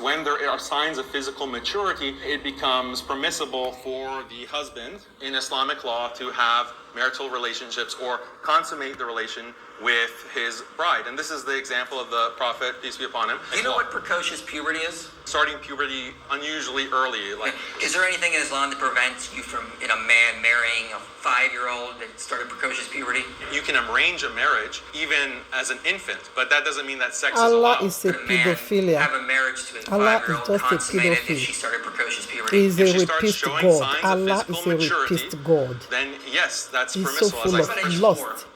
when there are signs of physical maturity, it becomes permissible for the husband in Islamic law to have marital relationships or consummate the relation with his bride. And this is the example of the Prophet, peace be upon him. Do you know what precocious puberty is? Starting puberty unusually early. Like, is there anything in Islam that prevents you from, a man marrying a 5-year-old that started precocious puberty? You can arrange a marriage even as an infant, but that doesn't mean that sex Allah is allowed. is a pedophilia. Have a marriage to his Allah 5-year-old is just a consummated if pedophile. she started precocious puberty? He is If a she starts rapist showing God. signs of Allah is physical a maturity, rapist God. then yes, that's He's so permissible. full As of I said, lust.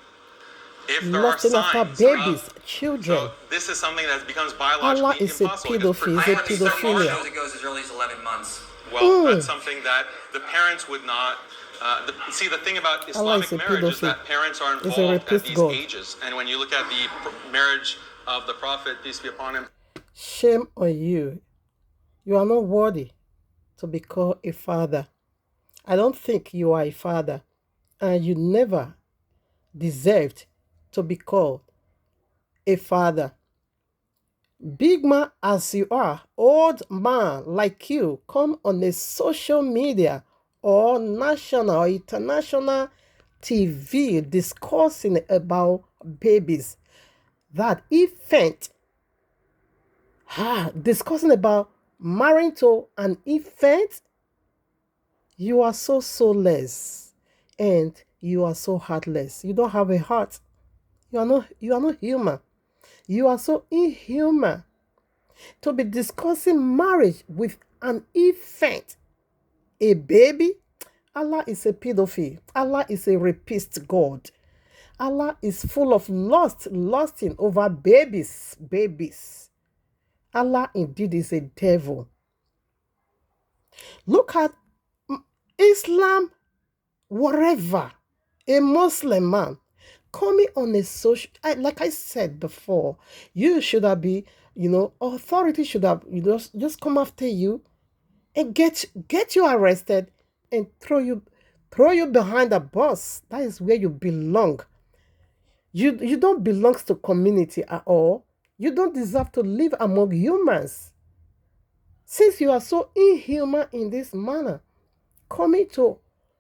if there are Lusting after signs babies, of, children. so this is something that becomes Allah biologically is a impossible. pedophile. I He's a have certain pedophilia. shows it goes as early as 11 months. Well, that's something that the parents would not. See, the thing about Allah Islamic is a marriage is pedophile. that parents are He's a involved at rapist these God. ages. And when you look at the marriage of the Prophet, peace be upon him, Shame on you. You are not worthy to be called a father. I don't think you are a father. And you never deserved to be called a father. Big man as you are, old man like you, come on a social media or national or international TV discussing about babies. That infant, discussing about marrying to an infant, you are so soulless and you are so heartless. You don't have a heart. You are not human. You are so inhuman to be discussing marriage with an infant, a baby. Allah is a pedophile. Allah is a rapist God. Allah is full of lusting over babies. Allah indeed is a devil. Look at Islam, whatever, a Muslim man coming on a social, like I said before, you should have been, authority should have, just come after you and get you arrested and throw you behind a bus. That is where you belong. You don't belong to community at all. You don't deserve to live among humans. Since you are so inhuman in this manner, coming to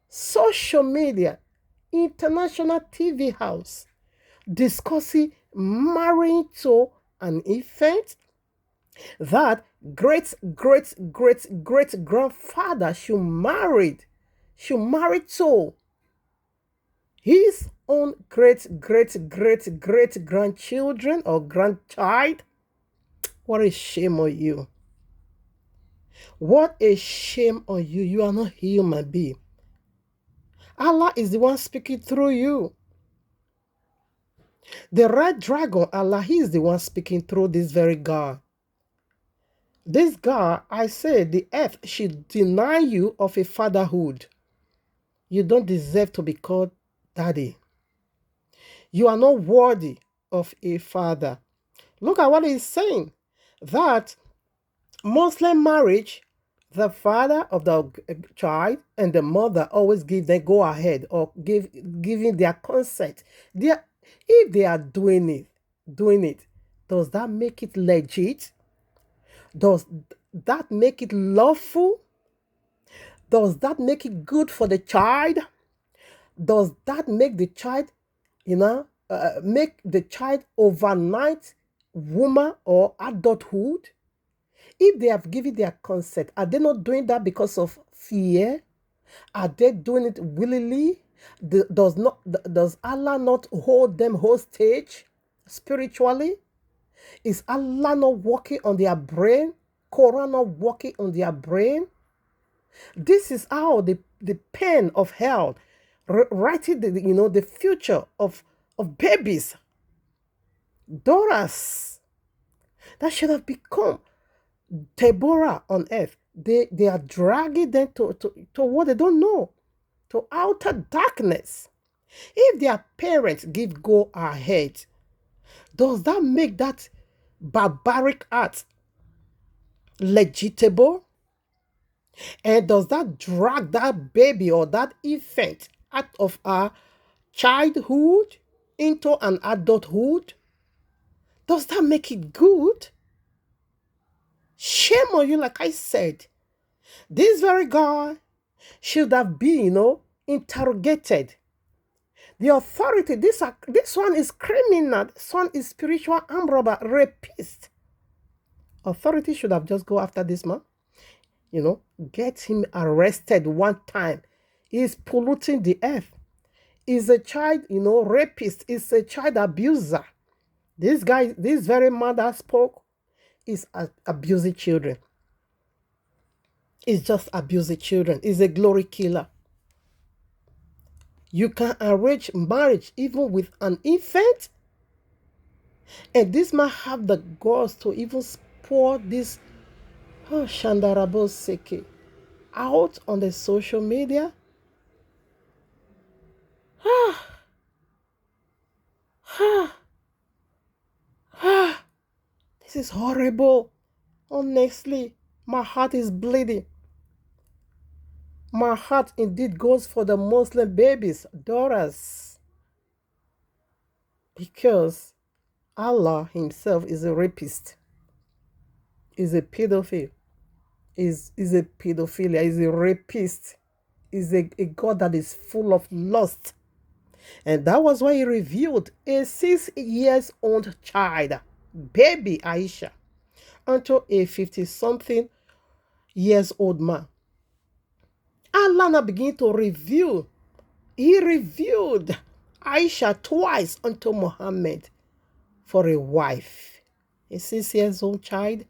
social media, international TV house, discussing marrying to an infant that great grandfather should marry to his own great grandchildren or grandchild. What a shame on you. What a shame on you. You are not human being. Allah is the one speaking through you. The red dragon, Allah, he is the one speaking through this very God. This God, I say, the earth should deny you of a fatherhood. You don't deserve to be called daddy. You are not worthy of a father. Look at what he's saying. That Muslim marriage, the father of the child and the mother always give them go ahead or giving their consent. If they are doing it, does that make it legit? Does that make it lawful? Does that make it good for the child? Does that make the child, make the child overnight woman or adulthood? If they have given their consent, are they not doing that because of fear? Are they doing it willingly? Does Allah not hold them hostage spiritually? Is Allah not working on their brain? Quran not working on their brain? This is how the pen of hell writing the future of babies, daughters that should have become Deborah on earth. They are dragging them to what they don't know, to outer darkness. If their parents give go ahead, does that make that barbaric act legitimate? And does that drag that baby or that infant out of our childhood into an adulthood? Does that make it good? Shame Shame on you, like I said. This very guy should have been, interrogated. The authority, this one is criminal, this one is spiritual armed robber, rapist. Authority should have just go after this man, get him arrested one time. He's polluting the earth. He's a child, rapist. He's a child abuser. This guy, this very man that spoke, is abusing children. He's just abusing children. He's a glory killer. You can arrange marriage even with an infant. And this man have the guts to even pour this Shandarabo Seke out on the social media. This is horrible. Honestly, my heart is bleeding. My heart indeed goes for the Muslim babies, daughters. Because Allah himself is a rapist, is a pedophile, is a pedophilia, is a rapist, is a God that is full of lust. And that was why he revealed a 6 years old child, baby Aisha, unto a 50-something years old man. Allah now began to reveal. He revealed Aisha twice unto Muhammad for a wife. A 6 years old child.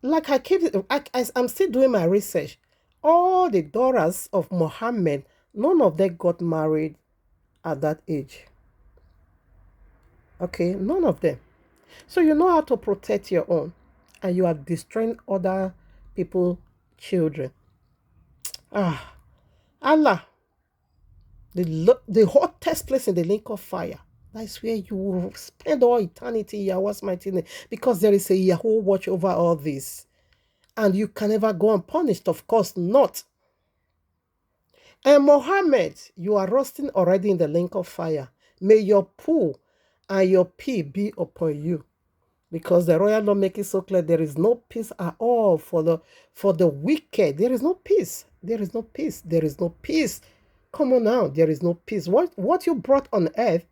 Like I'm still doing my research. All the daughters of Muhammad, none of them got married at that age. Okay, none of them. So you know how to protect your own, and you are destroying other people's children. Allah, the hottest place in the lake of fire. That's where you will spend all eternity, Yahweh's mighty name, because there is a Yahweh watch over all this. And you can never go unpunished, of course not. And Muhammad, you are roasting already in the lake of fire. May your poo and your pee be upon you. Because the royal law makes it so clear there is no peace at all for the wicked. There is no peace. There is no peace. There is no peace. Come on now, there is no peace. What you brought on earth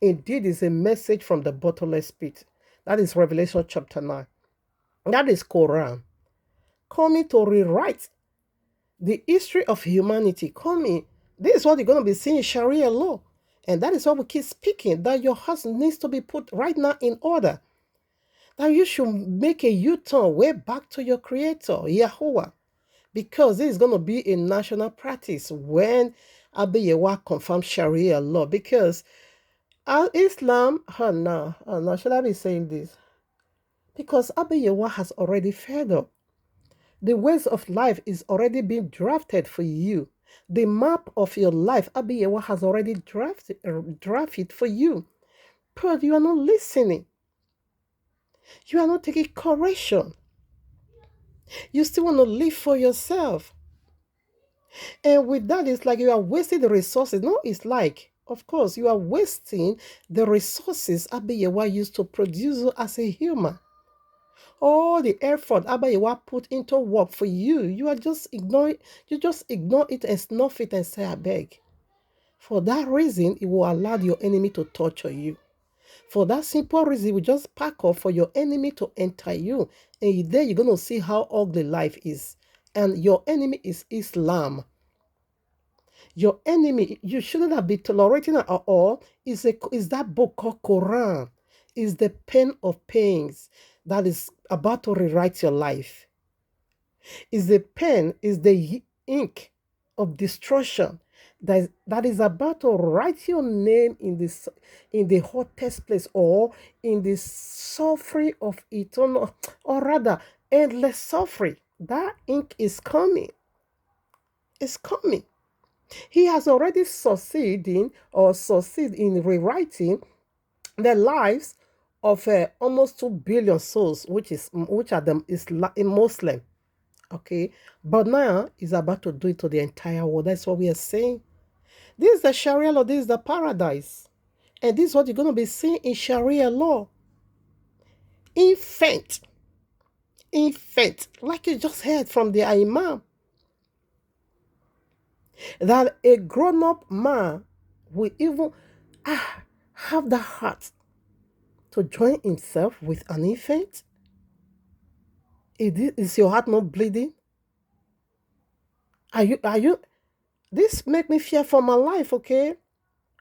indeed is a message from the bottomless pit. That is Revelation chapter 9. That is Quran. Coming to rewrite the history of humanity. This is what you're going to be seeing in Sharia law. And that is what we keep speaking, that your house needs to be put right now in order. That you should make a U-turn way back to your creator, Yahuwah. Because this is going to be a national practice when Abba Yewa confirms Sharia law. Because Islam, no, should I be saying this? Because Abba Yewa has already fed up. The ways of life is already being drafted for you. The map of your life, Abba Yewa has already drafted for you. But you are not listening. You are not taking correction. You still want to live for yourself. And with that, it's like you are wasting the resources. No, it's like, of course, you are wasting the resources Abba Yewa used to produce you as a human. All the effort Abba Yewa put into work for you, you just ignore it and snuff it and say, I beg. For that reason, it will allow your enemy to torture you. For that simple reason, we just pack up for your enemy to enter you. And there you're going to see how ugly life is. And your enemy is Islam. Your enemy, you shouldn't have been tolerating at all, is that book called Quran. Is the pen of pains that is about to rewrite your life. Is the pen, is the ink of destruction that is about to write your name in the hottest place, or in the suffering of eternal, or rather endless suffering. That ink is coming. It's coming. He has already succeeded in rewriting the lives of almost 2 billion souls, which are the Muslim. Okay, but now he's about to do it to the entire world. That's what we are saying. This is the Sharia law. This is the paradise, and this is what you're going to be seeing in Sharia law. Infant infant, like you just heard from the Imam, that a grown-up man will even have the heart to join himself with an infant? Is your heart not bleeding? Are you this make me fear for my life, okay?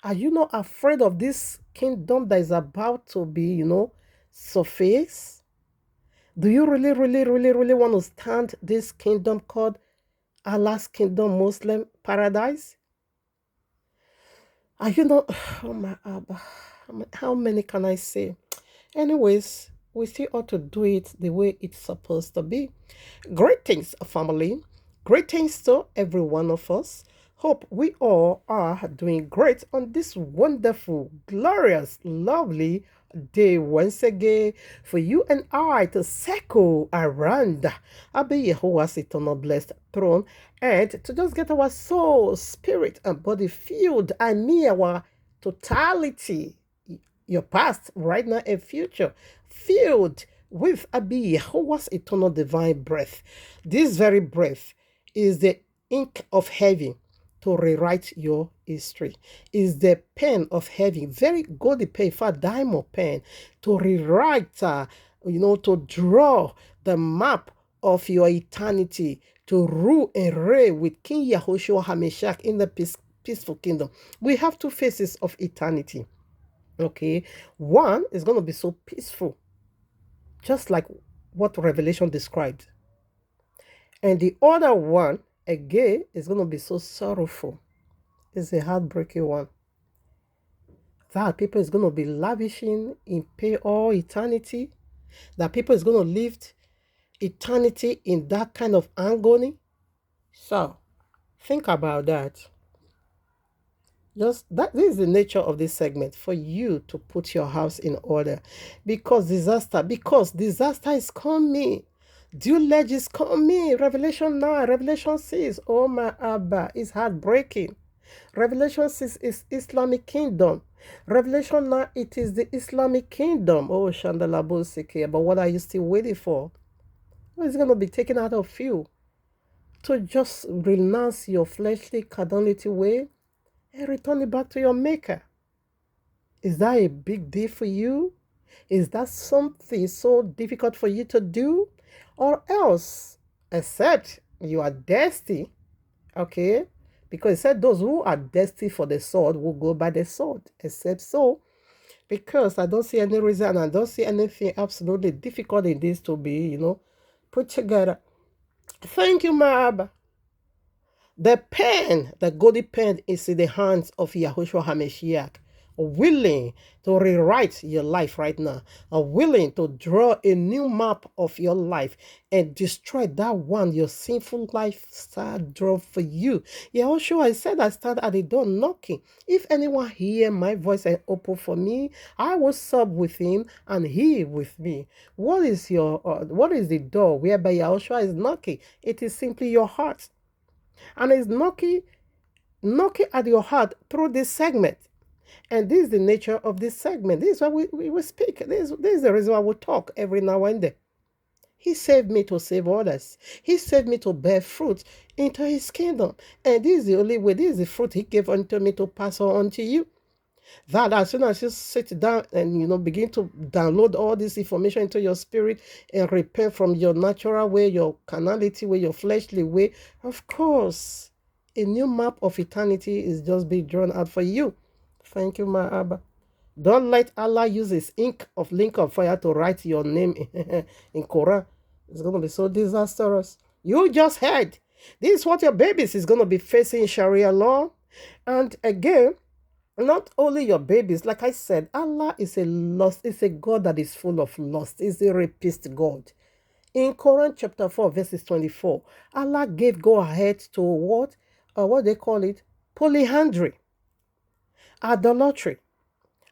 Are you not afraid of this kingdom that is about to be, surface? Do you really, really, really, really want to stand this kingdom called Allah's kingdom, Muslim paradise? Are you not? Oh my Abba. How many can I say? Anyways, we still ought to do it the way it's supposed to be. Greetings, family. Greetings to every one of us. Hope we all are doing great on this wonderful, glorious, lovely day once again for you and I to circle around Abba Yehovah's eternal blessed throne and to just get our soul, spirit, and body filled. I mean our totality, your past, right now, and future, filled with Abba Yehovah's eternal divine breath. This very breath is the ink of heaven to rewrite your history. Is the pen of heaven, very goldy pen, for diamond pen, to rewrite, to draw the map of your eternity, to rule and reign with King Yahushua HaMashiach in the peaceful kingdom. We have two faces of eternity. Okay, one is going to be so peaceful, just like what Revelation described. And the other one, again, is going to be so sorrowful. It's a heartbreaking one. That people is going to be lavishing in pay all eternity. That people is going to live eternity in that kind of agony. So, think about that. Just that this is the nature of this segment, for you to put your house in order, because disaster is coming. Deluge is coming. Revelation 9, Revelation 6. Oh my Abba, it's heartbreaking. Revelation 6 is Islamic kingdom. Revelation 9, it is the Islamic kingdom. Oh, Shandalabo Sike. But what are you still waiting for? What is going to be taken out of you? To just renounce your fleshly carnality way and return it back to your maker. Is that a big deal for you? Is that something so difficult for you to do? Or else, except you are thirsty, okay? Because it said those who are thirsty for the sword will go by the sword. Except so, because I don't see any reason, I don't see anything absolutely difficult in this to be, put together. Thank you, my Abba. The pen, the golden pen, is in the hands of Yahushua HaMashiach, willing to rewrite your life right now, willing to draw a new map of your life and destroy that one your sinful lifestyle drove for you. Yahushua, I said, I stand at the door knocking. If anyone hear my voice and open for me, I will sup with him and he with me. What is the door whereby Yahushua is knocking? It is simply your heart. And it's knocking at your heart through this segment. And this is the nature of this segment. This is why we will speak. This is the reason why we talk every now and then. He saved me to save others. He saved me to bear fruit into his kingdom. And this is the only way. This is the fruit he gave unto me to pass on to you. That as soon as you sit down and begin to download all this information into your spirit and repent from your natural way, your carnality way, your fleshly way, of course, a new map of eternity is just being drawn out for you. Thank you, my Abba. Don't let Allah use his ink of link of fire to write your name in Quran. It's going to be so disastrous. You just heard. This is what your babies is going to be facing Sharia law. And again, not only your babies, like I said, Allah is a God that is full of lust. He's a rapist God. In Quran chapter 4, verses 24, Allah gave go ahead to what they call it? Polyandry. Idolatry.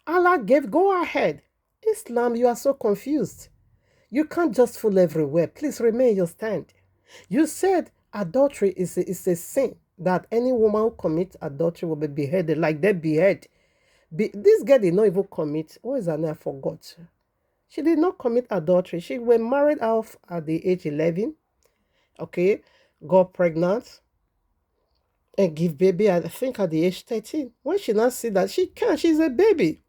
Allah gave go ahead. Islam, you are so confused. You can't just fool everywhere. Please remain your stand. You said adultery is a sin, that any woman who commits adultery will be beheaded, like they behead. This girl did not even commit. What is her name? I forgot. She did not commit adultery. She was married off at the age 11, okay, got pregnant and give baby, I think, at the age 13. When she now see that she can't, she's a baby.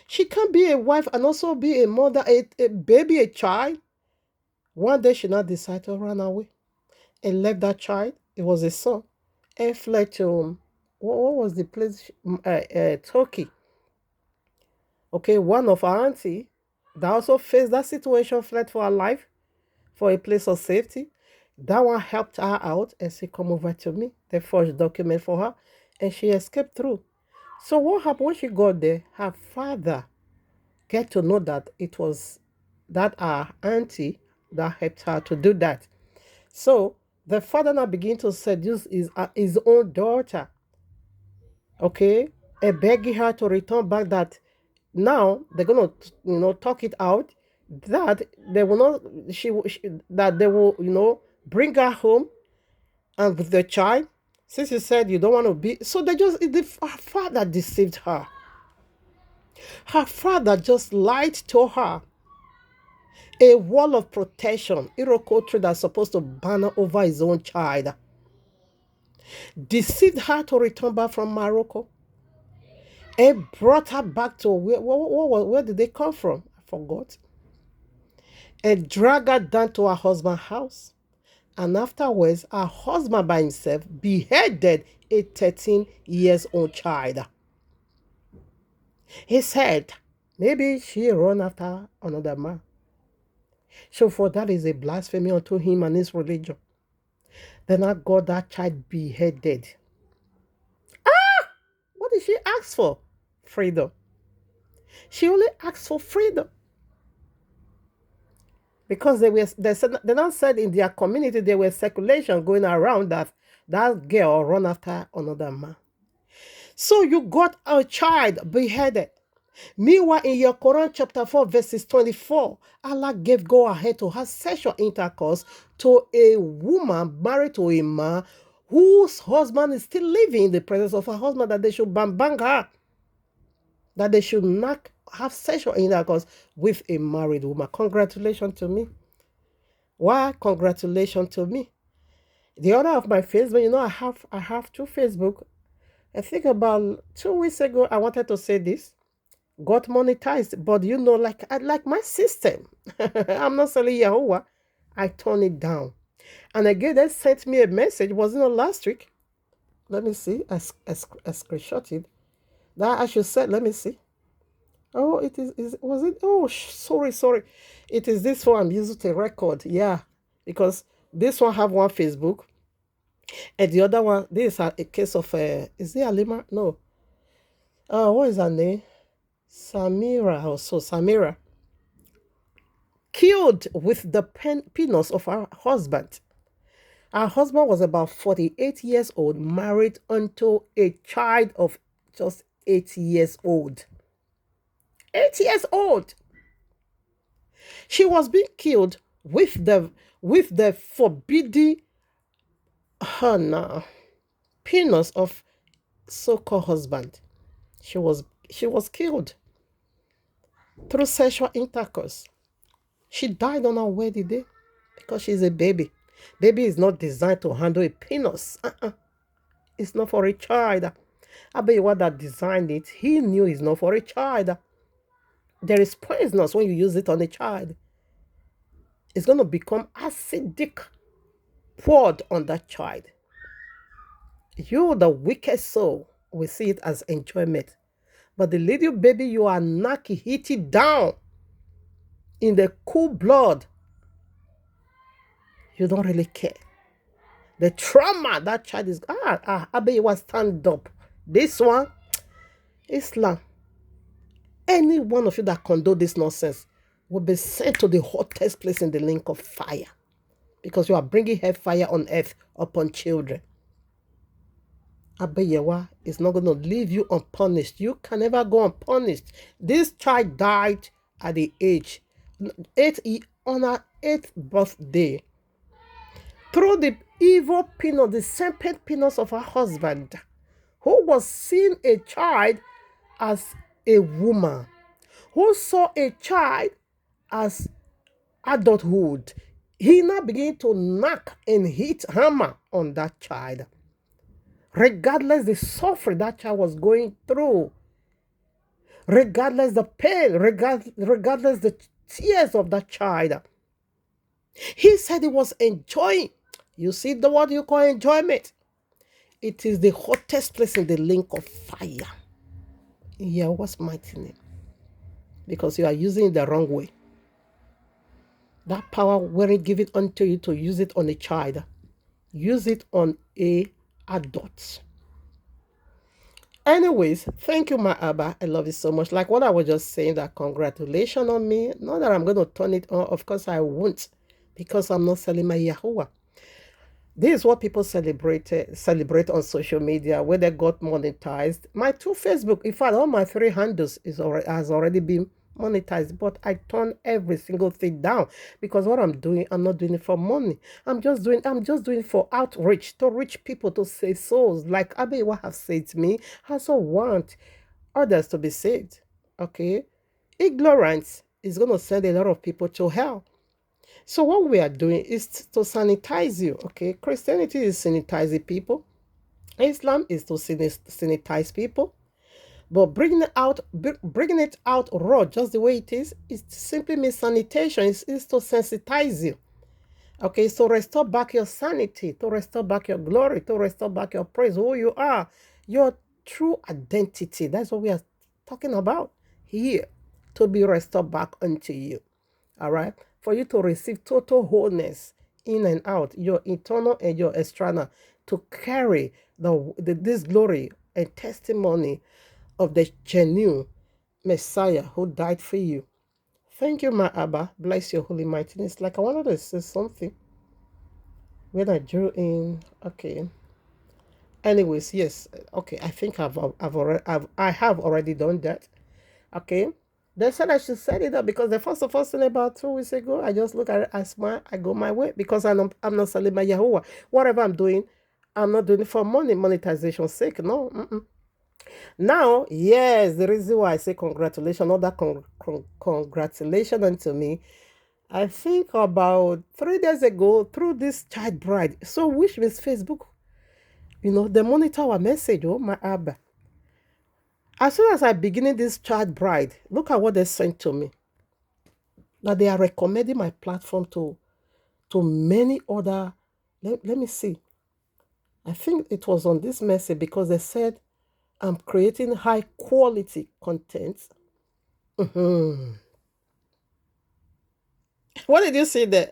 She can't be a wife and also be a mother, a baby, a child. One day she now decided to run away and left that child. It was a son. And fled to, what was the place? Turkey. Okay, one of our auntie that also faced that situation, fled for her life, for a place of safety. That one helped her out and she come over to me. They forged document for her and she escaped through. So what happened when she got there? Her father get to know that it was that our auntie that helped her to do that. So the father now begin to seduce his own daughter, okay, and begging her to return back. That now they're gonna talk it out that they will not she that they will bring her home and with the child, since you said you don't want to be. So her father deceived her. Her father just lied to her. A wall of protection, Iroko tree that's supposed to banner over his own child, deceived her to return back from Morocco and brought her back to where did they come from? I forgot. And dragged her down to her husband's house. And afterwards, her husband by himself beheaded a 13 years old child. He said, maybe she run after another man. So for that is a blasphemy unto him and his religion. Then I got that child beheaded. What did she ask for? Freedom. She only asked for freedom. Because they now said in their community there was speculation going around that that girl run after another man. So you got a child beheaded. Meanwhile, in your Quran chapter 4, verses 24, Allah gave go ahead to have sexual intercourse to a woman married to a man whose husband is still living in the presence of her husband, that they should bang her, that they should not have sexual intercourse with a married woman. Congratulations to me. Why? Congratulations to me. The other of my Facebook, I have two Facebook. I think about 2 weeks ago, I wanted to say this. Got monetized, but like my system. I'm not selling Yahweh. I turn it down. And again, they sent me a message. Wasn't it last week? Let me see. I screenshot it. That I should say. Let me see. Oh, it is. Was it? Oh, sorry. It is this one I'm using to record. Yeah, because this one have one Facebook, and the other one. This is a case of is it Alima? No. What is her name? Samira also. Samira killed with the penis of her husband. Her husband was about 48 years old, married unto a child of just 8 years old. 8 years old. She was being killed with the forbidden penis of so-called husband. She was killed through sexual intercourse. She died on her wedding day because she's a baby. Baby is not designed to handle a penis. It's not for a child. I bet you what that designed it, he knew it's not for a child. There is poisonous when you use it on a child. It's going to become acidic, poured on that child. You, the wicked soul, will see it as enjoyment. But the little baby you are knocking, hit it down in the cool blood. You don't really care. The trauma that child is, I bet you want to stand up. This one, Islam. Any one of you that condone this nonsense will be sent to the hottest place in the lake of fire, because you are bringing hellfire on earth upon children. Abeyewa is not going to leave you unpunished. You can never go unpunished. This child died at the age on her 8th birthday through the evil penis, the serpent penis of her husband, who was seeing a child as a woman, who saw a child as adulthood, he now began to knock and hit hammer on that child, regardless the suffering that child was going through, regardless the pain, regardless the tears of that child. He said he was enjoying. You see the word you call enjoyment? It is the hottest place in the link of fire. Yeah, what's mighty name? Because you are using it the wrong way. That power weren't given unto you to use it on a child. Use it on a adult. Anyways, thank you, my Abba. I love you so much. Like what I was just saying, that congratulations on me. Not that I'm going to turn it on. Of course, I won't, because I'm not selling my Yahuwah. This is what people celebrate on social media, where they got monetized. My two Facebook, in fact, all my 3 handles has already been monetized, but I turn every single thing down, because what I'm doing, I'm not doing it for money. I'm just doing it for outreach, to reach people, to save souls. Like Abiwa have said to me, I also want others to be saved. Okay, ignorance is going to send a lot of people to hell. So what we are doing is to sanitize you, okay? Christianity is sanitizing people. Islam is to sanitize people. But bringing it out raw, just the way it simply means sanitation. It's to sensitize you, okay? So restore back your sanity, to restore back your glory, to restore back your praise, who you are, your true identity. That's what we are talking about here, to be restored back unto you, all right? For you to receive total wholeness in and out, your internal and your external, to carry this glory and testimony of the genuine Messiah who died for you. Thank you, my Abba. Bless your holy mightiness. Like I wanted to say something when I drew in. Okay. Anyways, yes. Okay, I think I have already done that. Okay. They said I should set it up, because the first of all, about 2 weeks ago, I just look at it, I smile, I go my way, because I'm not selling my Yahuwah. Whatever I'm doing, I'm not doing it for monetization sake. No. Now, yes, the reason why I say congratulations, not that congratulations unto me. I think about 3 days ago, through this child bride. So which means Facebook, they monitor our message, oh my Abba. As soon as I beginning this child bride, look at what they sent to me. Now they are recommending my platform to many other. Let me see. I think it was on this message, because they said I'm creating high quality content. What did you see there?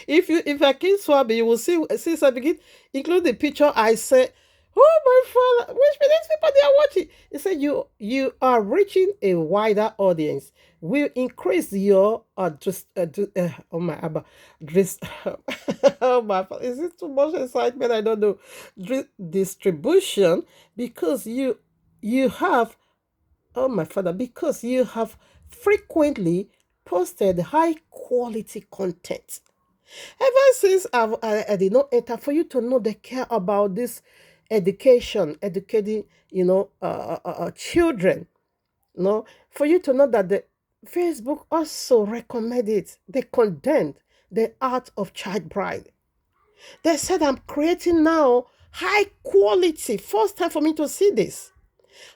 If I keep swabbing, you will see, since I begin include the picture, I say, oh my Father, which these people they are watching. He said you are reaching a wider audience. Will increase your oh my Abba, oh my Father, is it too much excitement? I don't know. Distribution, because you have, oh my Father, because you have frequently posted high quality content. Ever since I did not enter, for you to know they care about this educating, children. For you to know that the Facebook also recommended it. They condemned the art of child bride. They said I'm creating now high quality. First time for me to see this.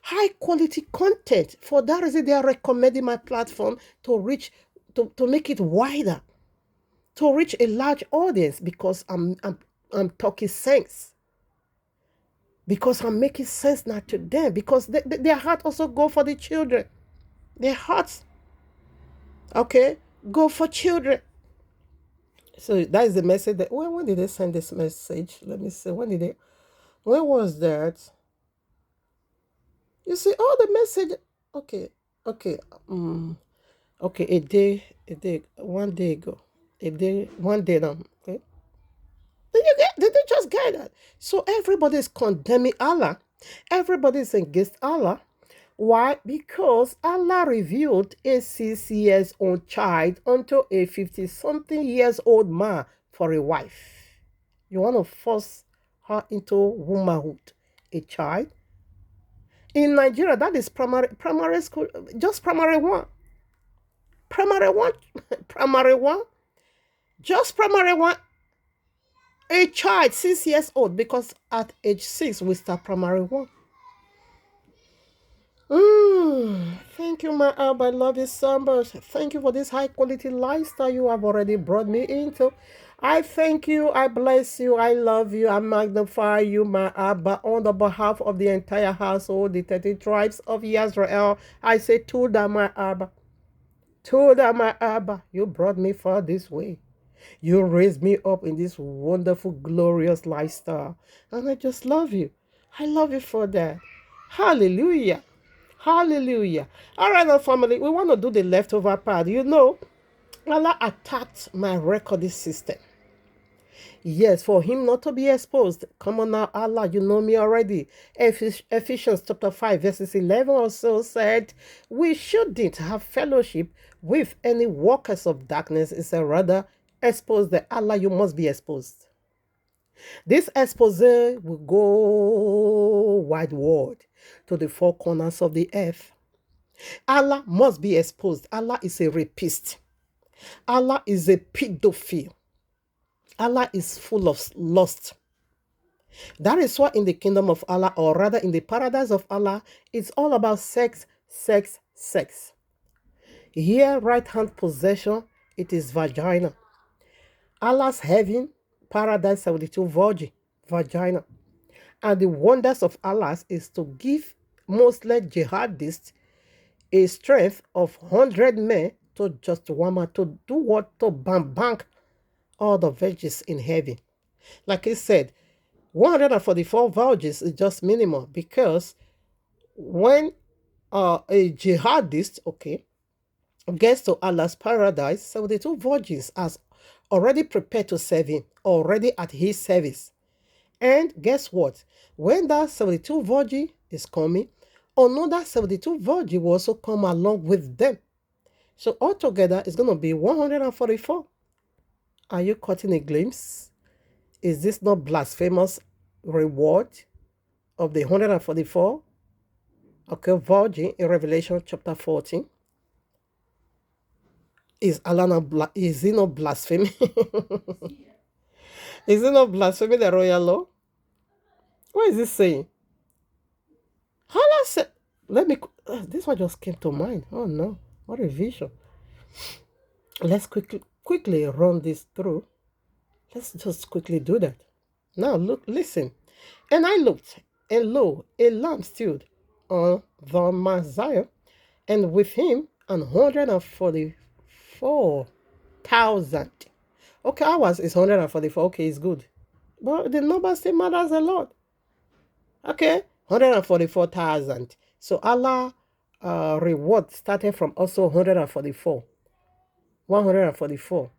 High quality content. For that reason, they are recommending my platform to reach, to make it wider, to reach a large audience, because I'm talking sense. Because I'm making sense now to them. Because their heart also go for the children. Their hearts, okay, go for children. So that is the message. That when did they send this message? Let me see. When was that? You see, all the message. Okay. Okay, one day ago, one day now. Okay, did you just get that? So everybody is condemning Allah. Everybody is against Allah. Why? Because Allah revealed a 6 years old child unto a 50-something years old man for a wife. You want to force her into womanhood, a child? In Nigeria, that is primary school, just primary one. primary one, primary one, just primary one, a child 6 years old, because at age 6 we start primary one. Thank you, my Abba. I love you so much. Thank you for this high quality lifestyle you have already brought me into. I thank you. I bless you. I love you. I magnify you, my Abba. On the behalf of the entire household, the 30 tribes of Israel, I say, Toda, my Abba. Toda, my Abba. You brought me far this way. You raised me up in this wonderful, glorious lifestyle. And I just love you. I love you for that. Hallelujah. Hallelujah. All right, now, family, we want to do the leftover part. You know, Allah attacked my recording system. Yes, for him not to be exposed. Come on now, Allah, you know me already. Ephesians chapter 5, verses 11 or so said, we shouldn't have fellowship with any workers of darkness. It's a rather expose the Allah, you must be exposed. This expose will go wideward to the four corners of the earth. Allah must be exposed. Allah is a rapist. Allah is a pedophile. Allah is full of lust. That is why in the kingdom of Allah, or rather in the paradise of Allah, it's all about sex, sex, sex. Here, right hand possession, it is vagina. Allah's heaven, paradise 72 virgin, vagina. And the wonders of Allah is to give mostly jihadists a strength of 100 men to just one man to do what? To bank all the virgins in heaven. Like he said, 144 virgins is just minimum, because when a jihadist, okay, gets to Allah's paradise, 72 virgins are already prepared to serve him, already at his service. And guess what? When that 72 virgin is coming, another 72 virgin will also come along with them. So altogether, it's going to be 144. Are you cutting a glimpse? Is this not blasphemous reward of the 144? Okay, virgin in Revelation chapter 14. Is Allah not is he not blaspheming? Is it not blaspheming the royal law? What is this saying? Allah said, let me, this one just came to mind. Oh no, what a vision. Let's quickly run this through. Let's just quickly do that. Now look, listen. And I looked, and lo, a lamb stood on the Mount Zion, and with him 144,000. Okay, ours is 144. Okay, it's good. But the number still matters a lot. Okay, 144,000. So Allah reward started from also 144. 144.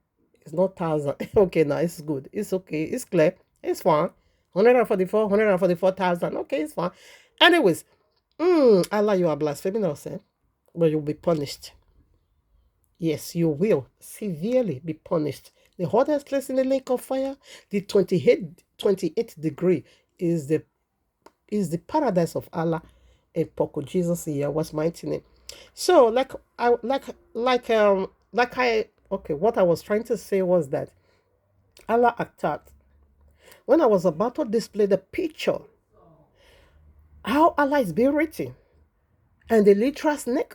It's not 1,000. Okay, now it's good. It's okay. It's clear. It's fine. 144, 144,000. Okay, it's fine. Anyways, Allah, you are blaspheming us, but you'll be punished. Yes, you will severely be punished. The hottest place in the lake of fire, the 28th degree, is the paradise of Allah in Poco Jesus here. What's mighty name? So what I was trying to say was that Allah attacked. When I was about to display the picture, how Allah is being written, and the literal snake,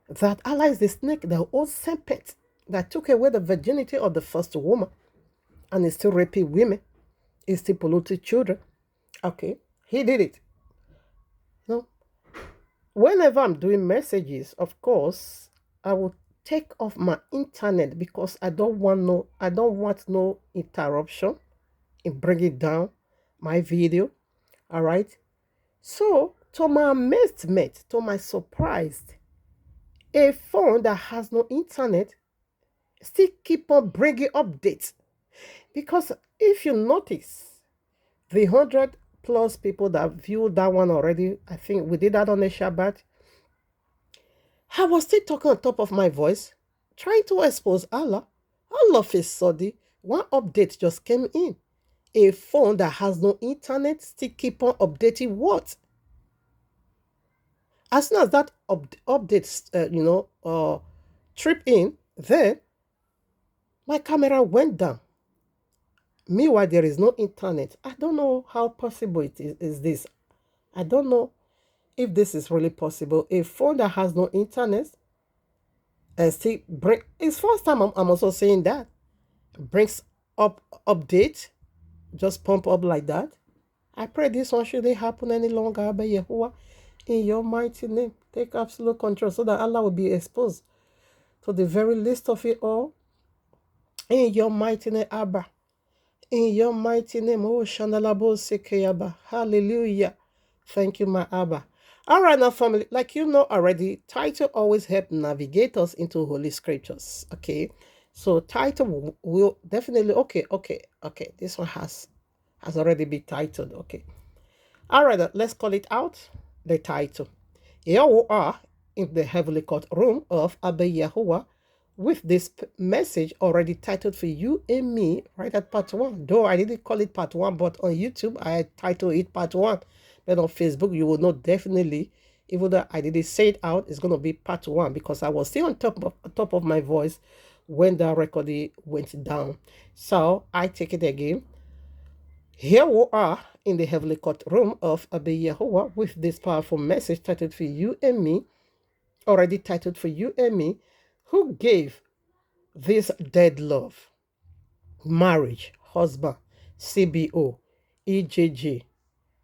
that Allah is the snake, the old serpent that took away the virginity of the first woman, and is still raping women, is still polluting children. Okay, he did it. No. Whenever I'm doing messages, of course, I will take off my internet, because I don't want no interruption in bringing down my video. All right. So, to my amazement, to my surprise, a phone that has no internet still keep on bringing updates. Because if you notice, the 100 plus people that viewed that one already, I think we did that on a Shabbat, I was still talking on top of my voice, trying to expose Allah. All of a sudden, one update just came in. A phone that has no internet still keep on updating what? As soon as that updates, trip in, then my camera went down. Meanwhile, there is no internet. I don't know how possible is this. I don't know if this is really possible. A phone that has no internet and still bring, it's first time I'm also saying that, brings up update, just pump up like that. I pray this one shouldn't happen any longer. But Yahuwah, in your mighty name, take absolute control so that Allah will be exposed to the very least of it all. In your mighty name, Abba. In your mighty name, oh Shandalabo Sekeyaba. Hallelujah. Thank you, my Abba. All right, now, family, like you know already, title always help navigate us into Holy Scriptures. Okay, so title will definitely okay. This one has already been titled. Okay, all right, let's call it out. The title. Here we are in the heavenly courtroom of Abba Yahuwah with this message already titled for you and me right at part 1. Though I didn't call it part 1, but on YouTube I titled it part 1. But on Facebook you will know definitely, even though I didn't say it out, it's going to be part 1 because I was still on top of my voice when the recording went down. So I take it again. Here we are in the heavenly courtroom of Abba Yahuwah with this powerful message titled for you and me, already titled for you and me, who gave this dead love, marriage, husband, CBO, EJJ.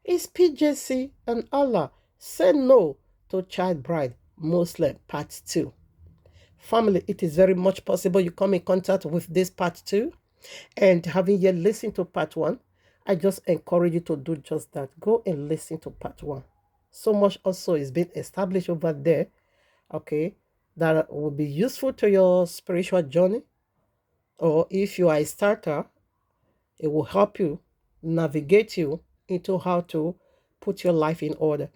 Is PJC and Allah say no to child bride, Muslim, part 2. Family, it is very much possible you come in contact with this part 2, and having yet listened to part 1, I just encourage you to do just that. Go and listen to part 1. So much also is being established over there, okay, that will be useful to your spiritual journey. Or if you are a starter, it will help you navigate you into how to put your life in order.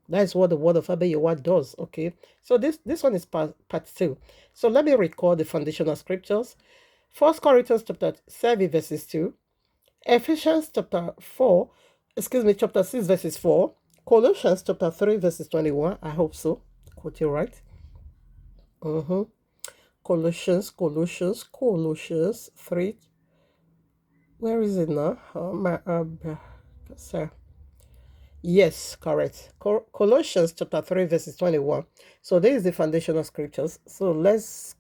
That is what the word of Abba Yahuwah does. Okay, so this one is part 2. So let me record the foundational scriptures. 1 Corinthians chapter 7 verses 2, Ephesians chapter 6 verses 4, Colossians chapter 3 verses 21. I hope so. Quote it right. Colossians 3. Where is it now? Sir. Yes, correct. Colossians chapter 3 verses 21. So this is the foundational scriptures. So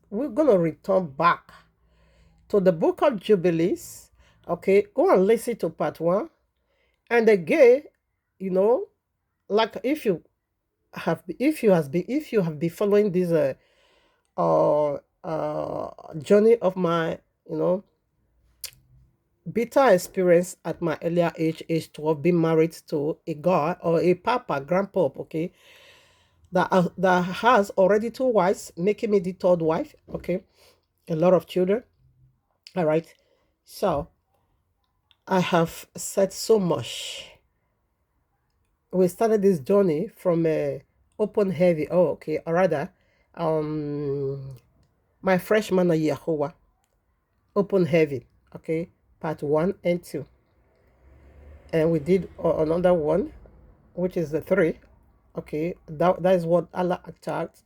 we're going to return back to the book of Jubilees. Okay, go and listen to part 1. And again, like if you have been following this journey of my, bitter experience at my earlier age 12, being married to a guy or a grandpop, okay, that has already 2 wives, making me the 3rd wife, okay, a lot of children. All right, so I have said so much. We started this journey from a open heavy, or rather, my freshman at Yahuwah, open heavy, okay, part 1 and 2. And we did another one, which is the 3. Okay, that is what Allah attacked.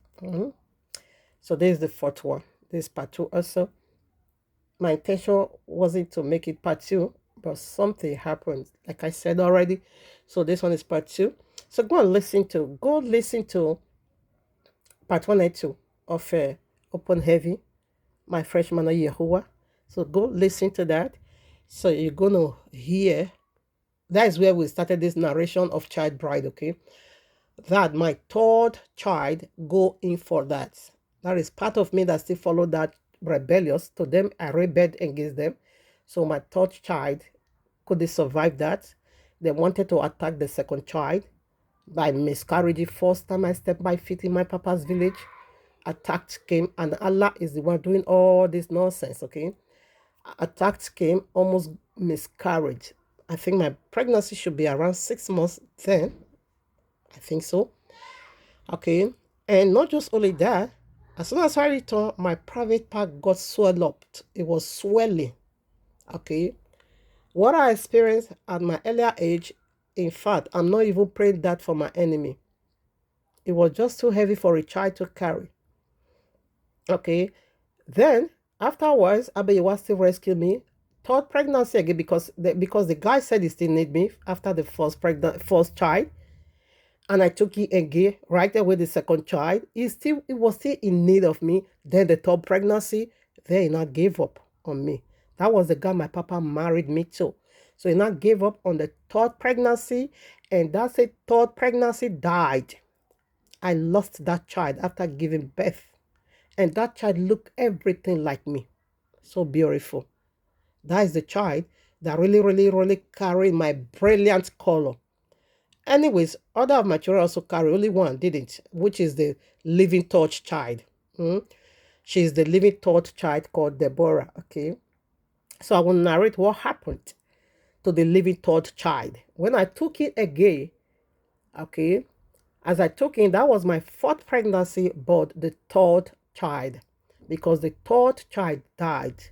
So this is the 4th one. This is part 2 also. My intention wasn't to make it part 2, but something happened, like I said already. So this one is part 2. So go listen to part 1 and 2 of Open Heavy, my freshman at Yahuwah. So go listen to that. So you're going to hear, that is where we started this narration of child bride, okay? That my 3rd child go in for that. That is part of me that still follow that rebellious. To them, I rebelled against them. So my 3rd child couldn't survive that. They wanted to attack the 2nd child. By miscarriage, the first time I stepped my feet in my papa's village, attacks came, and Allah is the one doing all this nonsense, okay? Attacks came, almost miscarriage. I think my pregnancy should be around 6 months then. I think so. Okay. And not just only that, as soon as I returned, my private part got swelled up. It was swelling. Okay. What I experienced at my earlier age, in fact, I'm not even praying that for my enemy. It was just too heavy for a child to carry. Okay. Then afterwards, Abeyiwa still rescued me. Third pregnancy again because the guy said he still need me after the first child, and I took it again right away. The second child, he was still in need of me. Then the third pregnancy, then he not gave up on me. That was the guy my papa married me to. So he not gave up on the third pregnancy, and that's it. Third pregnancy died. I lost that child after giving birth, and that child looked everything like me. So beautiful. That is the child that really, really, really carried my brilliant color. Anyways, other of my children also carry, only one didn't, which is the living torch child. Mm? She's the living torch child called Deborah. Okay. So I will narrate what happened to the living torch child. When I took it again, okay, as I took in, that was my fourth pregnancy, but the third child, because the third child died.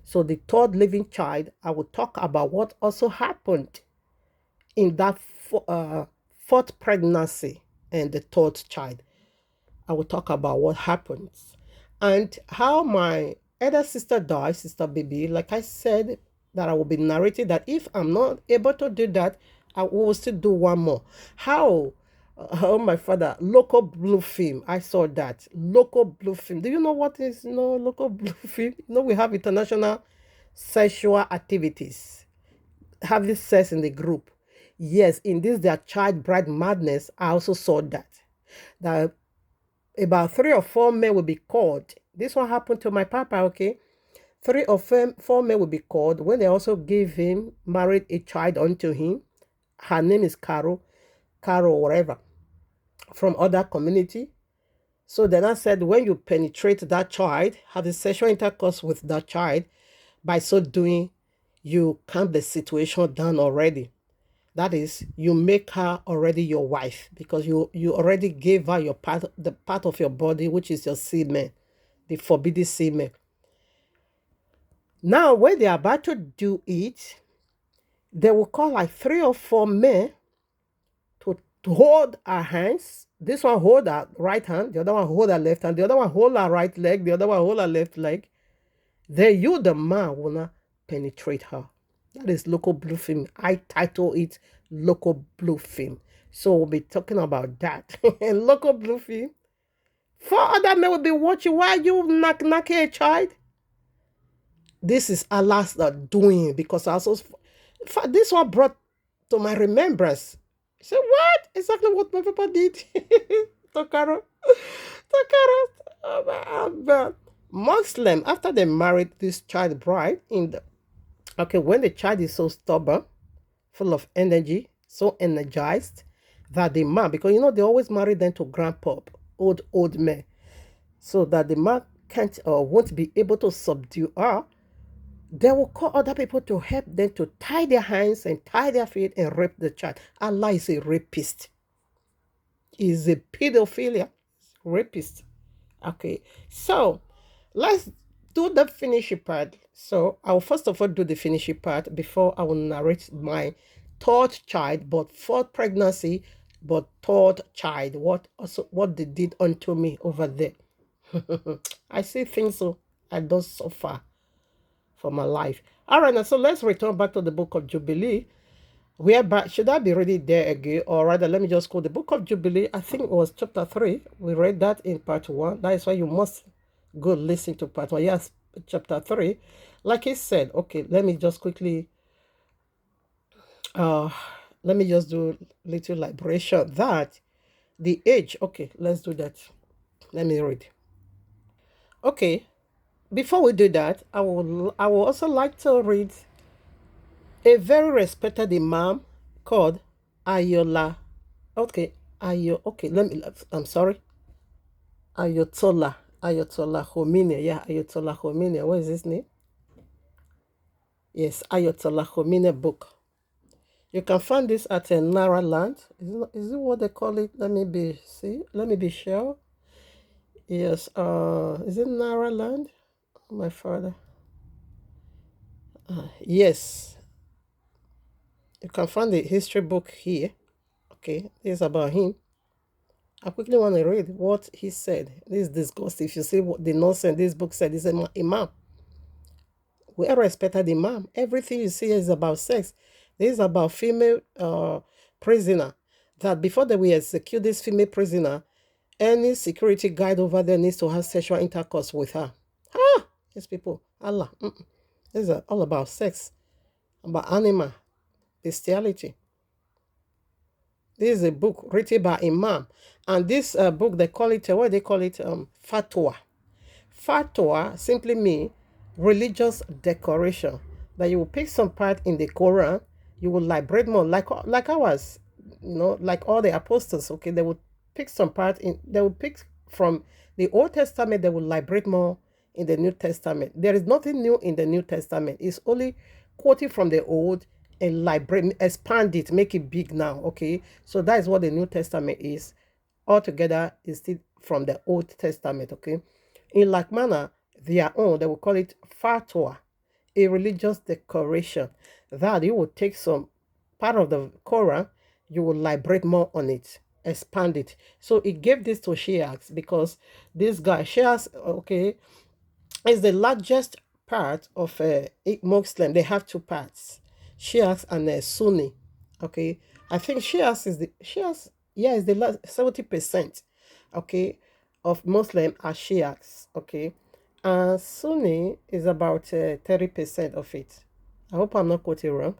So the third living child, I will talk about what also happened in that fourth pregnancy and the third child. I will talk about what happens and how my elder sister died, Sister Baby. Like I said, that I will be narrating that if I'm not able to do that, I will still do one more. How my father, local blue film. I saw that. Local blue film. Do you know what is local blue film? We have international sexual activities, having sex in the group. Yes, in this their child bride madness, I also saw that. That about 3 or 4 men will be called. This one happened to my papa, okay? 3 or 4 men will be called when they also gave him, married a child unto him. Her name is Carol, whatever, from other community. So then I said, when you penetrate that child, have a sexual intercourse with that child, by so doing, you calm the situation down already. That is, you make her already your wife because you already gave her the part of your body, which is your semen, the forbidden semen. Now, when they are about to do it, they will call like 3 or 4 men to hold her hands. This one hold her right hand, the other one hold her left hand, the other one hold her right leg, the other one hold her left leg. Then you, the man, will not penetrate her. That is local blue film. I title it local blue film. So we'll be talking about that. Local blue film. 4 other men will be watching while you knock a child. This is Allah's doing because I also this one brought to my remembrance. I said, what? Exactly what my papa did. Tokaro. Muslim, after they married this child bride when the child is so stubborn, full of energy, so energized, that the man, because they always marry them to grandpa, old men, so that the man can't or won't be able to subdue her, they will call other people to help them to tie their hands and tie their feet and rape the child. Allah is a rapist. Is a pedophilia rapist. Okay, so let's do the finishing part. So I will first of all do the finishing part before I will narrate my third child, but fourth pregnancy, but third child. What they did unto me over there. I see things so I don't suffer for my life. All right, now so let's return back to the book of Jubilee. Whereby should I be ready there again, or rather, let me just quote the book of Jubilee. I think it was chapter 3. We read that in part 1. That is why you must go listen to part 1. Yes, chapter 3. Like he said, okay, let me just quickly let me just do little liberation. That the age, okay, let's do that. Let me read. Okay, before we do that, I will also like to read a very respected imam called Ayola. Okay, I'm sorry. Ayatollah Khomeini. Yeah, Ayatollah Khomeini. What is his name? Yes, Ayatollah Khomeini book. You can find this at a Nara land. Is it what they call it? Let me be sure. Yes, is it Nara land? Oh, my father. Yes. You can find the history book here. Okay, this is about him. I quickly want to read what he said. This is disgusting. If you see what the nonsense this book said, this is Imam. We respected Imam. Everything you see is about sex. This is about female prisoner. That before they will execute this female prisoner, any security guard over there needs to have sexual intercourse with her. Ah, these people, Allah. This is all about sex, about animal, bestiality. This is a book written by Imam. And this book, they call it, what they call it? Fatwa. Fatwa simply means religious decoration. That you will pick some part in the Quran, you will liberate more, like ours, like all the apostles, okay? They will pick some part they will pick from the Old Testament, they will liberate more in the New Testament. There is nothing new in the New Testament. It's only quoting from the Old and liberate, expand it, make it big now, okay? So that is what the New Testament is. Altogether, is still from the Old Testament, okay? In like manner, their own, they will call it fatwa, a religious decoration. That you will take some part of the Quran, you will liberate more on it, expand it. So it gave this to Shiites because this guy, Shiites, okay, is the largest part of Muslim. They have two parts, Shiites and Sunni. Okay, I think Shiites, yeah, is the last 70%. Okay, of Muslim are Shiites. Okay, and Sunni is about 30% of it. I hope I'm not quoting wrong.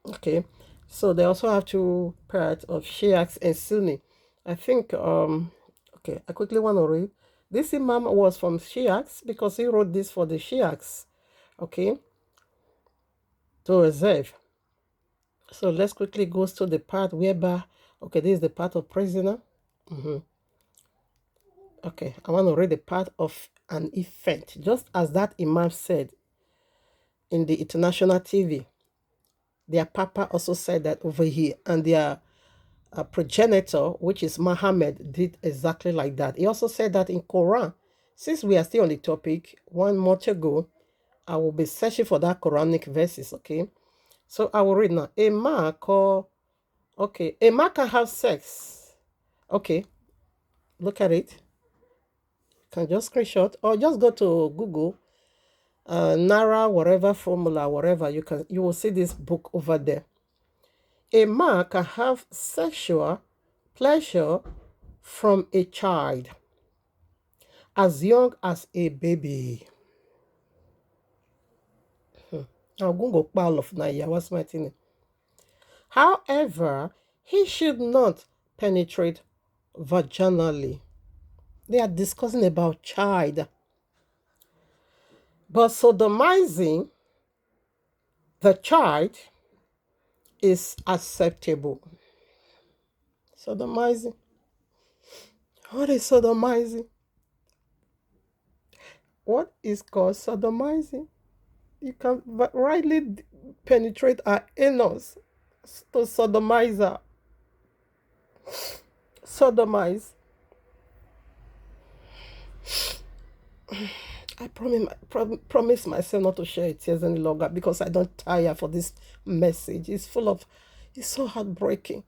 Okay, so they also have two parts of Shiites and Sunni. I think okay, I quickly want to read. This Imam was from Shiites because he wrote this for the Shiites. Okay, to reserve. So let's quickly go to the part whereby, okay, this is the part of prisoner. Okay, I want to read the part of an event, just as that Imam said in the international TV. Their Papa also said that over here, and their progenitor, which is Muhammad, did exactly like that. He also said that in Quran. Since we are still on the topic, one more to go, I will be searching for that Quranic verses, okay? So I will read now. A man can have sex. Okay, look at it. You can just screenshot or just go to Google, Nara, whatever formula, whatever, you will see this book over there. A man can have sexual pleasure from a child as young as a baby. I'm going to go pile of Naya. What's my thing? However, he should not penetrate vaginally. They are discussing about child. But sodomizing the child is acceptable. Sodomizing. What is sodomizing? What is called sodomizing? You can rightly penetrate our anus to sodomize her. Sodomize. I promise myself not to share tears any longer because I don't tire for this message. It's so heartbreaking.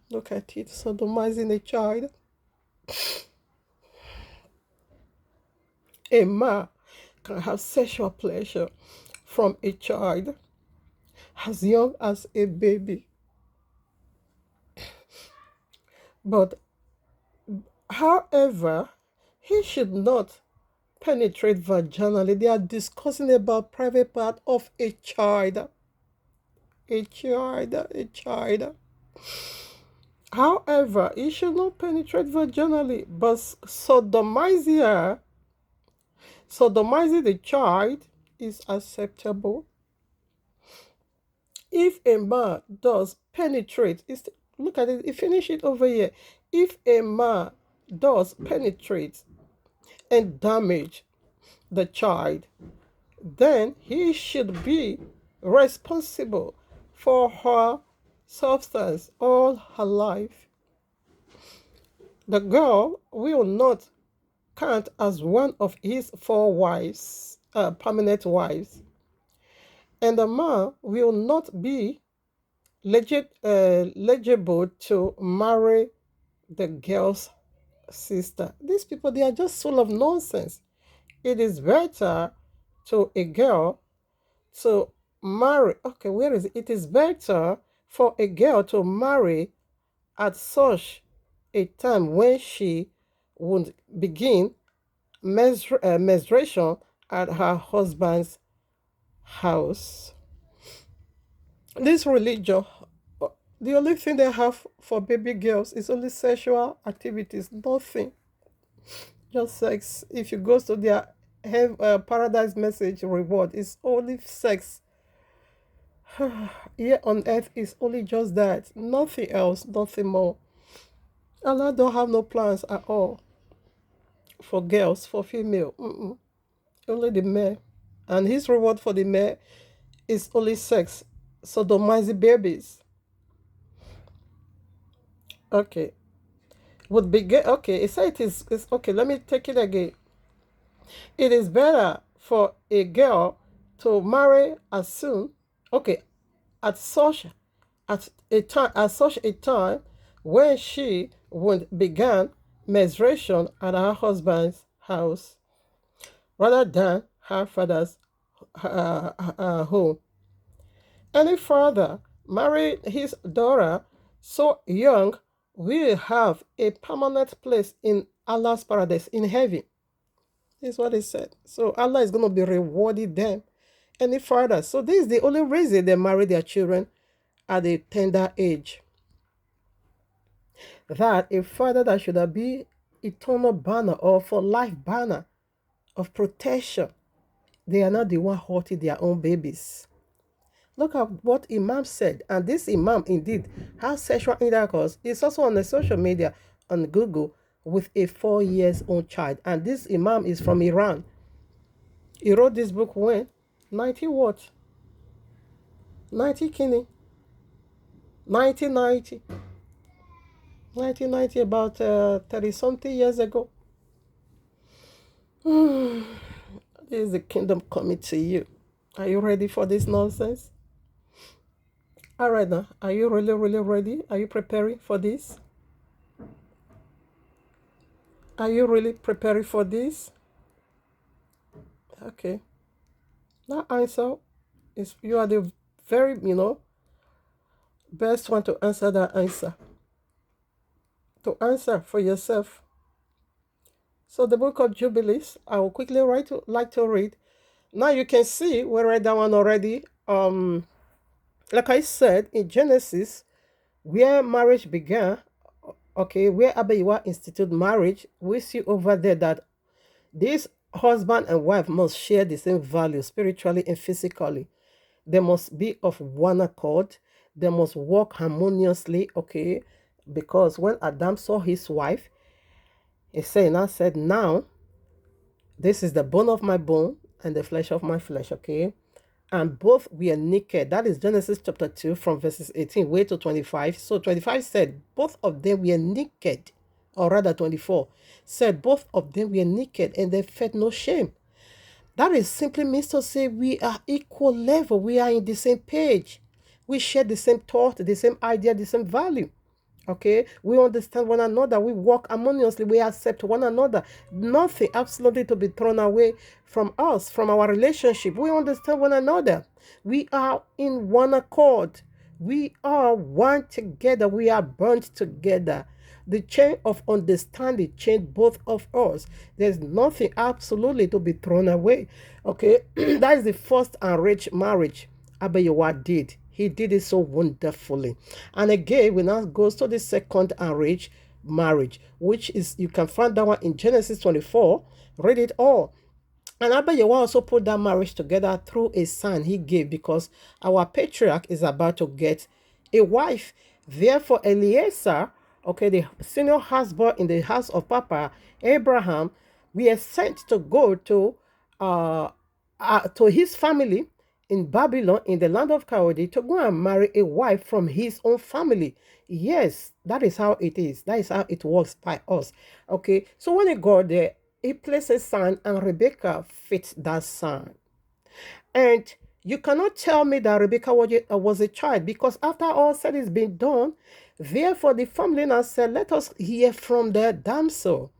Look at it, sodomizing a child. A man can have sexual pleasure from a child as young as a baby. But, however, he should not penetrate vaginally. They are discussing about private part of a child. A child. However, he should not penetrate vaginally, but sodomizing the child is acceptable. If a man does penetrate, look at it, finish it over here. If a man does penetrate and damage the child, then he should be responsible for her substance all her life. The girl will not count as one of his 4 wives, permanent wives, and the man will not be legible to marry the girl's sister. These people, they are just full of nonsense. It is better to a girl to marry. Okay, where is it? It is better for a girl to marry at such a time when she would begin menstruation at her husband's house. This religion, the only thing they have for baby girls is only sexual activities, nothing, just sex. If you go to their paradise message reward, it's only sex. Here on earth is only just that, nothing else, nothing more. Allah don't have no plans at all for girls, for female. Only the male. And his reward for the male is only sex. Sodomizing babies. Okay. Would be good. Okay, it said it's okay. Let me take it again. It is better for a girl to marry as soon, okay, at such a time when she would begin menstruation at her husband's house rather than her father's home. Any father marry his daughter so young will have a permanent place in Allah's paradise in heaven. Is what it said. So Allah is going to be rewarding them any further. So this is the only reason they marry their children at a tender age. That a father that should be eternal banner or for life banner of protection, they are not the one hurting their own babies. Look at what Imam said. And this Imam indeed has sexual intercourse. It's also on the social media on Google with a 4 years old child. And this Imam is from Iran. He wrote this book when? 90 what? 90 kini? 1990. 1990, about 30 something years ago. This is the kingdom coming to you. Are you ready for this nonsense? All right now, are you really, really ready? Are you preparing for this? Are you really preparing for this? Okay. That answer is, you are the very, best one to answer that answer. To answer for yourself. So the book of Jubilees, I will quickly like to read. Now you can see, we read that one already. Like I said, in Genesis, where marriage began, okay, where Abayiwa instituted marriage, we see over there that this husband and wife must share the same value spiritually and physically. They must be of one accord. They must work harmoniously, okay? Because when Adam saw his wife, he said, now, this is the bone of my bone and the flesh of my flesh, okay? And both were naked. That is Genesis chapter 2 from verses 18 way to 25. So 25 said, both of them were naked, or rather 24 said, both of them were naked and they felt no shame. That is simply means to say we are equal level. We are in the same page. We share the same thought, the same idea, the same value. Okay, we understand one another, we work harmoniously, we accept one another. Nothing absolutely to be thrown away from us, from our relationship. We understand one another. We are in one accord. We are one together. We are burnt together. The chain of understanding chained both of us. There's nothing absolutely to be thrown away. Okay, that is the first enriched marriage Abayiwa did. He did it so wonderfully. And again, we now goes to the second enriched marriage, which is, you can find that one in Genesis 24. Read it all. And Abayiwa also put that marriage together through a son he gave, because our patriarch is about to get a wife. Therefore, Eliezer, okay, the senior husband in the house of Papa Abraham, we are sent to go to his family in Babylon, in the land of Chaldea, to go and marry a wife from his own family. Yes, that is how it is. That is how it works by us. Okay, so when he got there, he placed a son, and Rebecca fit that son. And You cannot tell me that Rebecca was a child, because after all said is being done, therefore the family now said, let us hear from the damsel.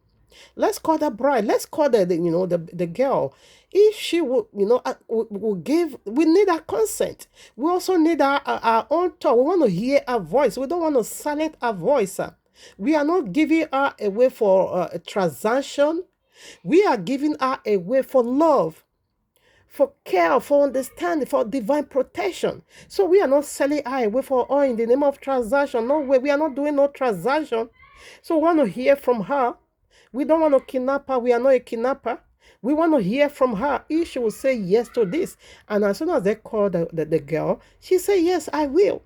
Let's call the bride. Let's call the girl. If she would, will give, we need her consent. We also need our own talk. We want to hear her voice. We don't want to silence her voice. We are not giving her away for a transaction. We are giving her away for love, for care, for understanding, for divine protection. So we are not selling her away for all in the name of transaction. No way. We are not doing no transaction. So we want to hear from her. We don't want to kidnap her. We are not a kidnapper. We want to hear from her if she will say yes to this. And as soon as they call the girl, she say, yes, I will.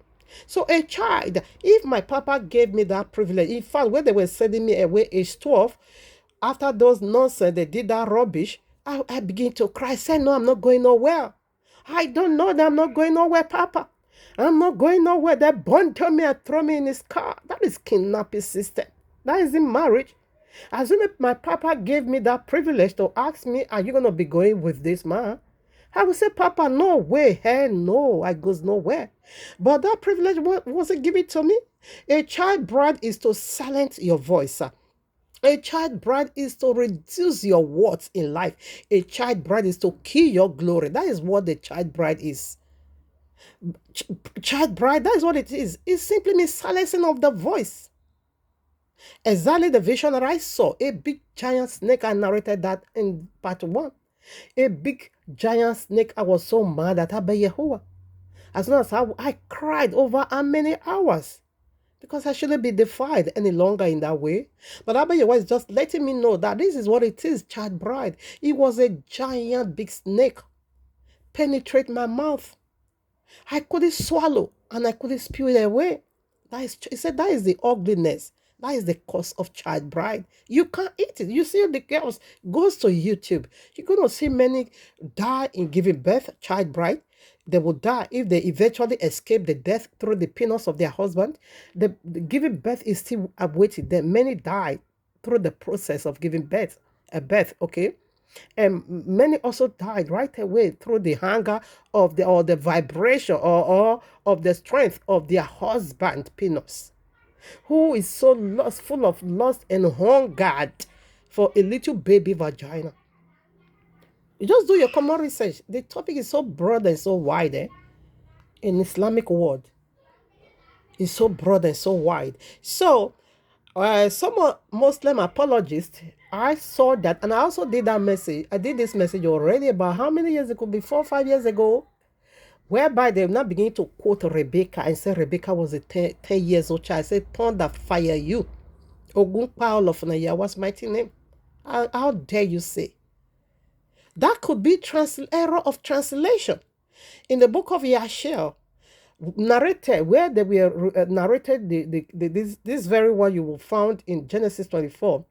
So a child, if my papa gave me that privilege, in fact, when they were sending me away age 12, after those nonsense, they did that rubbish, I begin to cry, say, no, I'm not going nowhere. I don't know that I'm not going nowhere, Papa. I'm not going nowhere. They burned me and throw me in his car. That is kidnapping system. That is in marriage. As soon as my papa gave me that privilege to ask me, are you going to be going with this man? I would say, Papa, no way, hell no, I goes nowhere. But that privilege wasn't given to me. A child bride is to silence your voice. A child bride is to reduce your worth in life. A child bride is to kill your glory. That is what the child bride is. Child bride, that is what it is. It simply means silencing of the voice. Exactly the vision that I saw. A big giant snake. I narrated that in part 1. A big giant snake. I was so mad at Abba Yehovah. As soon as I cried over how many hours. Because I shouldn't be defied any longer in that way. But Abba Yehovah is just letting me know that this is what it is, child bride. It was a giant big snake. Penetrate my mouth. I couldn't swallow and I couldn't spew it away. He said that is the ugliness. That is the cause of child bride. You can't eat it. You see the girls goes to YouTube. You're gonna see many die in giving birth, child bride. They will die if they eventually escape the death through the penis of their husband. The giving birth is still awaiting them. Many die through the process of giving birth, okay? And many also died right away through the hunger of the vibration or of the strength of their husband penis, who is so lost, full of lust and hunger for a little baby vagina. You just do your common research. The topic is so broad and so wide in Islamic world. It's so broad and so wide. So, some Muslim apologists, I saw that, and I also did that message. I did this message already about how many years ago? Before 5 years ago, whereby they now begin to quote Rebecca and say Rebecca was a 10 years old child. I said, thunder fire you. Ogun Paul of Naya was mighty name. How dare you say? That could be error of translation. In the book of Yashel, narrated, where they were narrated this very one you will find in Genesis 24,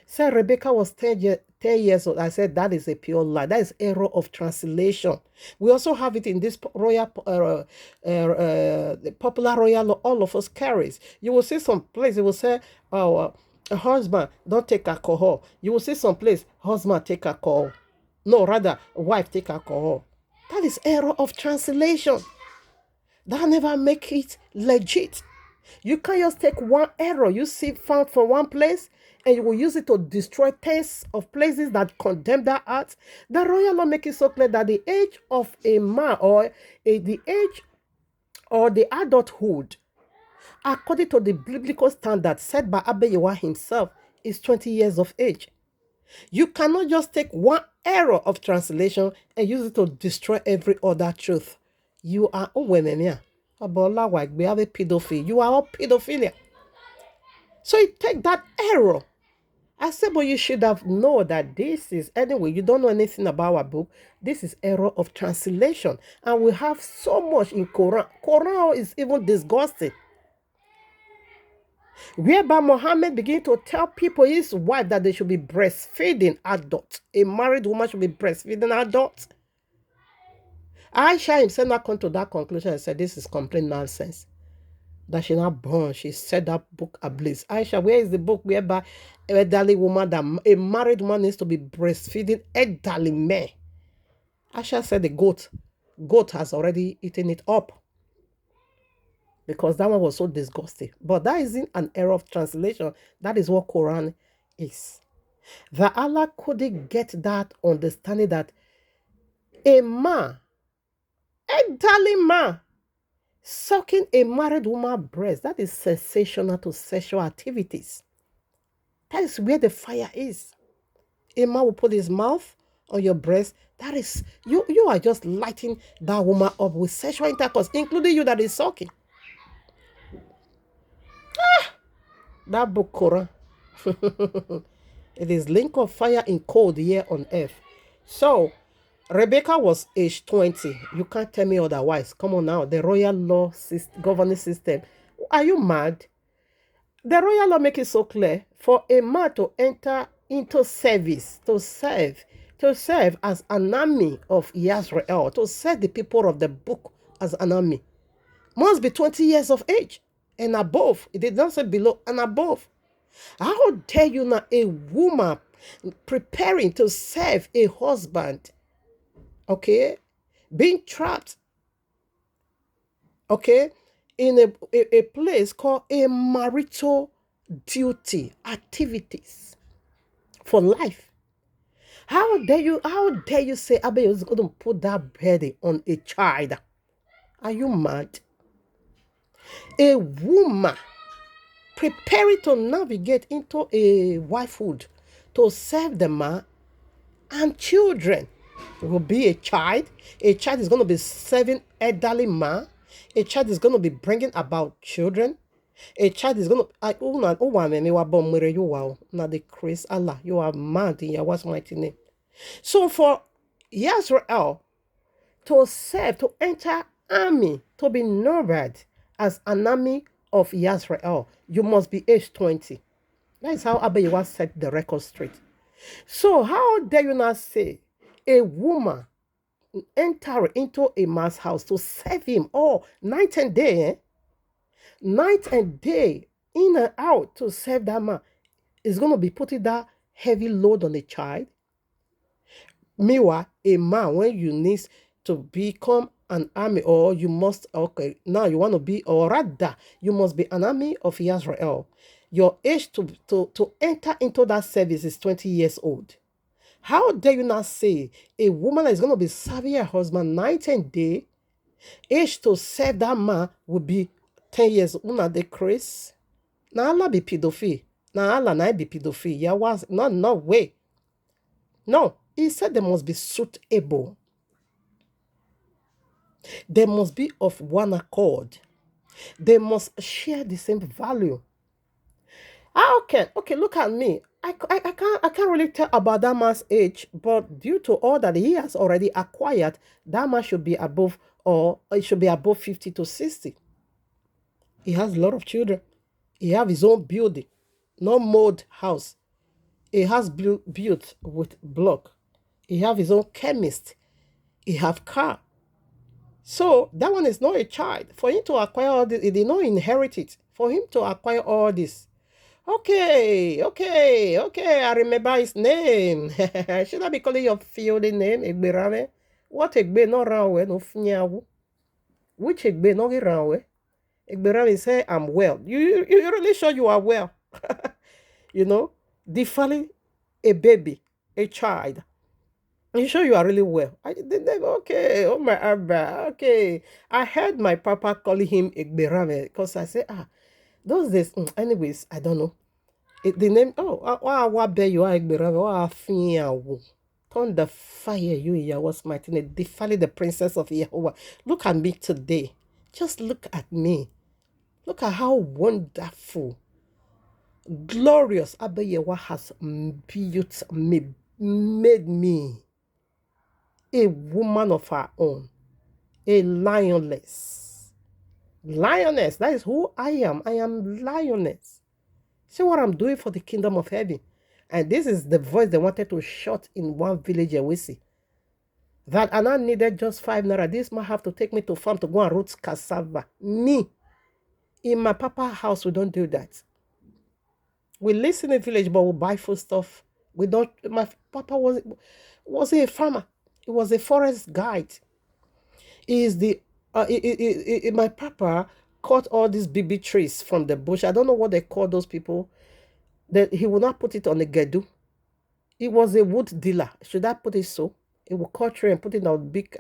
said Rebecca was 10 years old. I said that is a pure lie. That is error of translation. We also have it in this royal, the popular royal all of us carries. You will see some place it will say, a husband don't take alcohol. You will see some place husband take alcohol. No, rather wife take alcohol. That is error of translation. That never make it legit. You can't just take one error you see found from one place and you will use it to destroy tens of places that condemn that act. The royal law makes it so clear that the age of a man or the age or the adulthood, according to the biblical standard set by Abba Yehovah himself, is 20 years of age. You cannot just take one error of translation and use it to destroy every other truth. You are women, we have a pedophile. You are all pedophilia. So you take that error. I said, but you should have known that this is, anyway, you don't know anything about our book. This is error of translation. And we have so much in Quran. Quran is even disgusting. Whereby Muhammad began to tell people, his wife, that they should be breastfeeding adults. A married woman should be breastfeeding adults. Aisha himself not come to that conclusion and said, this is complete nonsense. That she not born. She set that book ablaze. Aisha, where is the book whereby elderly woman, that a married woman needs to be breastfeeding elderly men? Aisha said the goat goat has already eaten it up because that one was so disgusting. But that isn't an error of translation. That is what Quran is. That Allah couldn't get that understanding that a man, elderly man, sucking a married woman's breast, that is sensational to sexual activities. That is where the fire is. A man will put his mouth on your breast. That is, you are just lighting that woman up with sexual intercourse, including you that is sucking. That book, Quran. It is link of fire in cold here on earth. So, Rebecca was age 20. You can't tell me otherwise. Come on now. The royal law governing system. Are you mad? The royal law make it so clear for a man to enter into service, to serve as an army of Israel, to serve the people of the book as an army, must be 20 years of age and above. It did not say below and above. How dare you now, a woman preparing to serve a husband, okay, being trapped, okay, in a place called a marital duty activities for life. How dare you say Abe is going to put that burden on a child? Are you mad? A woman preparing to navigate into a wifehood to serve the man and children. It will be a child. A child is going to be serving elderly man. A child is going to be bringing about children. A child is going to. Now the Chris Allah, you are mad in Yahweh's mighty name. So for Israel to serve, to enter army, to be numbered as an army of Israel, you must be age 20. That is how Abayewa set the record straight. So how dare you not say a woman enter into a man's house to serve him night and day, night and day, in and out to serve that man, is going to be putting that heavy load on a child? Meanwhile, a man, when you need to become an army, or you must, okay, now you want to be, or rather, you must be an army of Israel. Your age to enter into that service is 20 years old. How dare you not say a woman that is going to be serving her husband night and day, age to serve that man will be 10 years. Una de Chris. Now Allah be pedophile. Now Allah na be pedophile. Yeah, was no way. No, he said they must be suitable. They must be of one accord. They must share the same value. Okay, look at me. I can't really tell about that man's age, but due to all that he has already acquired, that man should be above, or it should be above 50 to 60. He has a lot of children. He have his own building, no mode house. He has built with block. He have his own chemist. He have car. So that one is not a child. For him to acquire all this, he did not inherit it. For him to acquire all this. Okay. I remember his name. Should I be calling your field name? Egberame? What Egbe no rawe no funyawu? Which Egbe no rawe? Egberame say, I'm well. You really sure you are well? You know, defiling a baby, a child. You sure you are really well? Okay, oh my Abba, okay. I heard my papa calling him Egberame because I said, those days, anyways, I don't know. The name, what bear you are Egberame, turn the fire you Yahweh's mighty name, defiling the princess of Yahweh. Look at me today. Just look at me. Look at how wonderful, glorious Abba Yahweh has built me, made me a woman of her own, a lioness. Lioness, that is who I am. I am lioness. See what I'm doing for the kingdom of heaven. And this is the voice they wanted to shut in one village we see. That and I needed just 5 naira. This might have to take me to farm to go and root cassava. Me. In my papa house, we don't do that. We live in a village, but we buy food stuff. We don't. My papa wasn't a farmer. He was a forest guide. Is the my papa cut all these baby trees from the bush. I don't know what they call those people. That he will not put it on the gedu. He was a wood dealer. Should I put it so? He will cut tree and put it on big,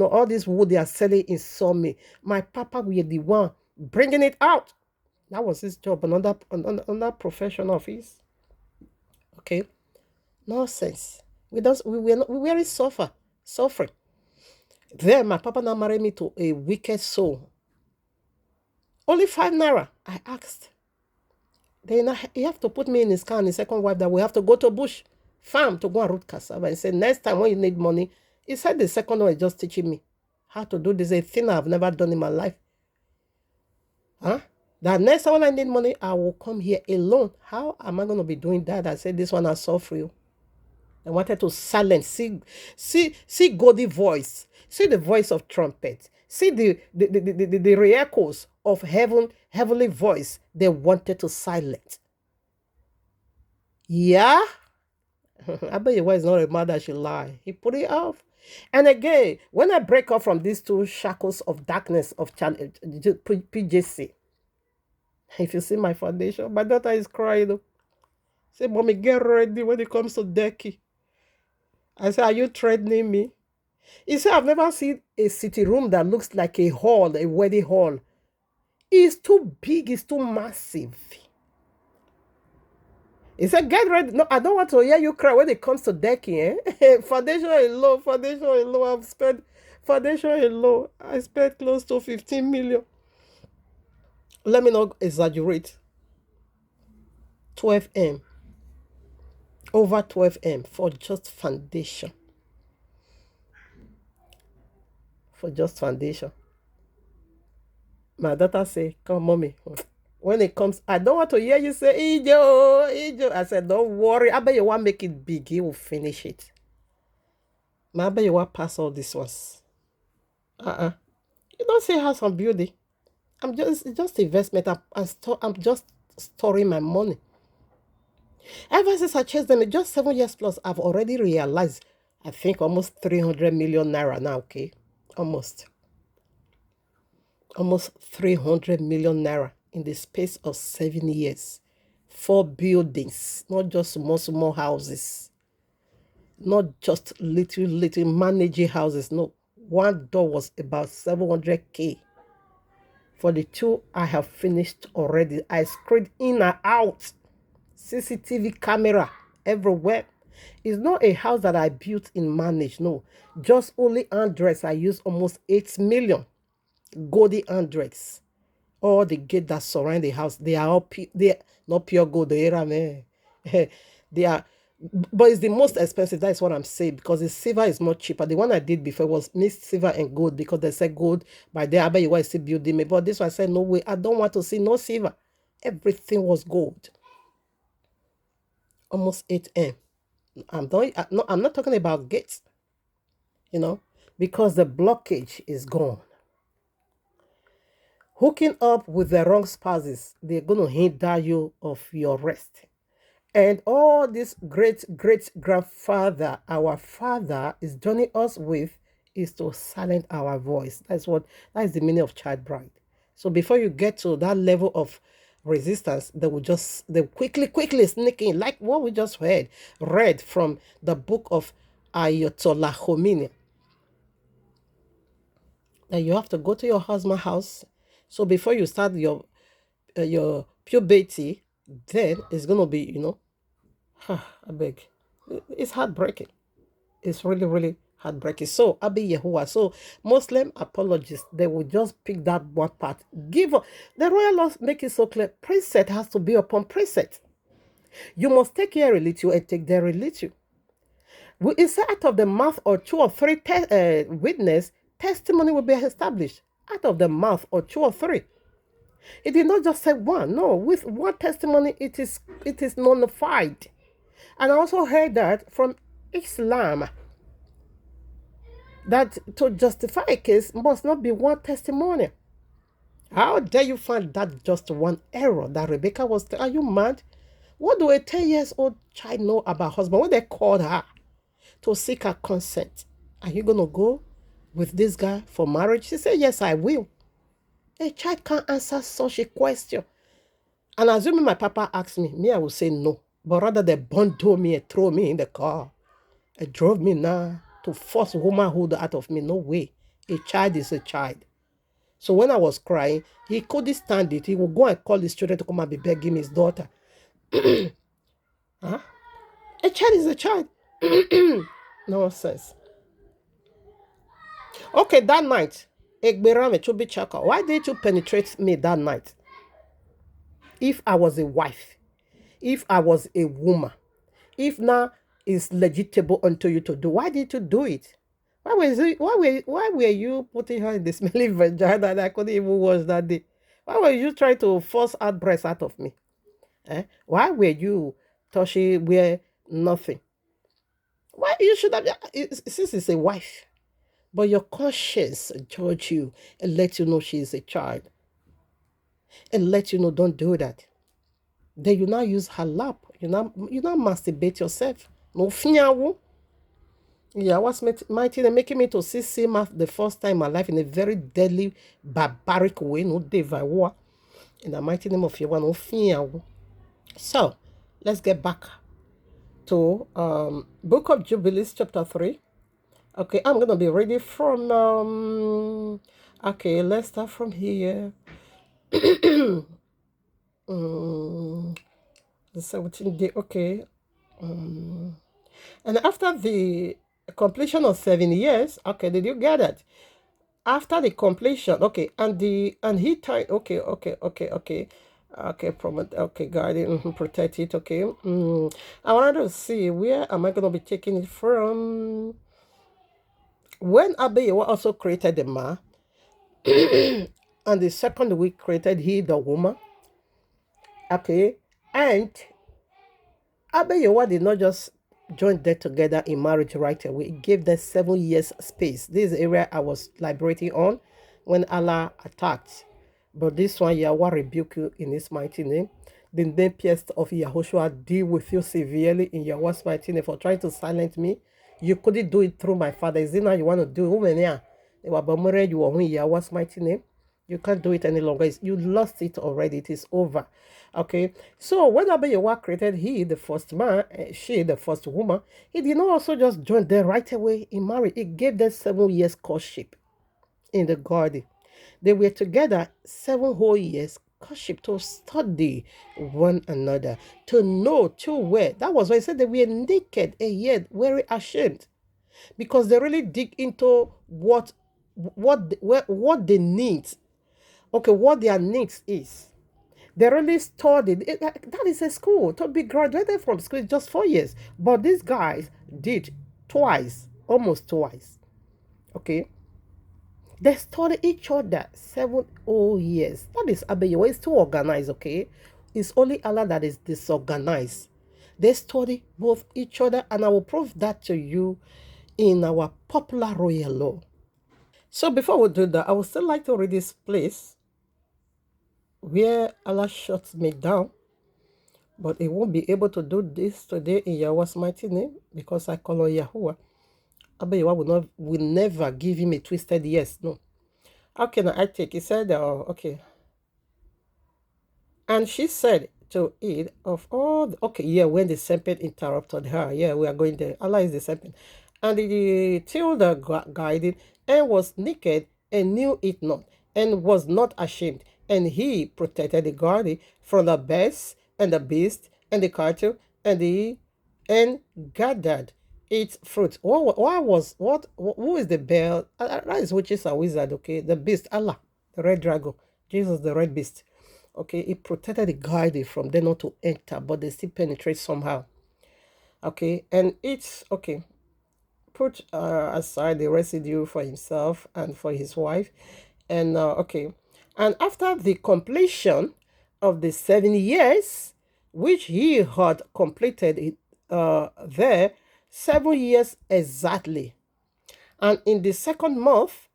all this wood they are selling in sawmill. My papa will be the one bringing it out. That was his job, another profession of his. Okay, nonsense. We really suffering. Then my papa now married me to a wicked soul. Only 5 naira. I asked. Then he have to put me in his car and his second wife that we have to go to bush farm to go and root cassava. And said, next time when you need money, he said the second one is just teaching me how to do this, a thing I've never done in my life. Huh? That next time when I need money, I will come here alone. How am I going to be doing that? I said, this one I saw for you. I wanted to silence. See Godly voice. See the voice of trumpet. See the re-echoes of heavenly voice. They wanted to silence. Yeah? I bet your wife is not a mother, she lie. He put it off. And again, when I break off from these two shackles of darkness of PJC, if you see my foundation, my daughter is crying. Say, mommy, get ready when it comes to Decky. I said, are you threatening me? He said, I've never seen a city room that looks like a hall, a wedding hall. It's too big, it's too massive. He said, get ready. No, I don't want to hear you cry when it comes to decking. Foundation is low, I've spent, foundation is low. I spent close to 15 million. Let me not exaggerate. 12M. Over 12M for just foundation. For just foundation. My daughter say, come mommy. When it comes, I don't want to hear you say, Ijo. I said, don't worry. I bet you want to make it big. He will finish it. I bet you want to pass all these ones. You don't say house and building. It's just investment. I'm just storing my money. Ever since I chased them, just 7 years plus, I've already realized, I think almost 300 million naira now, okay? Almost 300 million naira in the space of 7 years. 4 buildings, not just small houses. Not just little managing houses. No, one door was about 700K. For the 2, I have finished already. I screwed in and out. CCTV camera everywhere. It's not a house that I built in manage. No, just only Andres. I used almost 8 million. Goldy Andres. All the gate that surround the house, they are all they are not pure gold. They are, but it's the most expensive. That's what I'm saying, because the silver is much cheaper. The one I did before was mixed silver and gold, because they said gold by there. I bet you want to see building me, but this one I said no way. I don't want to see no silver. Everything was gold. Almost 8M. I'm not talking about gates, because the blockage is gone. Hooking up with the wrong spouses, they're going to hinder you of your rest. And all this great-grandfather, our father, is joining us with is to silence our voice. That is the meaning of child bride. So before you get to that level of resistance, they quickly sneak in, like what we just read from the book of Ayatollah Khomeini. That you have to go to your husband's house. So before you start your puberty, then it's gonna be, I beg. It's heartbreaking. It's really heartbreaking. So Abi Yehovah. So Muslim apologists, they will just pick that one part. The royal laws make it so clear. Precept has to be upon precept. You must take your religion and take their religion. We say out of the mouth or 2 or 3 witness, testimony will be established. Out of the mouth or 2 or 3. It did not just say one. No, with one testimony, it is nullified. And I also heard that from Islam, that to justify a case must not be one testimony. How dare you find that just one error that Rebecca was? Are you mad? What do a 10-year-old child know about husband when they called her to seek her consent? Are you going to go with this guy for marriage? She said, yes, I will. A child can't answer such a question. And assuming my papa asked me, I would say no. But rather they bundle me and throw me in the car. It drove me now to force womanhood out of me. No way. A child is a child. So when I was crying, he couldn't stand it. He would go and call his children to come and be begging his daughter. Huh? A child is a child. Nonsense. Okay, that night, Egberame Chubichaka, why did you penetrate me that night? If I was a wife, if I was a woman, if now it's legitimate unto you to do, why did you do it? Why were you putting her in the smelly vagina that I couldn't even wash that day? Why were you trying to force out breasts out of me? Why were you touching where nothing? Why you should have, since it's a wife, but your conscience judge you and let you know she is a child and let you know don't do that. Then you now use her lap. You now masturbate yourself. No finyawo. Yeah, what's mighty and making me to see Sima the first time in my life in a very deadly, barbaric way. No devour. In the mighty name of Yahweh, no finyawo. So, let's get back to Book of Jubilees, chapter 3. Okay, I'm going to be reading from, okay, let's start from here. The 17th day, okay. And after the completion of 7 years, okay, did you get it? After the completion, okay, and he tried, okay, guard protect it, okay. I wanted to see where am I going to be taking it from. When Abiyawa also created the man, and the second week created he the woman, okay, and Abiyawa did not just join them together in marriage right away. He gave them 7 years space. This is the area I was liberating on when Allah attacked. But this one, Yahweh rebuke you in his mighty name. The name pierced of Yahushua deal with you severely in Yahweh's mighty name for trying to silence me. You couldn't do it through my father. Is it now you want to do it? You are in Yahweh's mighty name. You can't do it any longer. You lost it already. It is over. Okay. So when Abiyawa created he, the first man, she, the first woman, he did not also just join them right away in marriage. He gave them 7 years courtship in the garden. They were together 7 whole years courtship to study one another, to know, to wear. That was why I said they were naked and yet very ashamed, because they really dig into what they need. Okay, what their needs is. They really studied. That is a school. To be graduated from school is just 4 years. But these guys did twice, almost twice. Okay. They study each other 7 whole years. That is Abiyawa. It's too organized, okay? It's only Allah that is disorganized. They study both each other, and I will prove that to you in our popular royal law. So before we do that, I would still like to read this place where Allah shuts me down, but He won't be able to do this today in Yahweh's mighty name, because I call on Yahuwah. Abiyawa will never give him a twisted yes. No. How can I take? He said, okay. And she said to it, of all, when the serpent interrupted her, we are going there. Allah is the serpent. And he till the guided and was naked and knew it not, and was not ashamed. And he protected the garden from the birds and the beast and the cattle and gathered its fruit. Who is the bear? That is witches and wizard, okay? The beast, Allah, the red dragon, Jesus, the red beast. Okay, he protected the garden from them not to enter, but they still penetrate somehow. Okay, and it's okay. Put aside the residue for himself and for his wife. And and after the completion of the 7 years, which he had completed there, 7 years exactly. And in the second month,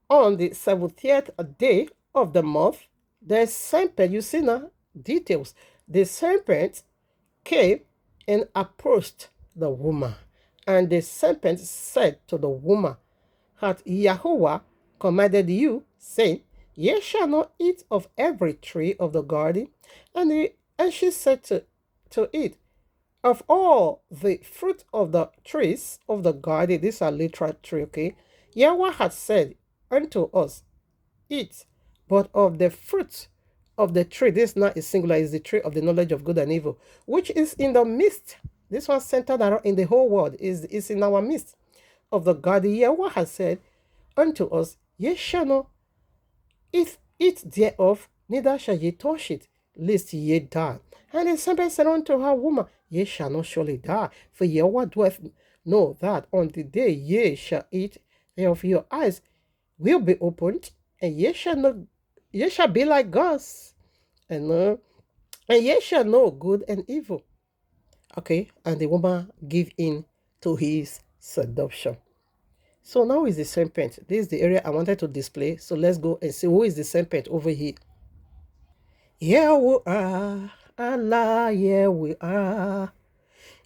on the 70th day of the month, the serpent, you see now, details. The serpent came and approached the woman. And the serpent said to the woman, hath Yahweh commanded you, saying, Ye shall not eat of every tree of the garden? And she said to it, Of all the fruit of the trees of the garden, these are literal tree, okay? Yahweh had said unto us, Eat, but of the fruit of the tree, this not is singular, is the tree of the knowledge of good and evil, which is in the midst. This one centered around in the whole world, is in our midst of the garden. Yahweh has said unto us, Ye shall not eat thereof, neither shall ye touch it, lest ye die. And the serpent said unto her, Woman, ye shall not surely die, for Yahweh doeth know that on the day ye shall eat thereof, your eyes will be opened, and ye shall be like gods, and ye shall know good and evil. Okay, and the woman give in to his seduction. So now is the serpent. This is the area I wanted to display. So let's go and see who is the serpent over here. Here we are, Allah, here we are.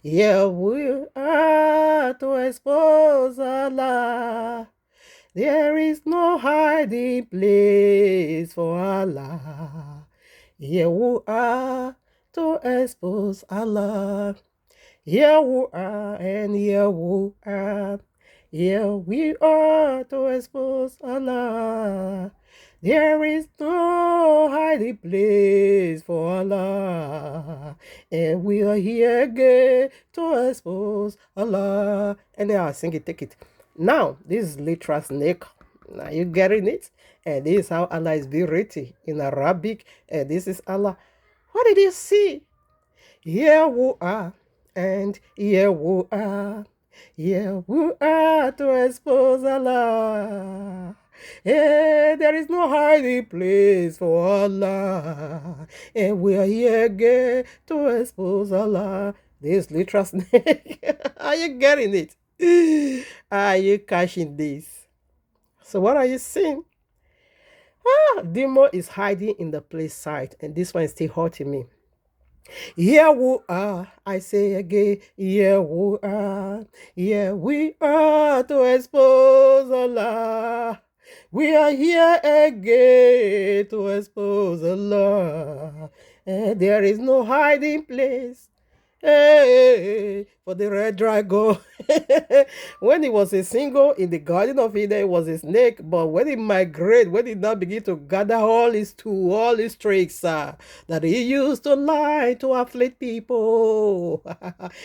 Here we are to expose Allah. There is no hiding place for Allah. Here we are to expose Allah. Here we are and here we are. Here we are to expose Allah. There is no hiding place for Allah. And we are here again to expose Allah. And then I'll sing it, take it. Now, this is literal snake. Now you getting it? And this is how Allah is being written in Arabic. And this is Allah. What did you see? Here we are, and here we are. Here we are to expose Allah. And there is no hiding place for Allah. And we are here again to expose Allah. This literal snake. Are you getting it? Are you catching this? So what are you seeing? Demon is hiding in the place side, and this one is still hurting me. Here we are, I say again, here we are to expose Allah. We are here again to expose Allah. And there is no hiding place. Hey, for the red dragon. When he was a single in the Garden of Eden, it was a snake. But when he migrated, when he now began to gather all his tools, all his tricks that he used to lie to afflict people,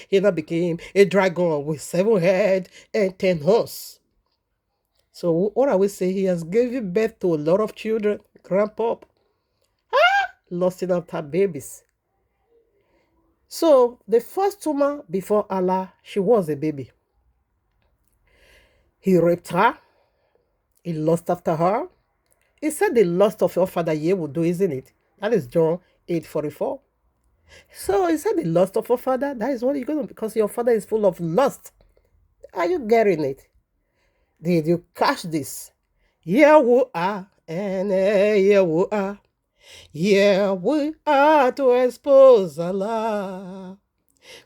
he now became a dragon with 7 heads and 10 horns. So what I will say, he has given birth to a lot of children. Grandpa lost enough babies. So the first woman before Allah, she was a baby. He raped her. He lust after her. He said the lust of your father ye will do, isn't it? That is John 8:44. So he said the lust of your father, that is what you're going to, because your father is full of lust. Are you getting it? Did you catch this? Here we are, and here we are. Here we are to expose Allah.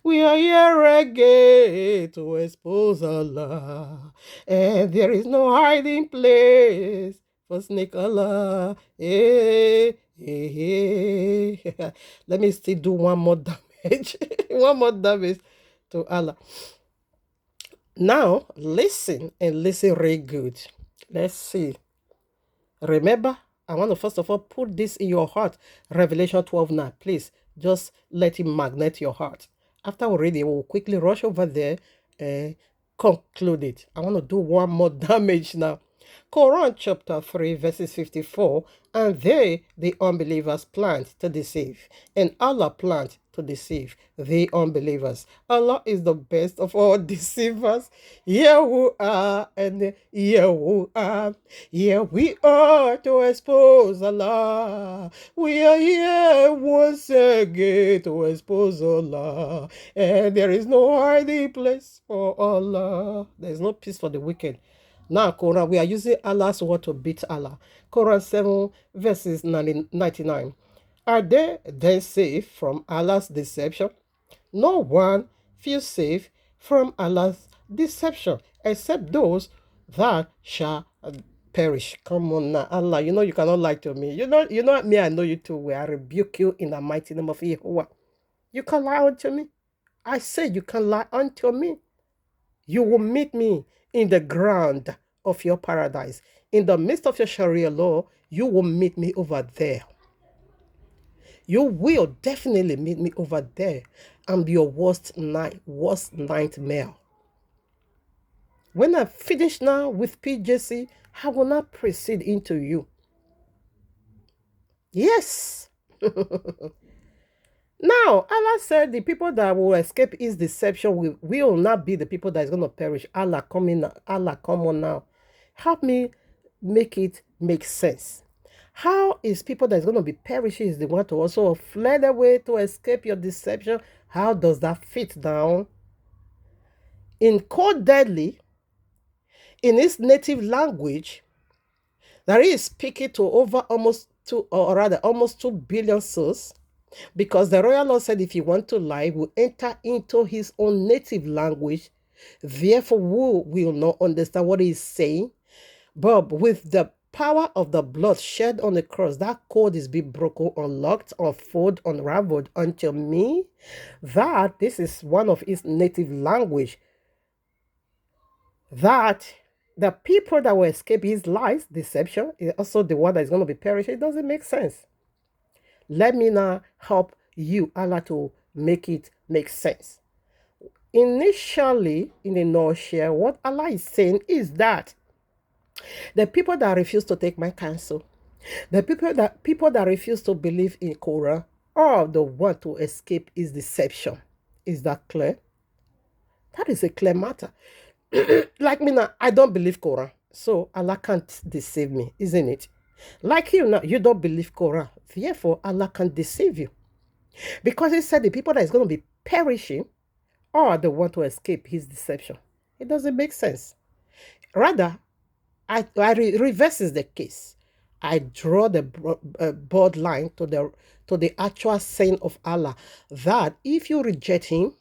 We are here again to expose Allah. And there is no hiding place for snake Allah. Hey, hey, hey. Let me still do one more damage. One more damage to Allah. Now, listen and listen really good. Let's see. Remember, I want to first of all put this in your heart. Revelation 12:9. Please, just let it magnet your heart. After we read it, we'll quickly rush over there and conclude it. I want to do one more damage now. Quran chapter 3 verses 54. And they, the unbelievers, plant to deceive. And Allah plant to deceive the unbelievers. Allah is the best of all deceivers. Here we are, and here we are. Here we are to expose Allah. We are here once again to expose Allah. And there is no hiding place for Allah. There is no peace for the wicked. Now, Quran, we are using Allah's word to beat Allah. Quran 7 verses 99. Are they then safe from Allah's deception? No one feels safe from Allah's deception except those that shall perish. Come on now, Allah, you know you cannot lie to me. You know me, I know you too well. I rebuke you in the mighty name of Yahuwah. You can lie unto me. I say you can lie unto me. You will meet me in the ground of your paradise. In the midst of your Sharia law, you will meet me over there. You will definitely meet me over there and be your worst nightmare. When I finish now with PJC, I will not proceed into you. Yes. Now, Allah said the people that will escape his deception will not be the people that is going to perish. Allah, come on now. Help me make it make sense. How is people that is going to be perishing is the one to also fled away to escape your deception? How does that fit down? In Code Deadly, in his native language, that he is speaking to over almost 2 billion souls, because the royal law said if you want to lie, will enter into his own native language. Therefore, who will not understand what he's saying? But with the power of the blood shed on the cross, that code is being broken, unlocked, unfolded, unraveled unto me. That this is one of his native language. That the people that will escape his lies, deception, is also the one that is going to be perishing. It doesn't make sense. Let me now help you, Allah, to make it make sense. Initially, in a nutshell, what Allah is saying is that the people that refuse to take my counsel, the people that refuse to believe in Quran, are the one to escape his deception. Is that clear? That is a clear matter. Like me now, I don't believe Quran, so Allah can't deceive me, isn't it? Like you now, you don't believe Quran, therefore Allah can't deceive you. Because he said the people that is going to be perishing are the one to escape his deception. It doesn't make sense. Rather, I reverses the case. I draw the broad line to the actual saying of Allah that if you reject him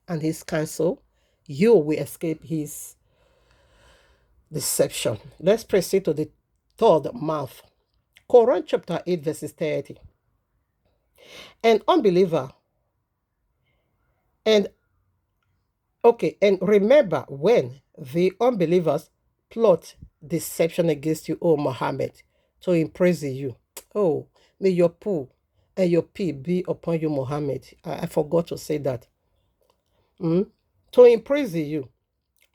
and his counsel, you will escape his deception. Let's proceed to the third mouth. Quran chapter 8 verses 30. An unbeliever and remember when the unbelievers plot deception against you, O Muhammad, to imprison you. Oh, may your poo and your pee be upon you, Muhammad. I forgot to say that. To imprison you,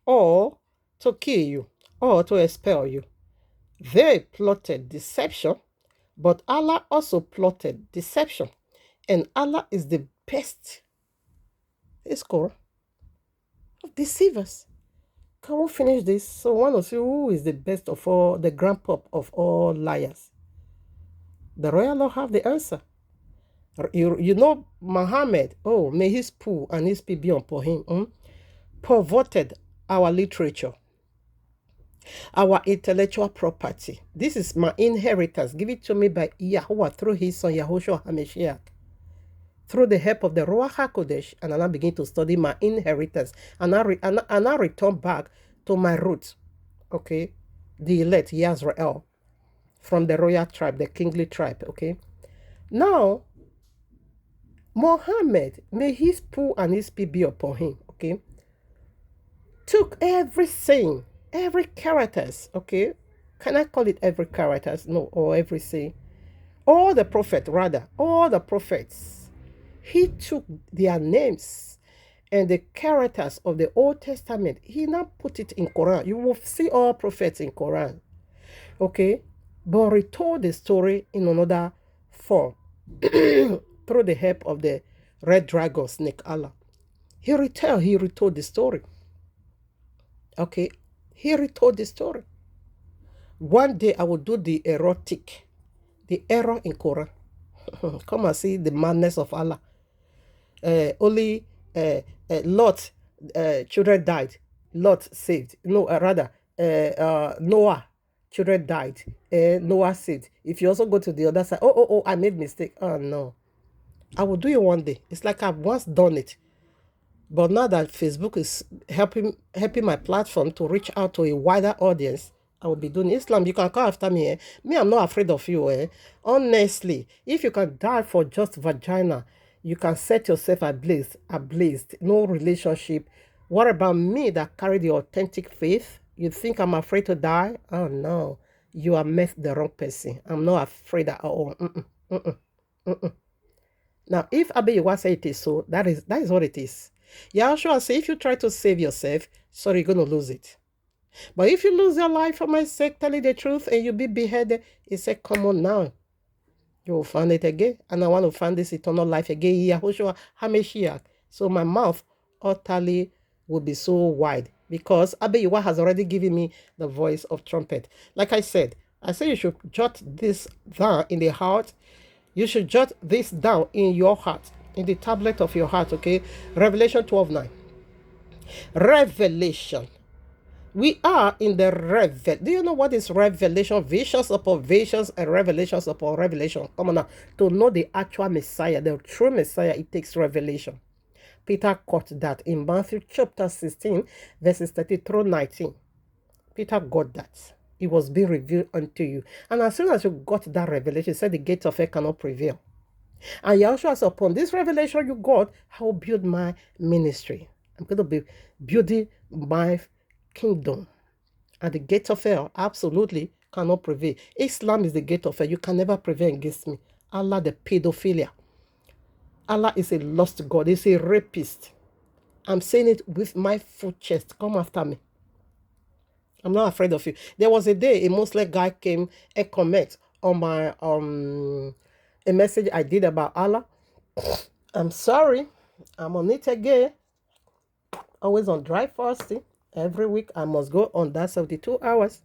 or to kill you, or to expel you. They plotted deception, but Allah also plotted deception. And Allah is the best scorer of deceivers. Can we finish this? So one of you, who is the best of all, the grandpa of all liars? The royal law have the answer. You know Muhammad, oh, may his poo and his pee be upon him, perverted our literature, our intellectual property. This is my inheritance. Give it to me by Yahuwah through his son Yahushua HaMashiach. Through the help of the Ruach HaKodesh, and I begin to study my inheritance, and I return back to my roots, okay? The elect Yazrael, from the royal tribe, the kingly tribe, okay? Now, Muhammad, may his poo and his pee be upon him, okay? Took every saying, every characters, okay? Can I call it every characters? No, or every saying. All the prophets. He took their names and the characters of the Old Testament. He now put it in Quran. You will see all prophets in Quran. Okay? But retold the story in another form. Through the help of the red dragon snake Allah. He retold the story. Okay? He retold the story. One day I will do the error in Quran. Come and see the madness of Allah. Only Lot children died. Lot saved. No, rather Noah children died. Noah saved. If you also go to the other side, oh, I made mistake. Oh no, I will do it one day. It's like I've once done it. But now that Facebook is helping my platform to reach out to a wider audience, I will be doing Islam. You can come after me. Eh? Me, I'm not afraid of you. Eh? Honestly, if you can die for just vagina, you can set yourself ablaze. No relationship. What about me that carry the authentic faith? You think I'm afraid to die? Oh no, you have met the wrong person. I'm not afraid at all. Mm-mm, mm-mm, mm-mm. Now, if Abiyawa say it is so, that is what it is. Yahshua say if you try to save yourself, sorry, you're gonna lose it. But if you lose your life for my sake, telling the truth, and you be beheaded, he said, come on now. You will find it again. And I want to find this eternal life again. Yahushua HaMashiach. So my mouth utterly will be so wide because Abiyawa has already given me the voice of trumpet. Like I said you should jot this down in the heart. You should jot this down in your heart, in the tablet of your heart, okay? Revelation 12:9. Revelation. We are in the revel. Do you know what is revelation? Visions upon visions and revelations upon revelation. Come on now. To know the actual Messiah, the true Messiah, it takes revelation. Peter caught that in Matthew chapter 16, verses 30 through 19. Peter got that. It was being revealed unto you. And as soon as you got that revelation, it said the gates of hell cannot prevail. And Yahushua said, upon this revelation you got, I will build my ministry. I'm going to be building my kingdom. And the gate of hell absolutely cannot prevail. Islam is the gate of hell. You can never prevail against me. Allah, the pedophilia. Allah is a lost God. He's a rapist. I'm saying it with my full chest. Come after me. I'm not afraid of you. There was a day a Muslim guy came and comment on my a message I did about Allah. I'm sorry. I'm on it again. Always on dry fasting. Every week I must go on that 72 hours.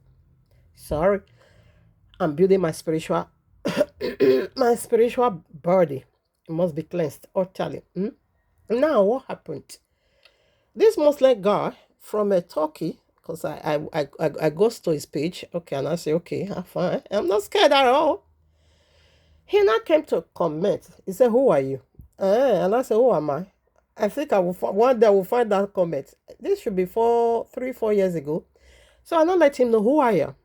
Sorry. I'm building my spiritual my spiritual body. It must be cleansed utterly. Now what happened? This Muslim guy from Turkey, because I goes to his page, okay, and I say, okay, I'm fine. I'm not scared at all. He now came to comment. He said, who are you? And I said, who am I? I think I will one day I will find that comment. This should be 3-4 years ago. So I now let him know who I am.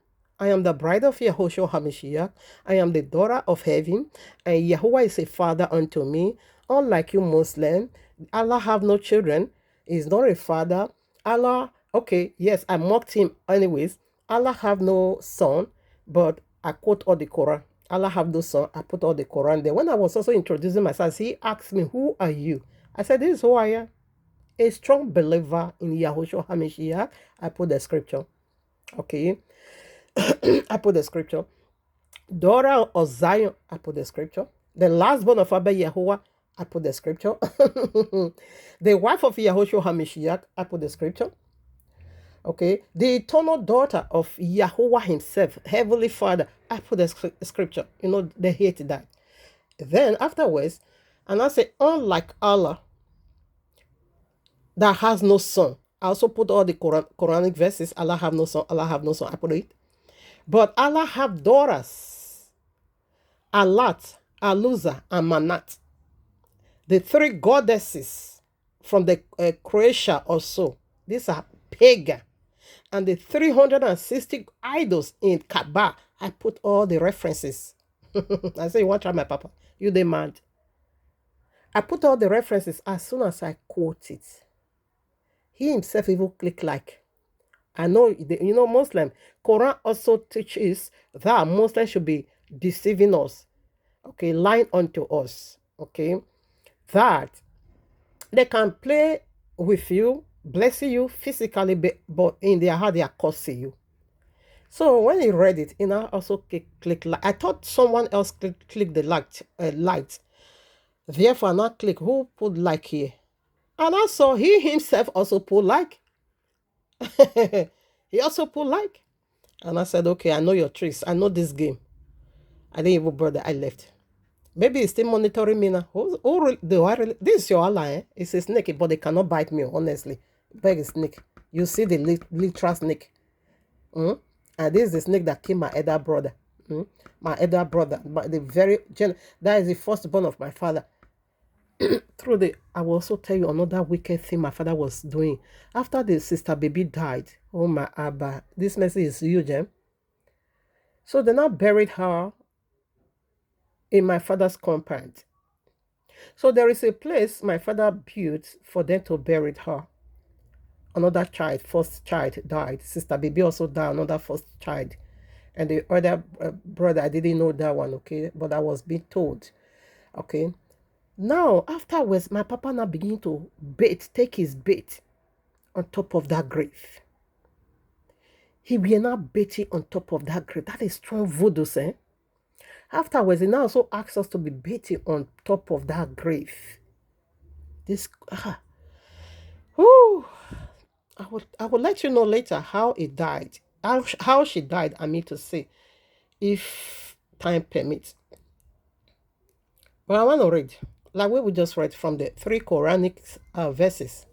I am the bride of Yahushua HaMashiach. I am the daughter of heaven. And Yahuwah is a father unto me. Unlike you Muslim, Allah have no children. He's not a father. Allah, okay, yes, I mocked him anyways. Allah have no son, but I quote all the Quran. Allah have no son. I put all the Quran there. When I was also introducing myself, he asked me, who are you? I said, this is who I am. A strong believer in Yahushua HaMashiach. I put the scripture. Okay. I put the scripture. Daughter of Zion, I put the scripture. The last born of Abba Yahuwah, I put the scripture. The wife of Yahushua HaMashiach, I put the scripture. Okay. The eternal daughter of Yahuwah himself, Heavenly Father, I put the scripture. You know, they hate that. Then afterwards, and I say, unlike Allah, that has no son. I also put all the Quranic verses. Allah have no son. Allah have no son. I put it. But Allah have daughters. Alat, Aluza, and Manat. The three goddesses from the Croatia also. These are pagan. And the 360 idols in Kaaba. I put all the references. I say, you want to try my papa? You demand. I put all the references as soon as I quote it. He himself even click like. I know, Muslim. Quran also teaches that Muslims should be deceiving us. Okay, lying unto us. Okay, that they can play with you, blessing you physically, but in their heart they are cursing you. So when he read it, I also click like. I thought someone else click the light. Therefore, I now click who put like here. And I saw he himself also put like. He also put like. And I said, okay, I know your tricks. I know this game. I didn't even bother. I left. Maybe he's still monitoring me now. This is your ally. Eh? It's a snake, but they cannot bite me, honestly. Beg a snake. You see the literal snake. And this is the snake that killed my elder brother. My elder brother. That is the firstborn of my father. I will also tell you another wicked thing my father was doing. After the sister baby died, oh my Abba, this message is huge, eh? So they now buried her in my father's compound. So there is a place my father built for them to bury her. Another child, first child died. Sister baby also died, another first child. And the other brother, I didn't know that one, okay? But I was being told, okay? Now, afterwards, my papa now begin to take his bait on top of that grave. He will now bait it on top of that grave. That is strong voodoo, eh? Afterwards, he now also asks us to be baiting on top of that grave. This, whoo, I will let you know later how it died, how she died. I mean to say, if time permits. But I want to read, like we just read from the 3 Quranic verses.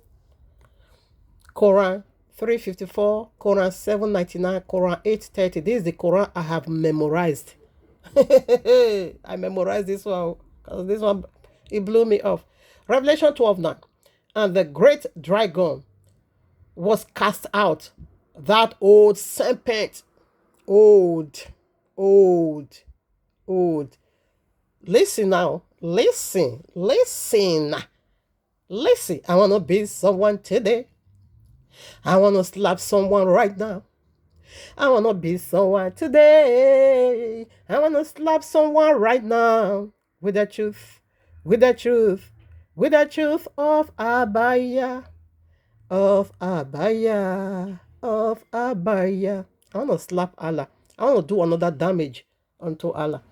Quran 354, Quran 799, Quran 830. This is the Quran I have memorized. I memorized this one because this one, it blew me off. Revelation 12:9. And the great dragon was cast out, that old serpent, old, old, old. Listen now, listen. I want to be someone today. I want to slap someone right now. I want to be someone today. I want to slap someone right now with the truth, with the truth, with the truth of Abaya, of Abaya, of Abaya. I want to slap Allah. I want to do another damage unto Allah.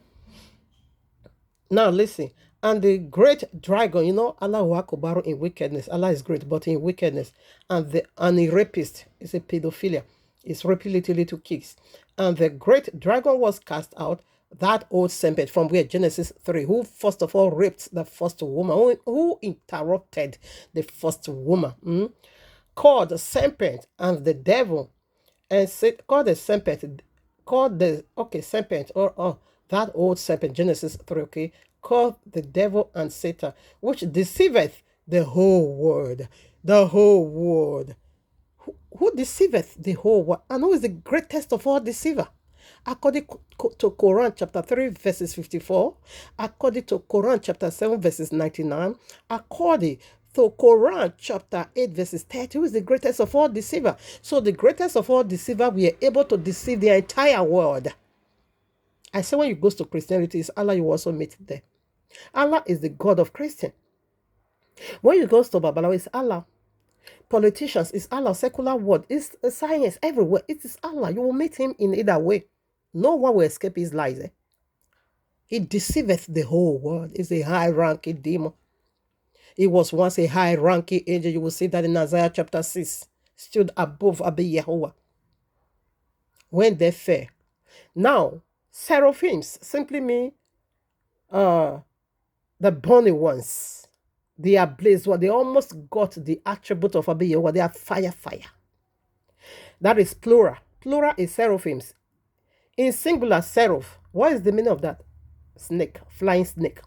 Now listen. And the great dragon, you know, Allah Akbar in wickedness. Allah is great, but in wickedness. And a rapist is a pedophilia. It's raping little kids. And the great dragon was cast out, that old serpent, from where Genesis 3, who first of all raped the first woman, who interrupted the first woman, called the serpent and the devil, and called the serpent, serpent, or that old serpent, Genesis 3, okay, called the devil and Satan, which deceiveth the whole world. The whole world. Who deceiveth the whole world? And who is the greatest of all deceiver? According to Quran chapter 3 verses 54, according to Quran chapter 7 verses 99, according to Quran chapter 8 verses 30, who is the greatest of all deceiver? So the greatest of all deceiver, we are able to deceive the entire world. I say when you go to Christianity, it's Allah you also meet there. Allah is the God of Christian. When you go to Babalawo, it's Allah. Politicians, it's Allah. Secular world, it's science everywhere. It is Allah. You will meet him in either way. No one will escape his lies. He deceiveth the whole world. He's a high-ranking demon. He was once a high-ranking angel. You will see that in Isaiah chapter 6. Stood above Abi Yehovah. When they fell. Now, seraphims simply mean the burning ones. They are blazed. They almost got the attribute of Abi Yehovah. They are fire. That is plural. Plural is seraphims. In singular, seraph. What is the meaning of that? Snake. Flying snake.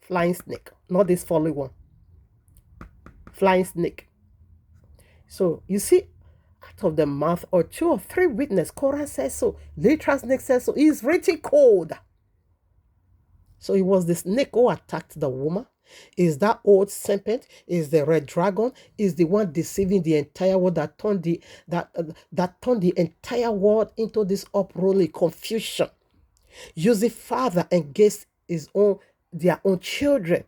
Flying snake. Not this falling one. Flying snake. So, you see, out of the mouth or 2 or 3 witnesses, Quran says so. Literal snake says so. He is really cold. So it was the snake who attacked the woman. Is that old serpent? Is the red dragon? Is the one deceiving the entire world that turned the entire world into this uproarly confusion? Using father against their own children,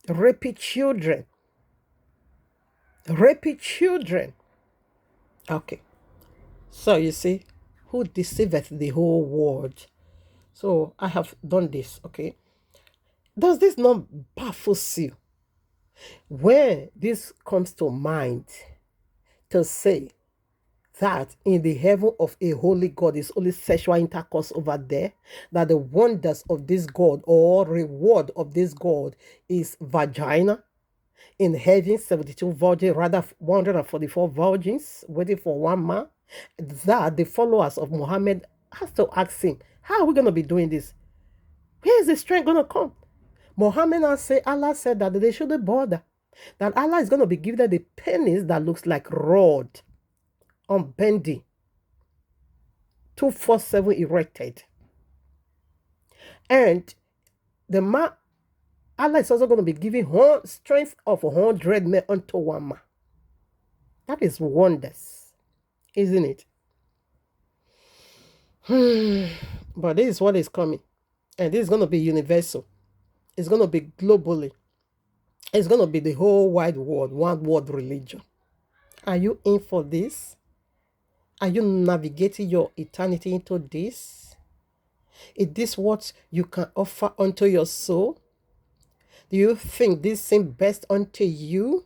raping children. Okay, so you see, who deceiveth the whole world? So I have done this. Okay. Does this not baffle you? When this comes to mind, to say that in the heaven of a holy God is only sexual intercourse over there, that the wonders of this God or reward of this God is vagina. In heaven, 72 virgins, rather 144 virgins waiting for one man. That the followers of Muhammad has to ask him, how are we going to be doing this? Where is the strength going to come? Muhammad now say Allah said that they shouldn't bother. That Allah is going to be giving them the penis that looks like rod, unbending, 247 erected. And the man, Allah is also going to be giving strength of 100 men unto one man. That is wonders, isn't it? But this is what is coming. And this is going to be universal. It's going to be globally. It's going to be the whole wide world, one world religion. Are you in for this? Are you navigating your eternity into this? Is this what you can offer unto your soul? Do you think this seems best unto you?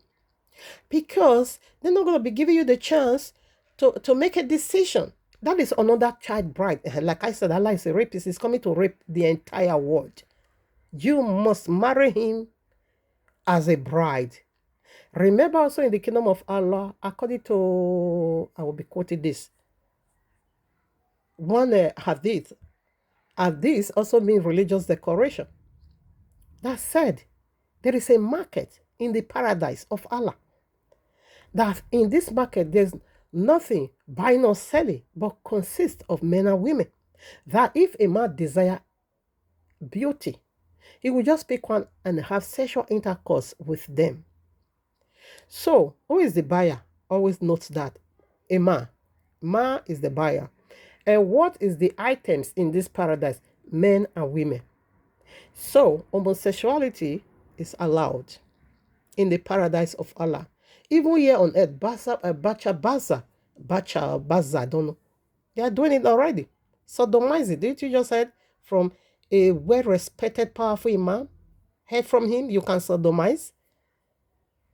Because they're not going to be giving you the chance to make a decision. That is another child bride. Like I said, Allah is a rapist. He's coming to rape the entire world. You must marry him as a bride. Remember also in the kingdom of Allah, according to, I will be quoting this, one hadith. Hadith also means religious decoration. That said, there is a market in the paradise of Allah. That in this market, there's nothing buying or selling, but consists of men and women. That if a man desire beauty, he will just pick one and have sexual intercourse with them. So, who is the buyer? Always note that. A man. Man is the buyer. And what is the items in this paradise? Men and women. So, homosexuality is allowed in the paradise of Allah. Even here on earth, Bacha, I don't know. They are doing it already. Sodomize it. Didn't you just heard from a well-respected, powerful imam? Heard from him, you can sodomize?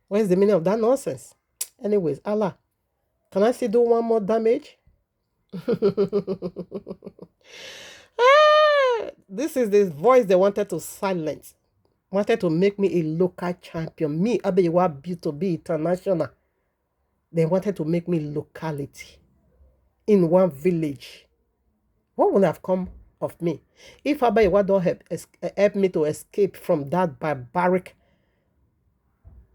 Where's the meaning of that nonsense? Anyways, Allah, can I still do one more damage? This is the voice they wanted to silence. Wanted to make me a local champion. Me, Abeyiwa to be international. They wanted to make me locality in one village. What would have come of me if Abeyiwa don't help me to escape from that barbaric,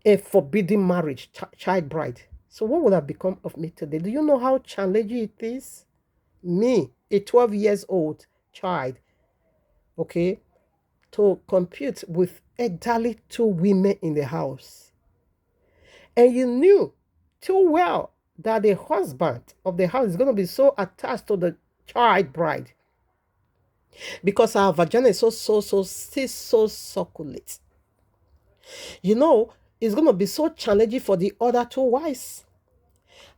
a forbidden marriage, child bride? So what would have become of me today? Do you know how challenging it is? Me, a 12 years old child, okay, to compete with elderly 2 women in the house. And you knew too well that the husband of the house is going to be so attached to the child bride because our vagina is so succulent. You know, it's going to be so challenging for the other 2 wives.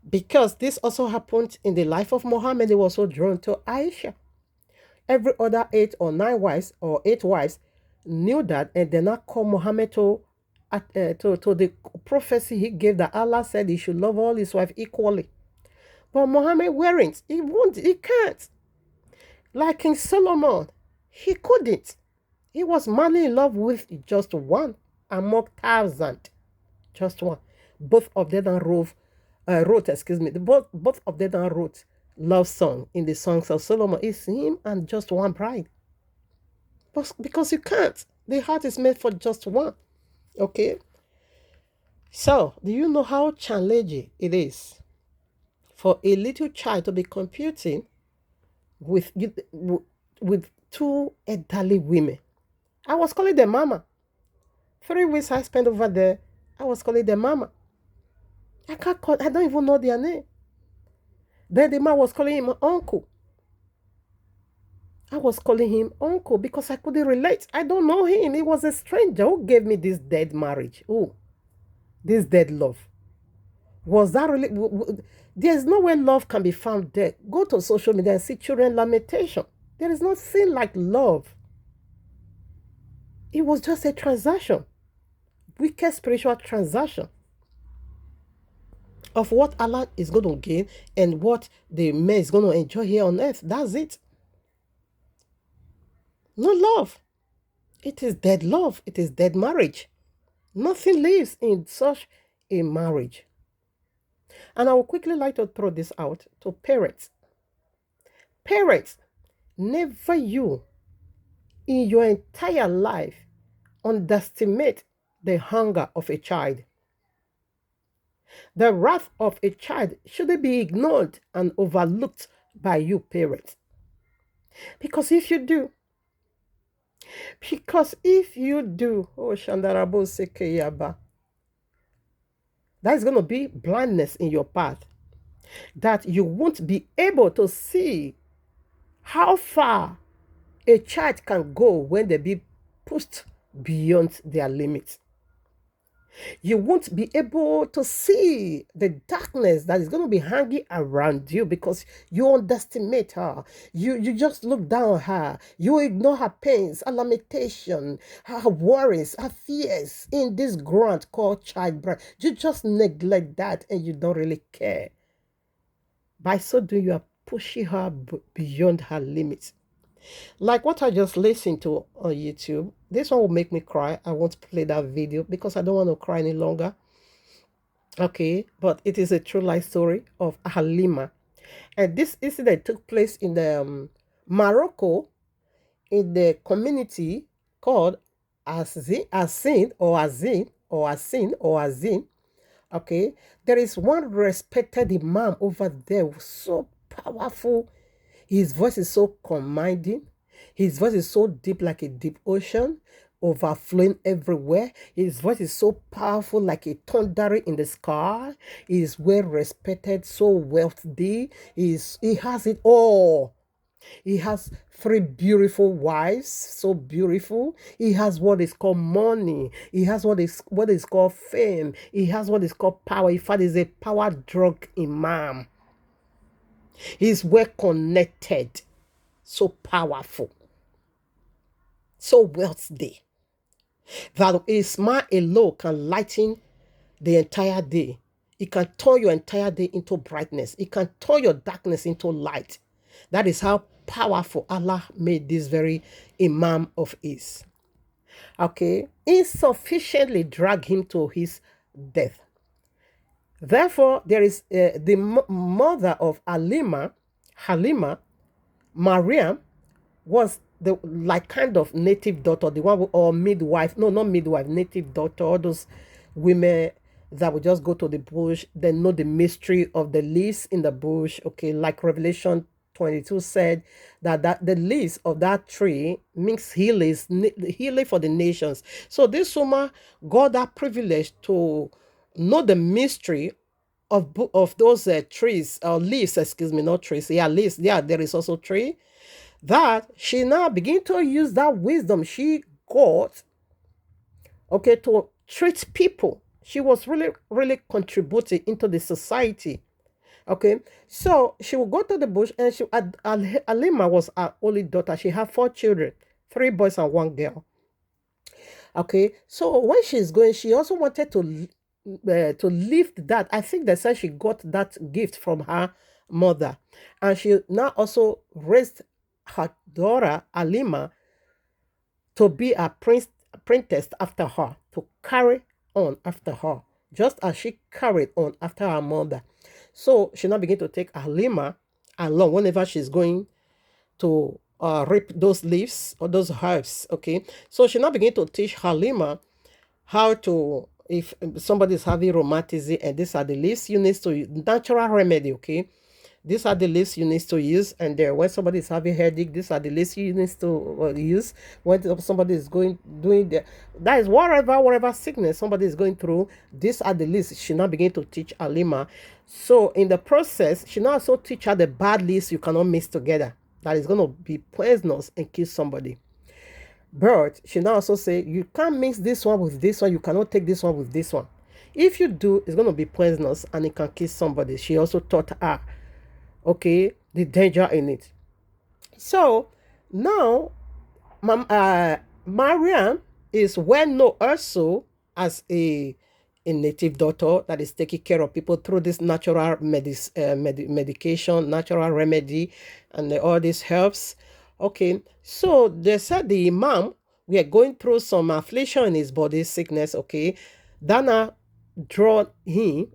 Because this also happened in the life of Muhammad. He was so drawn to Aisha. Every other 8 or 9 wives or 8 wives knew that, and did not call Muhammad to the prophecy he gave that Allah said he should love all his wives equally. But Muhammad weren't. He won't. He can't. Like King Solomon, he couldn't. He was madly in love with just one among 1,000. Just one. Both of them wrote, both of them wrote love song in the songs of Solomon. It's him and just one bride. But because you can't. The heart is made for just one. Okay? So, do you know how challenging it is for a little child to be competing with 2 elderly women? I was calling them mama. 3 weeks I spent over there, I was calling them mama. I don't even know their name. Then the man was calling him uncle. I was calling him uncle because I couldn't relate. I don't know him. He was a stranger who gave me this dead marriage. Oh, this dead love. Was that really? There's no way love can be found there. Go to social media and see children lamentation. There is nothing like love. It was just a transaction. Wicked spiritual transaction of what Allah is going to gain and what the man is going to enjoy here on earth. That's it. No love. It is dead love. It is dead marriage. Nothing lives in such a marriage. And I would quickly like to throw this out to parents. Parents, never you in your entire life underestimate the hunger of a child. The wrath of a child shouldn't be ignored and overlooked by you, parents. Because if you do, oh Shandarabo Sekeyaba, that's going to be blindness in your path, that you won't be able to see how far a child can go when they be pushed beyond their limits. You won't be able to see the darkness that is going to be hanging around you because you underestimate her. You just look down on her. You ignore her pains, her lamentation, her worries, her fears in this grant called childbirth. You just neglect that and you don't really care. By so doing, you are pushing her beyond her limits. Like what I just listened to on YouTube, this one will make me cry. I won't play that video because I don't want to cry any longer. Okay, but it is a true life story of Halima. And this incident took place in the Morocco, in the community called Azin. Okay, there is one respected imam over there, so powerful. His voice is so commanding. His voice is so deep, like a deep ocean, overflowing everywhere. His voice is so powerful, like a thunder in the sky. He is well respected, so wealthy. He has it all. He has 3 beautiful wives, so beautiful. He has what is called money. He has what is called fame. He has what is called power. In fact, he's a power drug imam. He's well connected, so powerful, so wealthy, that a smile alone can lighten the entire day. It can turn your entire day into brightness. It can turn your darkness into light. That is how powerful Allah made this very Imam of his. Okay, insufficiently drag him to his death. Therefore, there is the mother of Halima, Mariam, was the like kind of native daughter, the one or midwife, no, not midwife, native daughter, all those women that would just go to the bush, they know the mystery of the leaves in the bush. Okay, like Revelation 22 said that the leaves of that tree means healing for the nations. So this woman got that privilege to know the mystery of those trees or leaves, excuse me, not trees. Yeah, leaves. Yeah, there is also tree. That she now begin to use that wisdom she got, okay, to treat people. She was really, really contributing into the society. Okay, so she would go to the bush, and Alima was her only daughter. She had 4 children, 3 boys and 1 girl. Okay, so when she's going, she also wanted to lift that. I think they said she got that gift from her mother, and she now also raised her daughter Alima to be a princess after her, to carry on after her, just as she carried on after her mother. So she now began to take Halima along whenever she's going to rip those leaves or those herbs. Okay, so she now began to teach Halima how to, if somebody is having rheumatism, and these are the leaves you need to use, natural remedy. Okay, these are the leaves you need to use, and there when somebody is having headache, these are the leaves you need to use when somebody is that is whatever sickness somebody is going through. These are the leaves she now begin to teach Alima. So in the process, she now also teach her the bad leaves you cannot mix together, that is going to be poisonous and kill somebody. But she now also say you can't mix this one with this one, you cannot take this one with this one. If you do, it's going to be poisonous and it can kill somebody. She also taught her, okay, the danger in it. So now Mariam is well known also as a native doctor that is taking care of people through this natural medication, natural remedy, and all these herbs. Okay, so they said the imam, we are going through some affliction in his body, sickness. Okay, Dana drawn him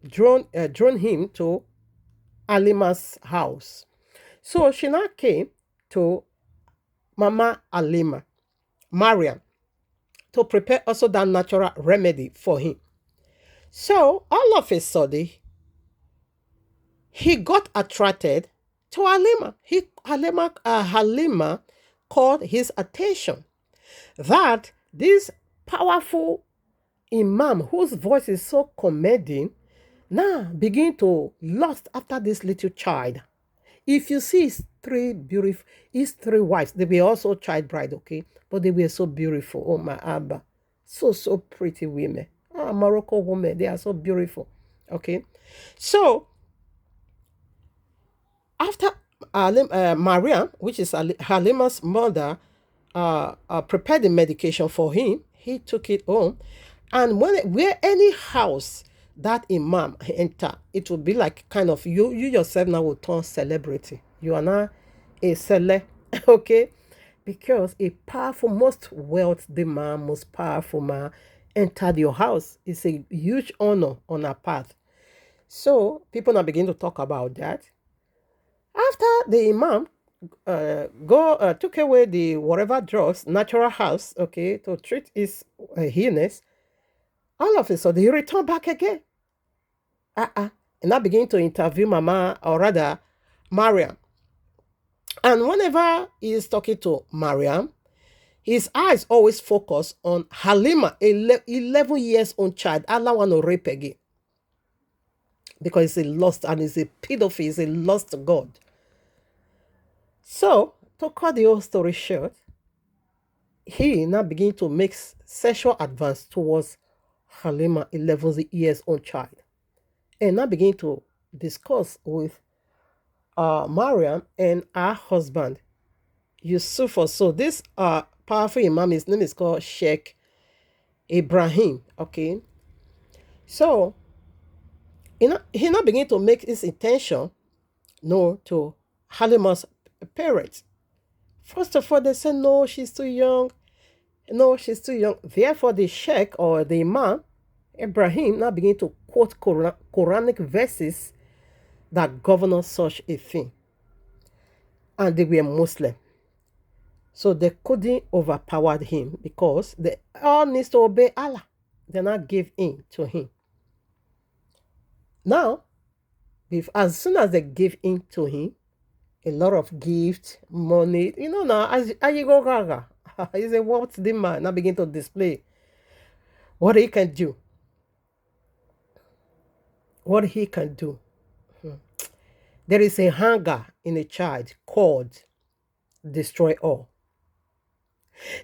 to Alima's house. So she now came to Mama Alima, Mariam. to prepare also that natural remedy for him. So all of a sudden, he got attracted to Halima. Halima called his attention that this powerful imam, whose voice is so commanding, now begin to lust after this little child. If you see his three wives, they were also child bride, okay? But they were so beautiful. Oh my Abba. So pretty women. Morocco women, they are so beautiful. Okay. So after Mariam, which is Halima's mother, prepared the medication for him, he took it home. And where any house that imam enter, it will be like kind of you yourself now will turn celebrity. You are now a celeb, okay? Because a powerful, most wealthy man, most powerful man entered your house. It's a huge honor on our path. So people now begin to talk about that. After the imam took away the whatever drugs, natural house, okay, to treat his illness, all of a sudden he returned back again. And I began to interview Mama, or rather, Mariam. And whenever he is talking to Mariam, his eyes always focus on Halima, 11 years old child. Allah want to rape again. Because he's a lost, and he's a pedophile, he's a lost God. So, to cut the whole story short, he now began to make sexual advance towards Halima, 11 years old child. And now begin to discuss with Mariam and her husband, Yusuf. So this powerful imam, his name is called Sheikh Ibrahim. Okay. So he now began to make his intention known to Halima's parents. First of all, they said, no, she's too young. No, she's too young. Therefore, the Sheikh or the imam, Ibrahim, now began to quote Quranic verses that govern such a thing. And they were Muslim. So they couldn't overpower him because they all need to obey Allah. They not give in to him. Now, as soon as they give in to him, a lot of gifts, money, now, as you go gaga, he's a wealthy man. Now begin to display what he can do. What he can do. There is a hunger in a child called destroy all.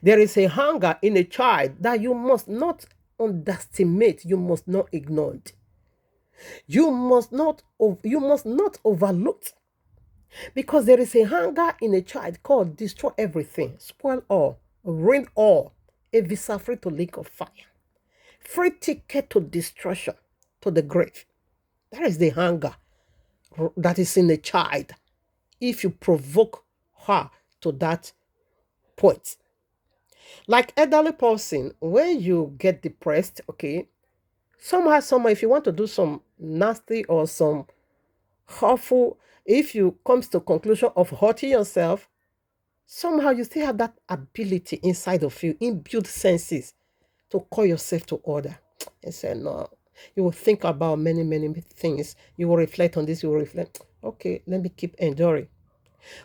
There is a hunger in a child that you must not underestimate, you must not ignore it. You must not overlook. Because there is a hunger in a child called destroy everything, spoil all, ruin all, a visa free to lake of fire, free ticket to destruction, to the grave. That is the hunger that is in a child. If you provoke her to that point. Like elderly person, when you get depressed, okay, somehow, if you want to do some nasty or some hurtful, if you comes to conclusion of hurting yourself, somehow you still have that ability inside of you, inbuilt senses, to call yourself to order and say, no, you will think about many, many things. You will reflect on this, you will reflect, okay, let me keep enduring.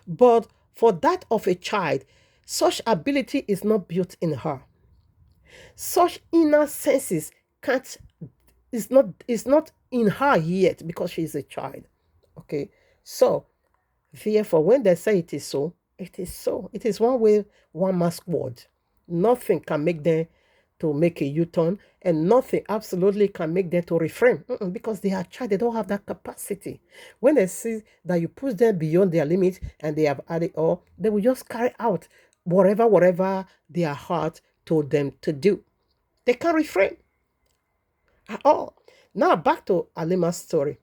But for that of a child, such ability is not built in her. Such inner senses is not in her yet because she is a child. Okay, so therefore, when they say it is so, it is so. It is one way, one mask word. Nothing can make them to make a U-turn, and nothing absolutely can make them to refrain because they are child. They don't have that capacity. When they see that you push them beyond their limit and they have added all, they will just carry out whatever their heart told them to do. They can't refrain at all. Now back to Halima's story.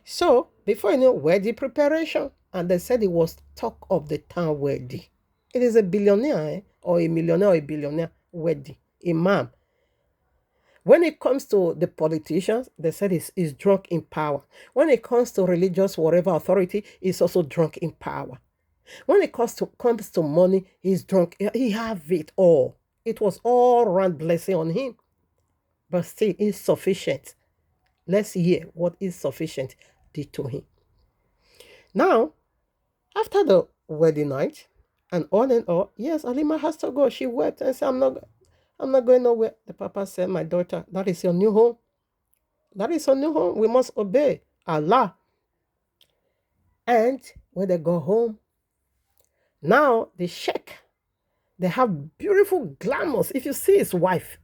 So before you know, wedding preparation, and they said it was talk of the town wedding. It is a billionaire or a millionaire or a billionaire wedding, imam. When it comes to the politicians, they said he's drunk in power. When it comes to religious whatever authority, he's also drunk in power. When it comes to money, he's drunk. He have it all. It was all round blessing on him, but still insufficient. Let's hear what insufficient did to him. Now, after the wedding night, and all, yes, Alima has to go. She wept and said, I'm not going nowhere. The papa said, my daughter, that is your new home. That is your new home. We must obey Allah. And when they go home, now the sheikh, they have beautiful glamours. If you see his wife,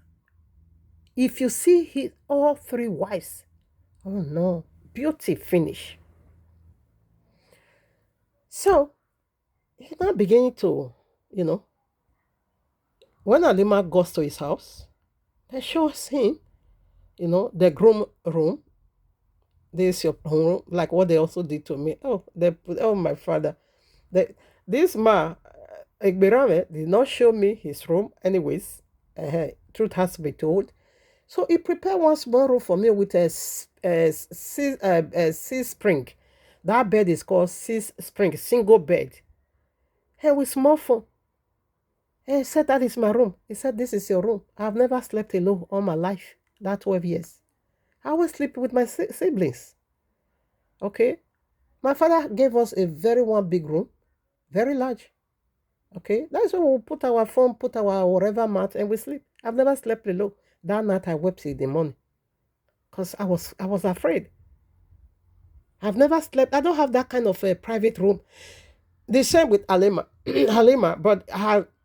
if you see his all three wives, oh no, beauty finish. So he's now beginning to, you know, when Alima goes to his house, they shows him, the groom room. This is your room, like what they also did to me. Oh, my father. This man, Egberame, did not show me his room. Anyways, truth has to be told. So he prepared one small room for me with a C spring. That bed is called C spring, single bed. And with small phone. And he said, that is my room. He said, this is your room. I've never slept alone all my life, that 12 years. I always sleep with my siblings. Okay? My father gave us a one big room, very large. Okay? That's where we'll put our phone, put our whatever mat, and we sleep. I've never slept alone. That night I wept in the morning. Because I was afraid. I've never slept. I don't have that kind of a private room. The same with Halima. Halima, but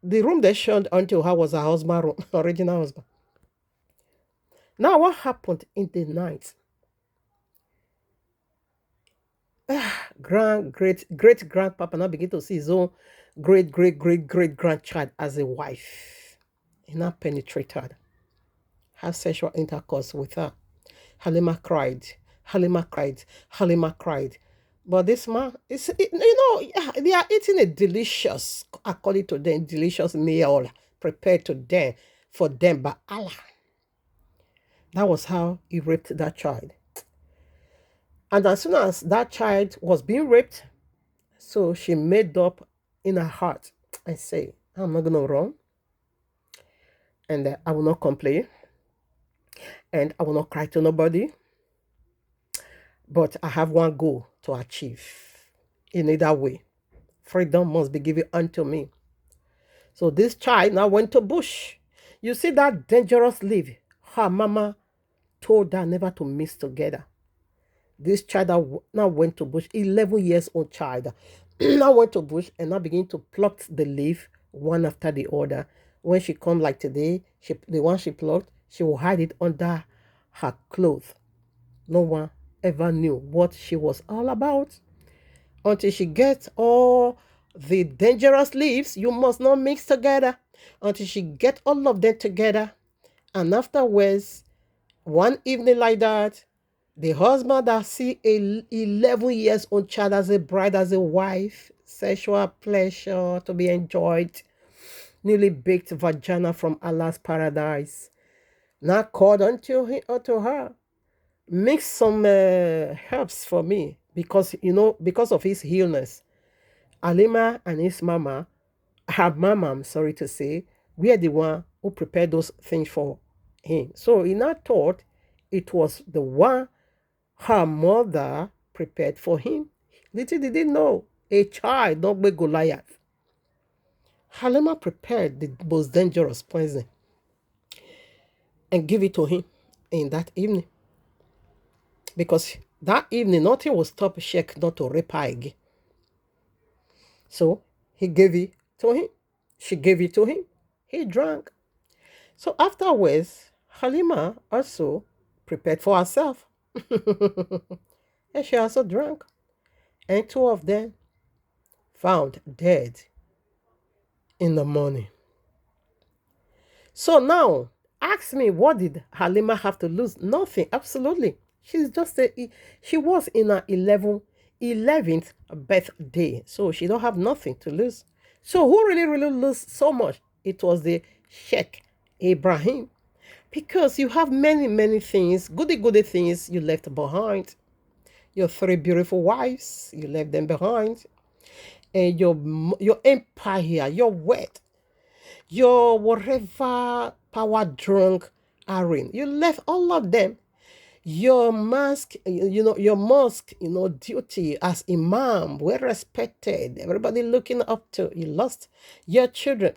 the room they showed until her was her husband room, original husband. Now, what happened in the night? Great grandpapa now begin to see his own great grandchild as a wife. He now penetrated, had sexual intercourse with her. Halima cried. But this man, they are eating a delicious, according to them, delicious meal prepared for them by Allah. That was how he raped that child. And as soon as that child was being raped, so she made up in her heart and say, I'm not going to run. And I will not complain. And I will not cry to nobody. But I have one goal to achieve. In either way, freedom must be given unto me. So this child now went to bush. You see that dangerous leaf? Her mama told her never to mix together. This child now went to bush, 11 years old child, now went to bush and now begin to pluck the leaf one after the other. When she come like today, the one she plucked, she will hide it under her clothes. No one ever knew what she was all about. Until she gets all the dangerous leaves, you must not mix together. Until she get all of them together. And afterwards, one evening like that, the husband that see a 11 years old child as a bride, as a wife, sexual pleasure to be enjoyed, newly baked vagina from Allah's paradise, now called unto her, mix some herbs for me, because of his illness. Alima and his mama, I'm sorry to say, we are the one who prepared those things for him. So he now thought it was the one her mother prepared for him. Little did he know, a child, not be Goliath. Halima prepared the most dangerous poison and give it to him in that evening. Because that evening, nothing will stop Sheikh not to rape her again. So he gave it to him. She gave it to him. He drank. So afterwards, Halima also prepared for herself. And she also drank. And two of them found dead in the morning. So now, ask me, what did Halima have to lose? Nothing, absolutely. She was in her 11th birthday, so she don't have nothing to lose. So who really lost so much? It was the Sheikh Ibrahim, because you have many things, goody things you left behind. Your 3 beautiful wives, you left them behind. and your empire, your wealth, your whatever power drunk Aaron. You left all of them. Your mosque, your mosque, duty as imam, well respected. Everybody looking up to you. Lost your children,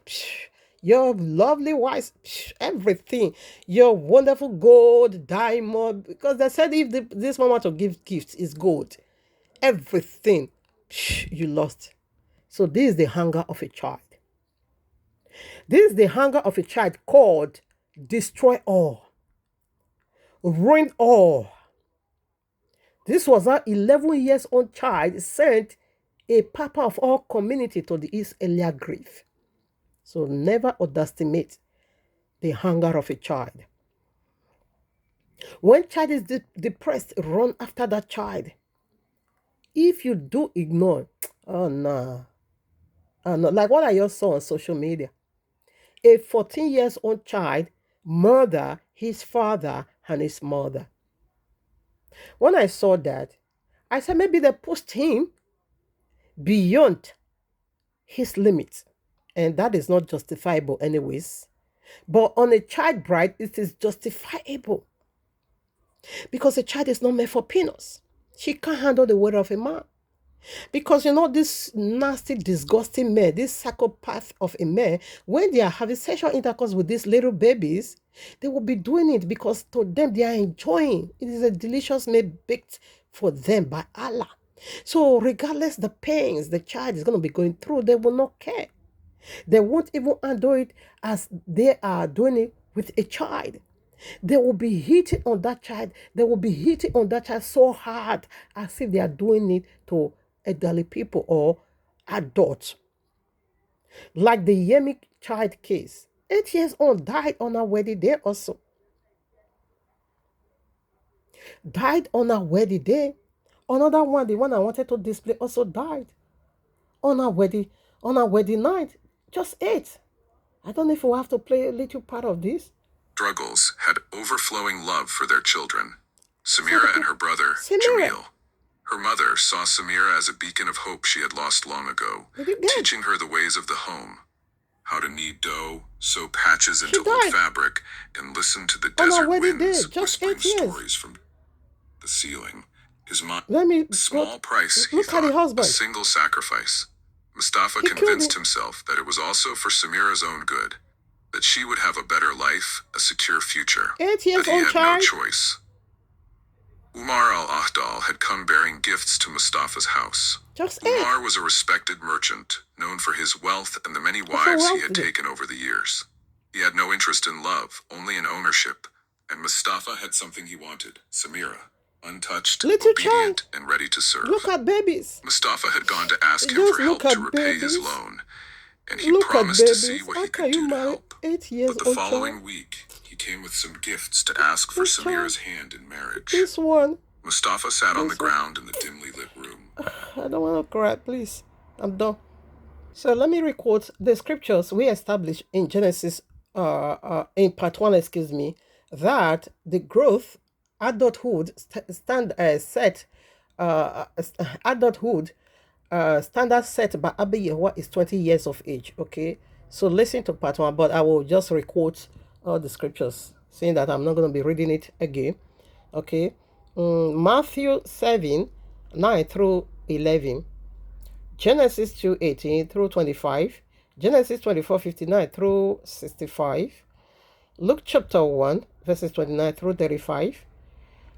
your lovely wives, everything. Your wonderful gold, diamond. Because they said if this mama to give gifts is gold, everything you lost. So this is the hunger of a child. This is the hunger of a child called destroy all, ruin all. This was how 11 years old child sent a papa of all community to the East Elia grave. So never underestimate the hunger of a child. When child is depressed, run after that child. If you do ignore, oh no. Oh, no. Like what I just saw on social media. A 14 years old child murder his father and his mother. When I saw that, I said maybe they pushed him beyond his limits. And that is not justifiable anyways. But on a child bride, it is justifiable. Because a child is not made for peanuts. She can't handle the weight of a man. Because this nasty, disgusting man, this psychopath of a man, when they are having sexual intercourse with these little babies, they will be doing it because to them they are enjoying. It is a delicious meal baked for them by Allah. So regardless the pains the child is going to be going through, they will not care. They won't even handle it as they are doing it with a child. They will be hitting on that child. They will be hitting on that child so hard as if they are doing it to elderly people or adults. Like the Yemi child case. 8 years old died on her wedding day also. Died on her wedding day. Another one, the one I wanted to display, also died on her wedding night. Just 8. I don't know if we'll have to play a little part of this. Struggles had overflowing love for their children. Samira and her brother, Jamil. Her mother saw Samira as a beacon of hope she had lost long ago, teaching her the ways of the home. How to knead dough, sew patches into old fabric, and listen to the desert winds whispering stories from the ceiling. His mom, small price, he thought, a single sacrifice. Mustafa convinced himself that it was also for Samira's own good, that she would have a better life, a secure future, 8 years that he had no choice. Umar al-Ahdal had come bearing gifts to Mustafa's house. Umar was a respected merchant, known for his wealth and the many wives he had taken over the years. He had no interest in love, only in ownership, and Mustafa had something he wanted, Samira. Untouched, obedient, and ready to serve. Look at babies. Mustafa had gone to ask him for help to repay his loan, and he promised to see what he could do to help. 8 years But the following week, he came with some gifts to ask for Samira's hand in marriage. This one. Mustafa sat on the ground in the dimly lit room. I don't want to cry, please. I'm done. So let me record the scriptures we established in Genesis, in part 1, that the growth, adulthood, adulthood standard set by Abba Yehoah is 20 years of age. Okay, so listen to part 1, but I will just record all the scriptures, saying that I'm not going to be reading it again. Okay, Matthew 7:9 through 11, Genesis 2:18 through 25, Genesis 24:59 through 65, Luke chapter 1 verses 29 through 35,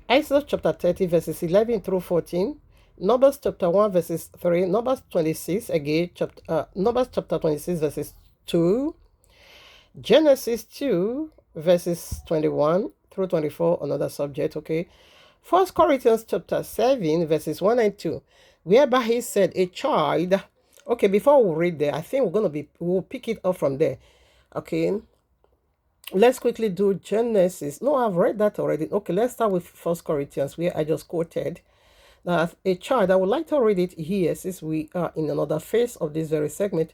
Exodus chapter 30 verses 11 through 14, Numbers chapter 1 verses 3, Numbers 26 again, Numbers chapter 26 verses 2, Genesis 2 verses 21 through 24, another subject. Okay, 1 Corinthians chapter 7 verses 1 and 2, whereby he said a child. Okay, before we read there, I think we'll pick it up from there. Okay, let's quickly do Genesis. No, I've read that already. Okay, let's start with 1 Corinthians, where I just quoted that a child. I would like to read it here, since we are in another phase of this very segment,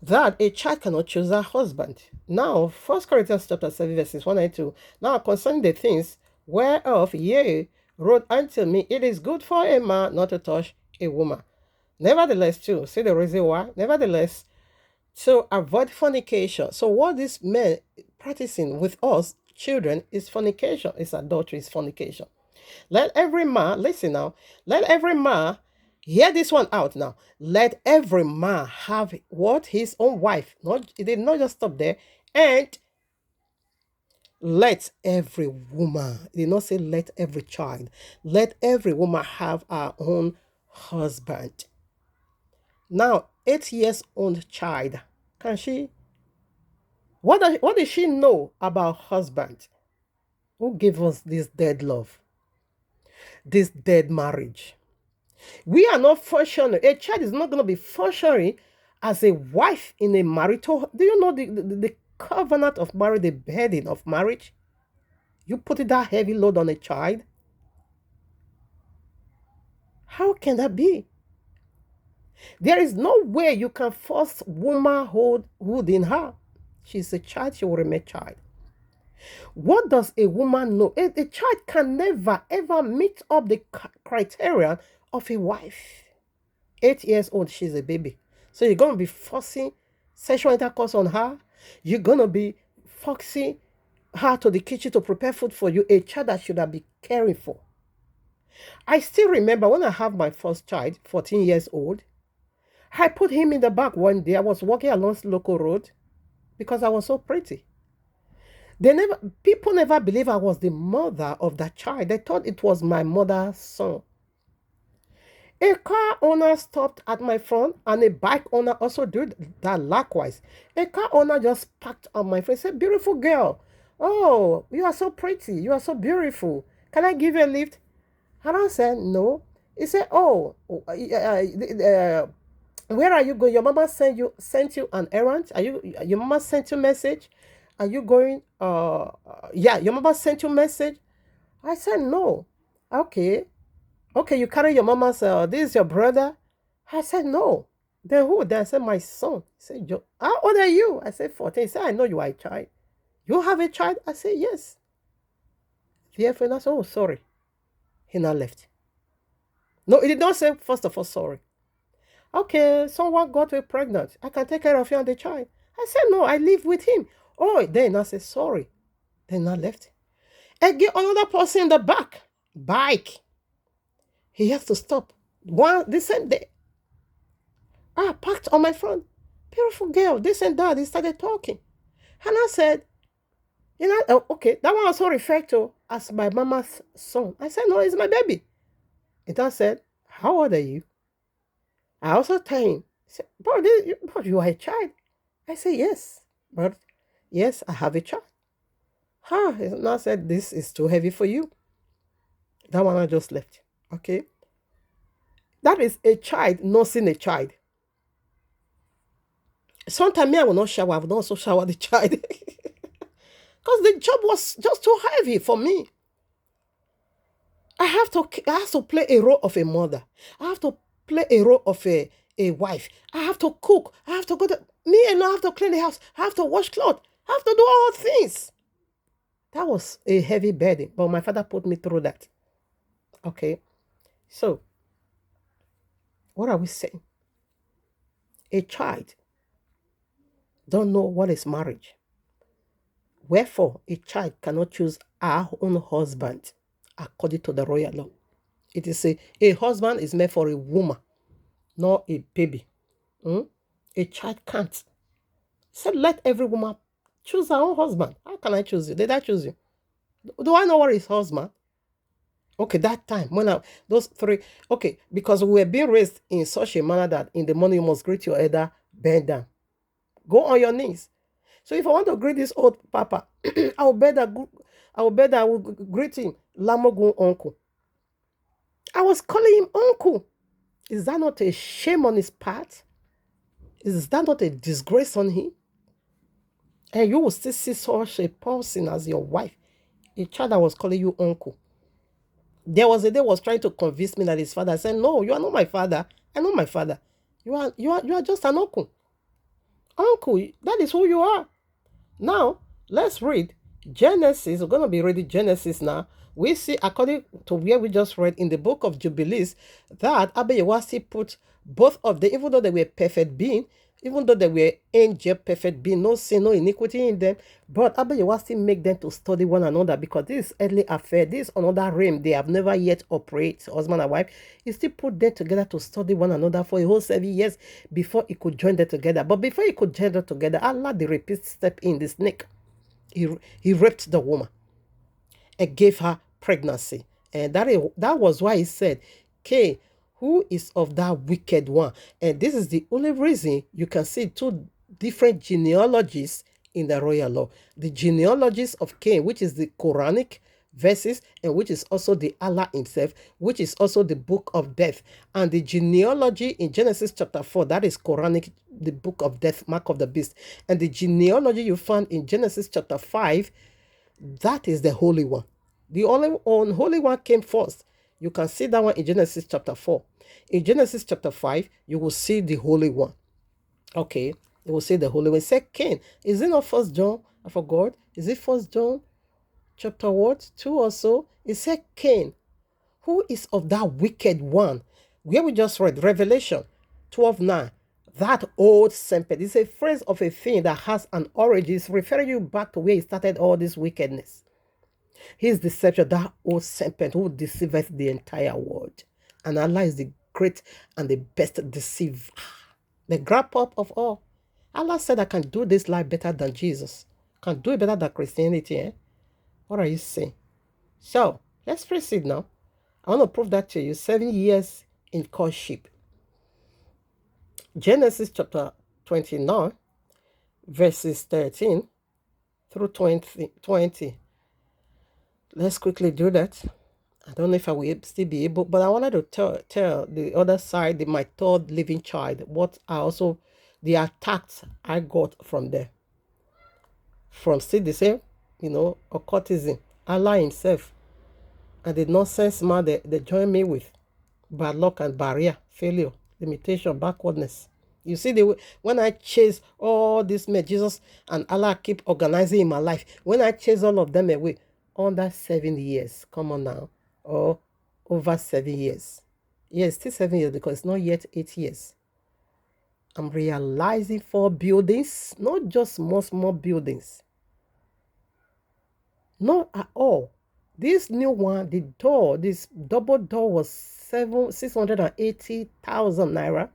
that a child cannot choose a husband. Now, 1 Corinthians chapter 7 verses 1 and 2. Now, concerning the things whereof ye wrote unto me, it is good for a man not to touch a woman. Nevertheless, too, see the reason why? Nevertheless, to avoid fornication. So what this men practicing with us, children, is fornication, is adultery, is fornication. Let every man, listen now, let every man, hear this one out now. Let every man have what? His own wife. Not, it did not just stop there. And let every woman, it did not say let every child, let every woman have her own husband. Now, 8 years old child, can she, what does she know about husband? Who gave us this dead love? This dead marriage? We are not functioning. A child is not going to be functioning as a wife in a marital. Do you know the covenant of marriage, the burden of marriage? You put that heavy load on a child? How can that be? There is no way you can force womanhood in her. She's a child, she will remain child. What does a woman know? A child can never ever meet up the criteria of a wife. 8 years old, she's a baby. So you're going to be forcing sexual intercourse on her. You're going to be forcing her to the kitchen to prepare food for you, a child that should have been caring for. I still remember when I have my first child, 14 years old, I put him in the back one day. I was walking along local road because I was so pretty. People never believed I was the mother of that child. They thought it was my mother's son. A car owner stopped at my front and a bike owner also did that likewise. A car owner just parked on my front and said, "Beautiful girl. Oh, you are so pretty. You are so beautiful. Can I give you a lift?" And I said, "No." He said, "Oh, where are you going? Your mama sent you an errand? Your mama sent you a message? Are you going? Yeah, your mama sent you a message." I said, "No." "Okay. Okay, you carry your mama's, this is your brother?" I said, "No." "Then who?" Then I said, "My son." He said, "How old are you?" I said, 14. He said, "I know you are a child." "You have a child?" I said, "Yes." Therefore, I said, "Oh, sorry." He now left. No, he did not say, first of all, sorry. "Okay, someone got me pregnant. I can take care of you and the child." I said, "No, I live with him." Oh, then I said, "Sorry." Then I left. Again, another person in the back, bike. He has to stop. The same day. Parked on my front. "Beautiful girl, this and that." He started talking. And I said, okay, that one also referred to as my mama's son. I said, "No, it's my baby." And I said, "How old are you?" I also told him. He said, "Bro, you are a child." I said, "Yes, but yes, I have a child." And I said, "This is too heavy for you." That one I just left. Okay. That is a child nursing a child. Sometimes I will not shower. I will also shower the child. Because the job was just too heavy for me. I have to play a role of a mother. I have to play a role of a wife. I have to cook. I have to me and I have to clean the house. I have to wash clothes. I have to do all things. That was a heavy burden, but my father put me through that. Okay. So, what are we saying? A child don't know what is marriage. Wherefore, a child cannot choose her own husband according to the royal law. It is a husband is meant for a woman, not a baby. A child can't. So let every woman choose her own husband. How can I choose you? Did I choose you? Do I know what is husband? Okay, that time when those three, okay, because we were being raised in such a manner that in the morning you must greet your elder, bend down, go on your knees. So if I want to greet this old papa, I will greet him, Lamogun uncle. I was calling him uncle. Is that not a shame on his part? Is that not a disgrace on him? And you will still see such a person as your wife, a child that was calling you uncle. There was a day was trying to convince me that his father. I said, "No, you are not my father. I know my father. You are just an uncle. Uncle, that is who you are." Now, let's read Genesis. We're going to be reading Genesis now. we see, according to where we just read in the book of Jubilees, that Abeyewasi put both of them, even though they were perfect being, even though they were angel perfect being, no sin, no iniquity in them, but Abeyewasi make them to study one another, because this earthly affair, this another realm they have never yet operate, husband and wife, he still put them together to study one another for a whole 7 years before he could join them together. But before he could join them together, Allah the rapist stepped in, the snake. He raped the woman and gave her pregnancy. And that was why he said, Cain, who is of that wicked one? And this is the only reason you can see two different genealogies in the royal law. The genealogies of Cain, which is the Quranic verses, and which is also the Allah himself, which is also the book of death. And the genealogy in Genesis chapter 4, that is Quranic, the book of death, mark of the beast. And the genealogy you find in Genesis chapter 5, that is the holy one. The only unholy one came first. You can see that one in Genesis chapter 4. In Genesis chapter 5, you will see the holy one. Okay, you will see the holy one. Say Cain. Is it not First John? I forgot. Is it First John chapter what? 2 or so? It said Cain, who is of that wicked one. Where we just read Revelation 12:9. That old serpent is a phrase of a thing that has an origin. It's referring you back to where he started all this wickedness. His deception, that old serpent who deceiveth the entire world. And Allah is the great and the best deceiver, the grab up of all. Allah said, I can do this life better than Jesus. Can do it better than Christianity. Eh? What are you saying? So, let's proceed now. I want to prove that to you. 7 years in courtship. Genesis chapter 29, verses 13 through 20. Let's quickly do that. I don't know if I will still be able, but I wanted to tell the other side, my third living child, what I also, the attacks I got from there. From still the same, occultism, Allah himself, and the nonsense man they join me with. Bad luck and barrier, failure, limitation, backwardness. You see, when I chase all this men, Jesus and Allah keep organizing in my life, when I chase all of them away, under 7 years, come on now, or over 7 years. Yes, still 7 years because it's not yet 8 years. I'm realizing 4 buildings, not just small buildings. Not at all. This new one, the door, this double door was 680,000 naira,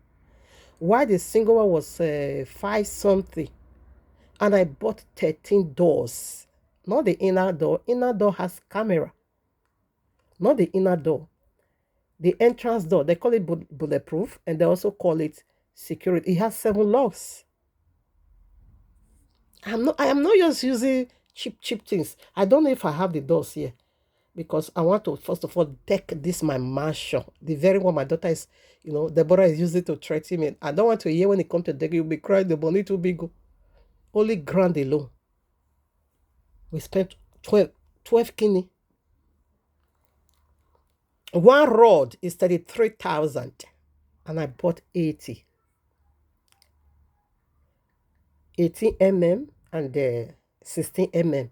while the single one was 5 something. And I bought 13 doors. Not the inner door. Inner door has camera. Not the inner door. The entrance door, they call it bulletproof, and they also call it security. It has 7 locks. I am not just using cheap things. I don't know if I have the doors here, because I want to first of all deck this my mansion. The very one my daughter is, Deborah is using to threaten me. I don't want to hear when it comes to deck, you'll be crying, the money too big. Only grand alone. We spent 12 kini. One rod is 33,000, and I bought 80. 18 mm and 16 mm.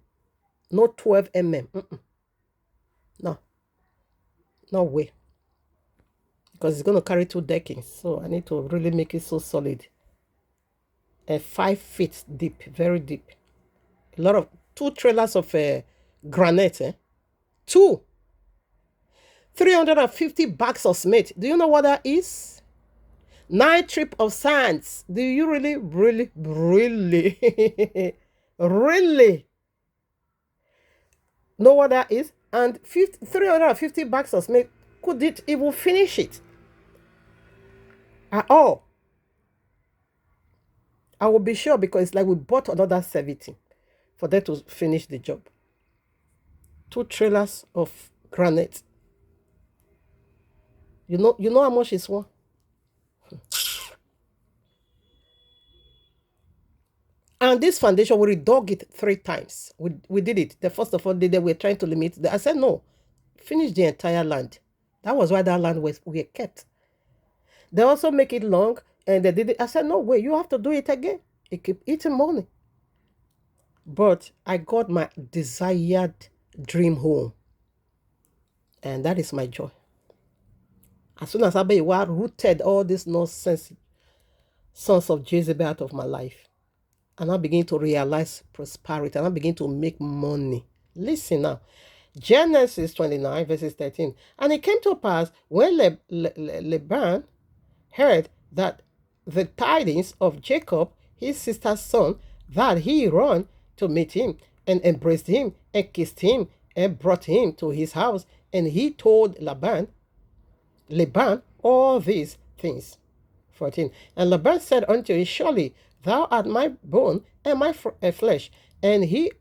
Not 12 mm. No way. Because it's going to carry 2 deckings, so I need to really make it so solid. 5 feet deep, very deep. A lot of 2 trailers of granite. 2. 350 bags of cement. Do you know what that is? 9 trips of sands. Do you really know what that is? And 350 bags of cement couldn't even finish it at all. I will be sure, because it's like we bought another 70 for them to finish the job. 2 trailers of granite. You know how much is one? And this foundation, we redug it 3 times. We did it. The first of all, they were trying to limit. I said, no, finish the entire land. That was why that land we kept. They also make it long, and they did it. I said, no way, you have to do it again. It keep eating money. But I got my desired dream home. And that is my joy. As soon as Abayewa rooted all this nonsense sons of Jezebel out of my life, and I begin to realize prosperity, and I begin to make money. Listen now. Genesis 29, verses 13. And it came to pass when Laban heard that the tidings of Jacob, his sister's son, that he ran to meet him and embraced him and kissed him and brought him to his house. And he told Laban all these things. 14. And Laban said unto him, surely thou art my bone and my flesh. And he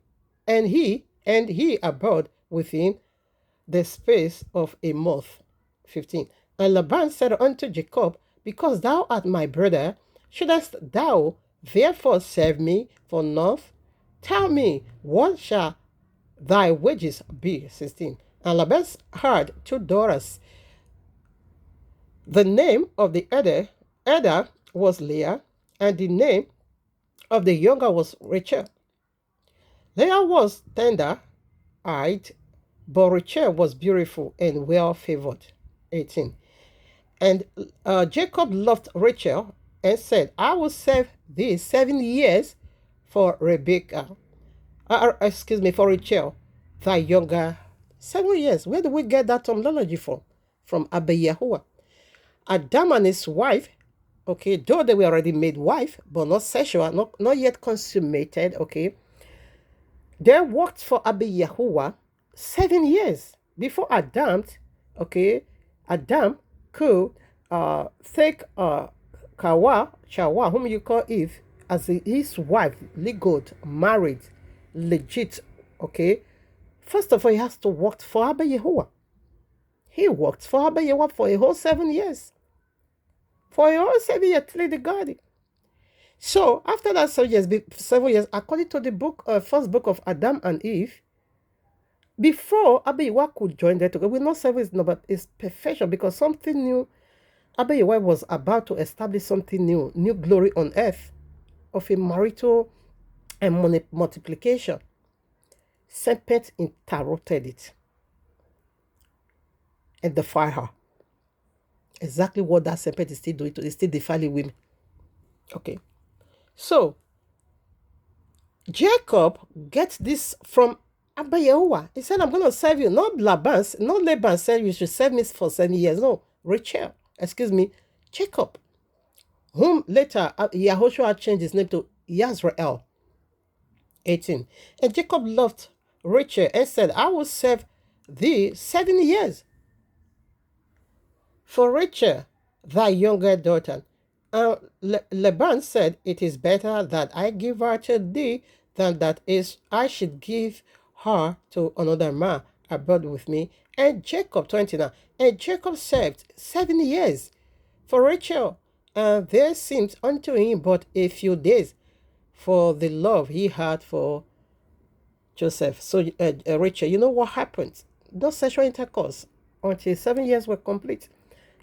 abode with him the space of a month. 15. And Laban said unto Jacob, because thou art my brother, shouldest thou therefore serve me for naught? Tell me, what shall thy wages be? 16. And Laban had 2 daughters. The name of the elder was Leah, and the name of the younger was Rachel. Leah was tender-eyed, but Rachel was beautiful and well-favored. 18. And Jacob loved Rachel and said, I will serve thee 7 years for Rebekah. For Rachel, thy younger. 7 years. Where do we get that terminology from? From Abayehoa. Adam and his wife, okay, though they were already made wife, but not sexual, not yet consummated, okay, they worked for Abayehoa 7 years before Adam, okay, Adam could take Chawa, whom you call Eve, as his wife, legal, married, legit, okay. First of all, he has to work for Abayehoa. He worked for Abayehoa for a whole 7 years. For a whole 7 years, till the garden. So, after that 7 years, according to the first book of Adam and Eve, before Abayehoa could join them together, we know 7 is no, but it's perfection, because something new, Abayehoa was about to establish something new glory on earth, of a marital and multiplication. Serpent interrupted it and defied her. Exactly what that serpent is still doing, is still defiling women. Okay. So, Jacob gets this from Abayehoa. He said, I'm going to serve you. Not Laban said you should serve me for 7 years. No, Jacob, whom later Yahushua changed his name to Yazrael. 18. And Jacob loved Rachel and said, I will serve thee 7 years for Rachel, thy younger daughter. Laban said, it is better that I give her to thee than that is I should give her to another man abode with me. And Jacob, 29, and Jacob served 7 years for Rachel, and there seemed unto him but a few days for the love he had for Joseph. So Rachel, you know what happened? No sexual intercourse until 7 years were complete.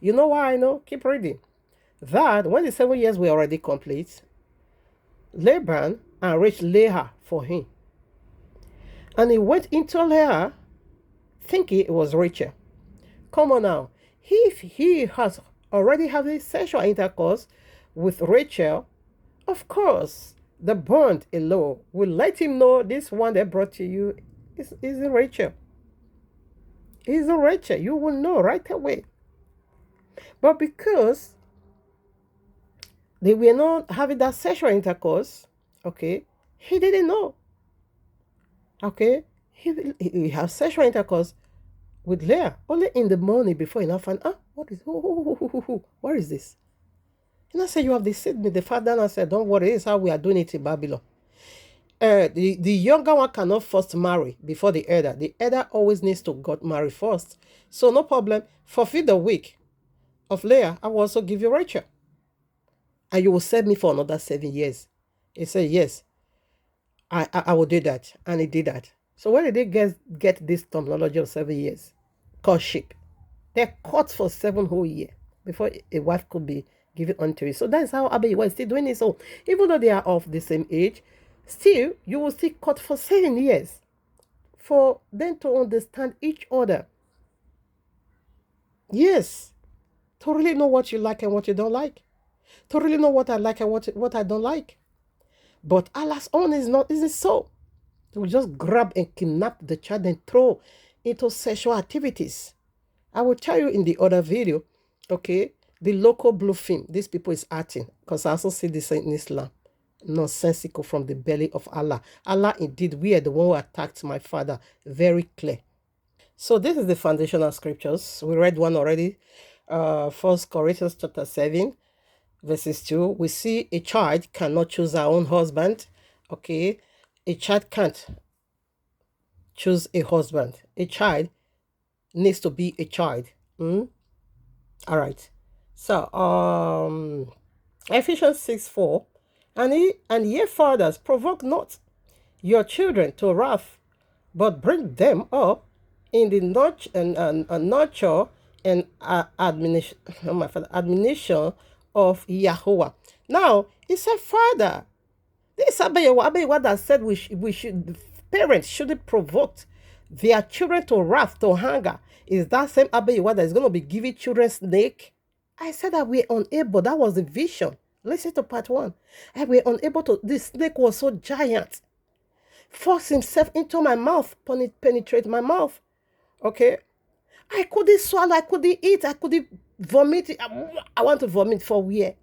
You know why I know? Keep reading. That when the 7 years were already complete, Laban enriched Leah for him. And he went into Leah thinking it was Rachel. Come on now. If he has already had a sexual intercourse with Rachel, of course, the bond alone will let him know this one that brought to you isn't Rachel. Isn't Rachel. You will know right away. But because they were not having that sexual intercourse, okay, he didn't know. Okay, he has sexual intercourse with Leah only in the morning before he found, what is this? And I said, you have deceived me. The father and I said, don't worry, this is how we are doing it in Babylon. The younger one cannot first marry before the elder. The elder always needs to get married first. So no problem. Fulfill the week of Leah, I will also give you Rachel. And you will serve me for another 7 years. He said, yes, I will do that. And he did that. So where did they get this terminology of 7 years? Courtship. They're caught for 7 whole years before a wife could be given unto you. So that's how Abayehoa is still doing it. So even though they are of the same age, still, you will still caught for 7 years for them to understand each other. Yes. To really know what you like and what you don't like. To really know what I like and what I don't like. But Allah's own isn't so. They will just grab and kidnap the child and throw into sexual activities. I will tell you in the other video, okay, the local blue film these people is acting, because I also see this in Islam. Nonsensical from the belly of Allah. Allah indeed, we are the one who attacked my father. Very clear. So this is the foundational scriptures. We read one already. 1 Corinthians chapter 7, verses 2. We see a child cannot choose her own husband. Okay. A child can't choose a husband. A child needs to be a child. All right. So Ephesians 6:4. And ye fathers, provoke not your children to wrath, but bring them up in the nurture and admonition of Yahweh. Now, he said, Father, this Abayewa that said we should parents shouldn't provoke their children to wrath, to hunger. Is that same Abayewa that is going to be giving children snake? I said that we're unable. That was the vision. Listen to part 1. And we're unable to. The snake was so giant. Forced himself into my mouth, penetrate my mouth. Okay? I couldn't swallow, I couldn't eat, I couldn't vomit. I want to vomit for where?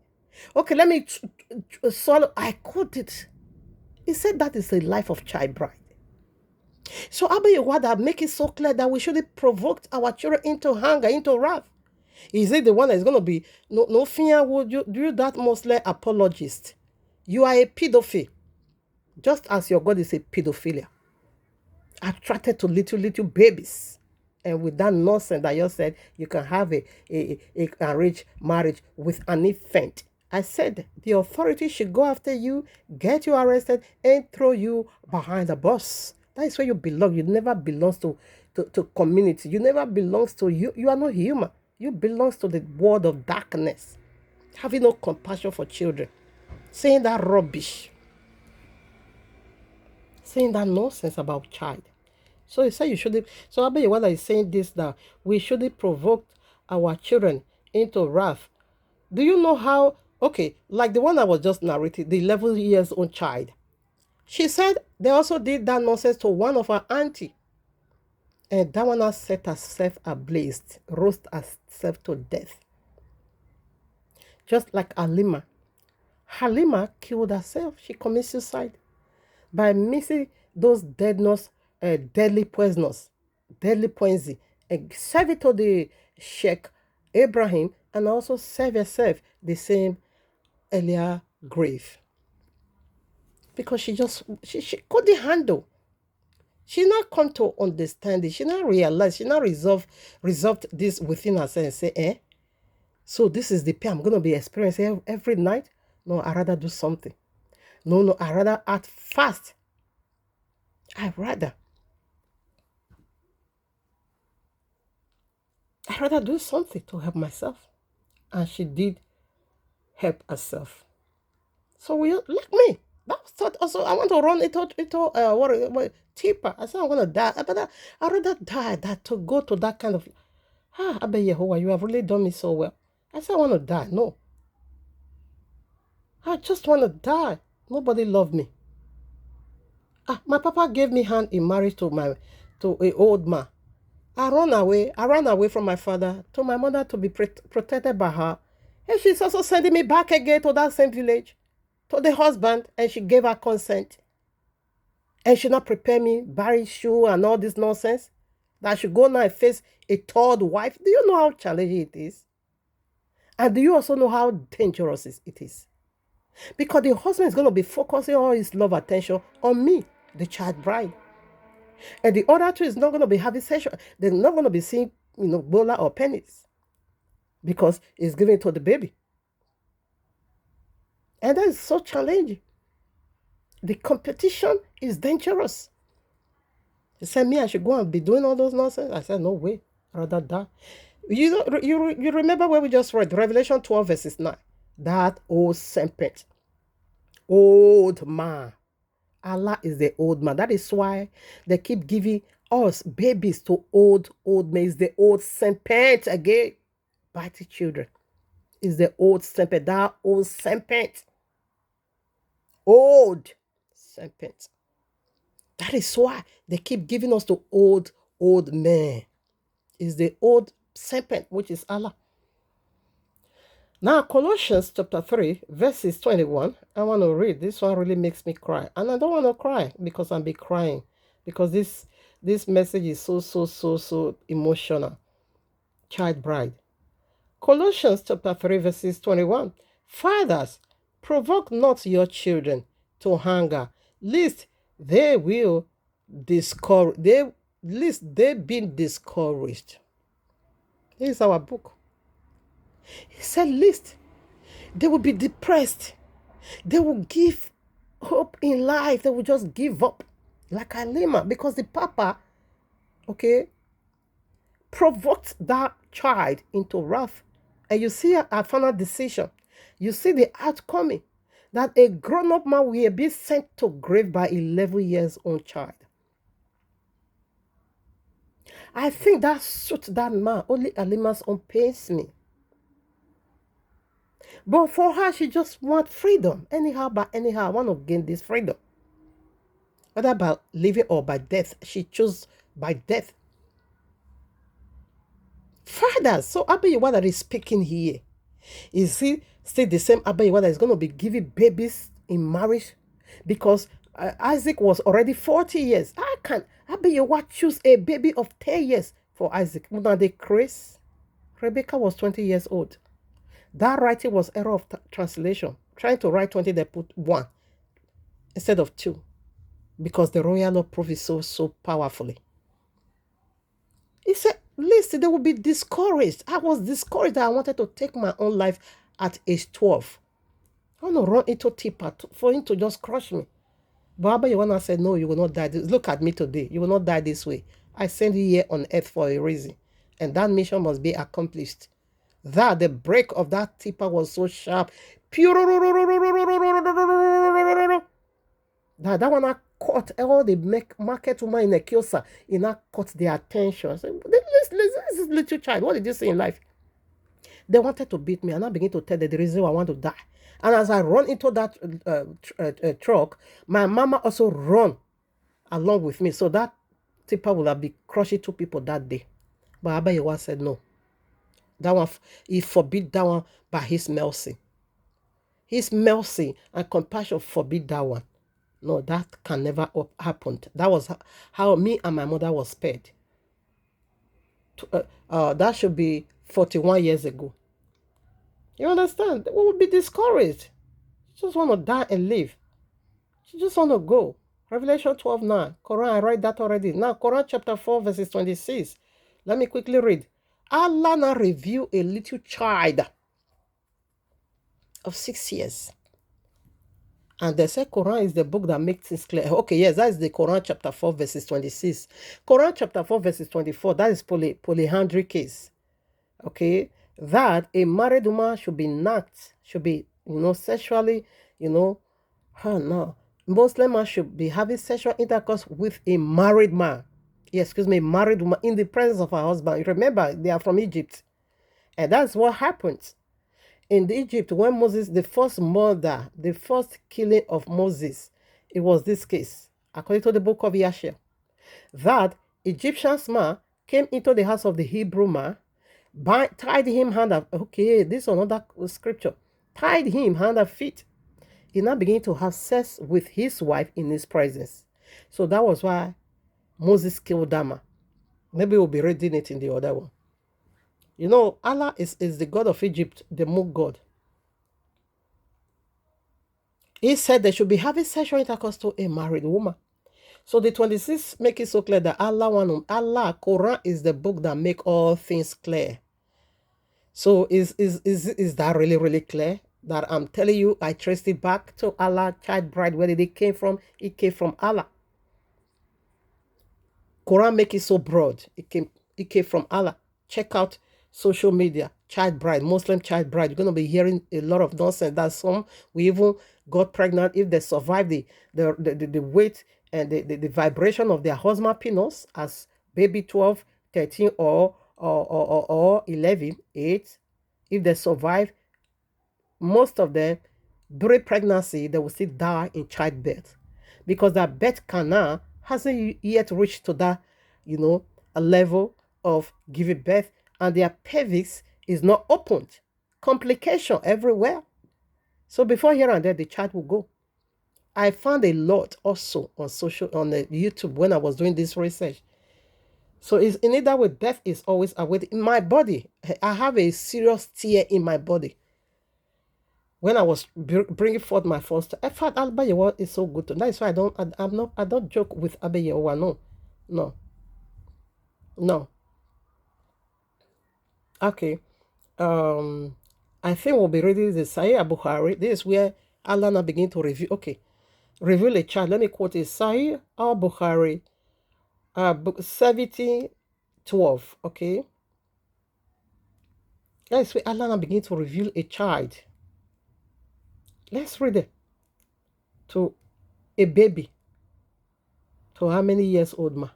Okay, let me swallow. I couldn't. He said that is a life of child bride. So Abayewa make it so clear that we shouldn't provoke our children into hunger, into wrath. Is it the one that is going to be no fear? Would you do that mostly apologist? You are a pedophile, just as your God is a pedophilia, attracted to little babies. And with that nonsense that you said, you can have a arranged marriage with an infant. I said the authority should go after you, get you arrested, and throw you behind the bus. That is where you belong. You never belongs to community. You never belongs to you. You are not human. You belongs to the world of darkness. Having no compassion for children. Saying that rubbish. Saying that nonsense about child. So he said you shouldn't. So Abayewa is saying this, that we shouldn't provoke our children into wrath. Do you know how? Okay, like the one I was just narrating, the 11 years old child. She said they also did that nonsense to one of her auntie. And that one has set herself ablaze, roast herself to death. Just like Halima. Halima killed herself. She committed suicide by mixing those deadly poisonous, deadly poison, and serve it to the Sheikh Abraham, and also serve herself the same earlier grave. Because she couldn't handle. She not come to understand it. She not realize. She not resolved this within herself and say, so this is the pain I'm going to be experiencing every night. No, I rather do something. No, I rather act fast. I rather do something to help myself. And she did help herself. So like me. That's thought also. I want to run into what cheaper. I said I'm gonna die, but I rather die than to go to that kind of. Abba Yehovah, you have really done me so well. I said I want to die. No, I just want to die. Nobody loved me. My papa gave me hand in marriage to an old man. I ran away from my father to my mother to be protected by her, and she's also sending me back again to that same village. To the husband, and she gave her consent. And she not prepare me, bury shoe and all this nonsense. That I should go now and face a third wife. Do you know how challenging it is? And do you also know how dangerous it is? Because the husband is going to be focusing all his love attention on me, the child bride. And the other two is not going to be having sexual. They're not going to be seeing, bola or pennies. Because it's given to the baby. And that is so challenging. The competition is dangerous. He said, me, I should go and be doing all those nonsense. I said, no way. I'd rather die. You remember where we just read, Revelation 12, verses 9. That old serpent. Old man. Allah is the old man. That is why they keep giving us babies to old men. It's the old serpent again. Biting children. Is the old serpent. That old serpent. Old serpent. That is why they keep giving us to old men. Is the old serpent, which is Allah. Now, Colossians chapter 3, verses 21. I want to read. This one really makes me cry. And I don't want to cry because I'll be crying. Because this message is so emotional. Child bride. Colossians chapter 3, verses 21. Fathers, provoke not your children to hunger, lest they will lest they be discouraged. This is our book. He said, lest they will be depressed. They will give hope in life. They will just give up like Halima, because the papa, provoked that child into wrath. And you see a final decision. You see the outcome that a grown-up man will be sent to grave by 11 years old child. I think that suits that man. Only Halima's own pains me. But for her, she just wants freedom. Anyhow, I want to gain this freedom. Whether by living or by death, she chose by death. Fathers, so Abayewa that is speaking here, is he still the same Abayewa that is going to be giving babies in marriage? Because Isaac was already 40 years. How can Abayewa choose a baby of 10 years for Isaac? Now they craze. Rebecca was 20 years old. That writing was error of translation. Trying to write 20, they put 1 instead of 2. Because the royal law proves so powerfully. He said, listen, they will be discouraged. I was discouraged that I wanted to take my own life at age 12. I want to run into Tipper for him to just crush me. But Abayewa said, no, you will not die. Look at me today. You will not die this way. I sent you here on earth for a reason. And that mission must be accomplished. That the break of that Tipper was so sharp. That one I caught all the market woman in the Kiosa. It now caught their attention. So, this little child, what did you see in life? They wanted to beat me, and I began to tell them the reason why I want to die. And as I run into that truck, my mama also run along with me. So that Tipper would have been crushing 2 people that day. But Abayewa said no. That one, he forbid that one by his mercy. His mercy and compassion forbid that one. No, that can never happen. That was how me and my mother was spared. That should be 41 years ago. You understand? We would be discouraged. She just want to die and live. She just want to go. Revelation 12:9. Quran, I read that already. Now, Quran chapter 4, verses 26. Let me quickly read. Allah now revealed a little child of 6 years. And they say Quran is the book that makes things clear. Okay, yes, that is the Quran chapter 4, verses 26. Quran chapter 4, verses 24, that is polyandry case. Okay, that a married woman should be knocked, should be, sexually, Muslim man should be having sexual intercourse with a married man. Married woman in the presence of her husband. Remember, they are from Egypt. And that's what happens. In Egypt, when Moses, the first killing of Moses, it was this case, according to the book of Yashia, that Egyptian man came into the house of the Hebrew man, tied him hand and this is another scripture, tied him hand and feet. He now began to have sex with his wife in his presence. So that was why Moses killed Dama. Maybe we'll be reading it in the other one. Allah is the God of Egypt, the moon god. He said they should be having sexual intercourse to a married woman. So the 26 make it so clear that Allah, Quran is the book that make all things clear. So is that really, really clear? That I'm telling you, I traced it back to Allah, child bride. Where did it came from? It came from Allah. Quran make it so broad. It came from Allah. Check out social media, child bride, Muslim child bride. You're going to be hearing a lot of nonsense. That some we even got pregnant if they survive the weight and the vibration of their husband penis as baby 12, 13, or 11, 8, if they survive, most of them during pregnancy they will still die in childbirth because that birth canal hasn't yet reached to that, a level of giving birth, and their pelvis is not opened. Complication everywhere. So before here and there, the child will go. I found a lot also on the YouTube when I was doing this research. So it's in either way, death is always awaiting. In my body, I have a serious tear in my body. When I was bringing forth my first, I thought Abayewa is so good. That's why I don't joke with Abayewa. No. Okay. I think we'll be reading the Sahih Bukhari. This is where Allah now begin to review. Okay. Reveal a child. Let me quote it. Sahih al-Bukhari, book 17:12. Okay. That's where Allah now begin to reveal a child. Let's read it. To a baby. To how many years old, ma?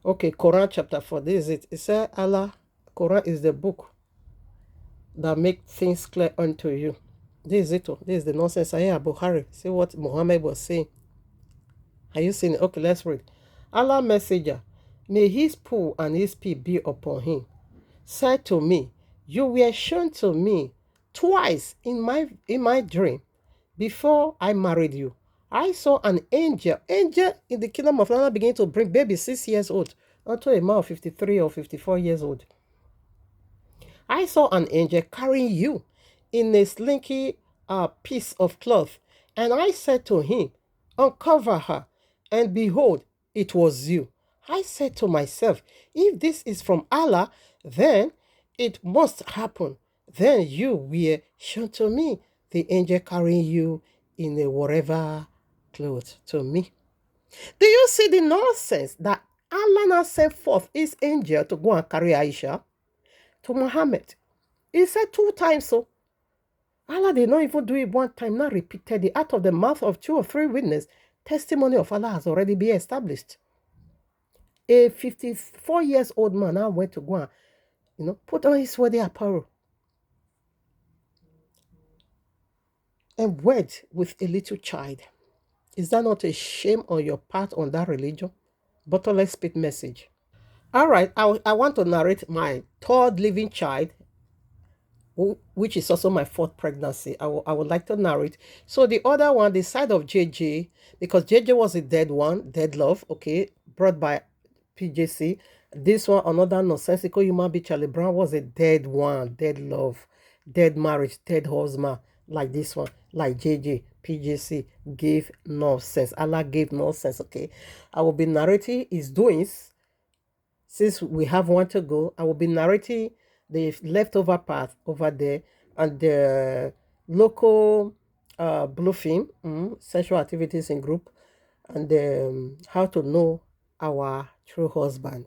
Okay, Quran chapter 4. This is it. It said Allah, Quran is the book that make things clear unto you. This is it. This is the nonsense. Sahih Bukhari. See what Muhammad was saying. Are you seeing it? Okay, let's read. Allah messenger, may his pool and his peace be upon him, said to me, you were shown to me twice in my dream before I married you. I saw an angel in the kingdom of Allah begin to bring baby 6 years old unto a man of 53 or 54 years old. I saw an angel carrying you in a slinky piece of cloth, and I said to him, uncover her, and behold, it was you. I said to myself, if this is from Allah, then it must happen. Then you were shown to me, the angel carrying you in a whatever clothes to me. Do you see the nonsense that Allah now sent forth his angel to go and carry Aisha to Muhammad? He said 2 times so. Allah did not even do it 1 time, not repeated it. Out of the mouth of 2 or 3 witnesses, testimony of Allah has already been established. A 54 years old man now went to go and, put on his wedding apparel and wed with a little child. Is that not a shame on your part on that religion? But let's speak message. All right, I want to narrate my 3rd living child, which is also my 4th pregnancy. I would like to narrate. So the other one, the side of JJ, because JJ was a dead one, dead love, okay, brought by PJC. This one, another nonsensical human being, Charlie Brown, was a dead one, dead love, dead marriage, dead husband, like this one, like JJ. PJC gave no sense. Allah gave no sense, okay? I will be narrating his doings. Since we have one to go, I will be narrating the leftover part over there and the local bluffing, sexual activities in group, and how to know our true husband,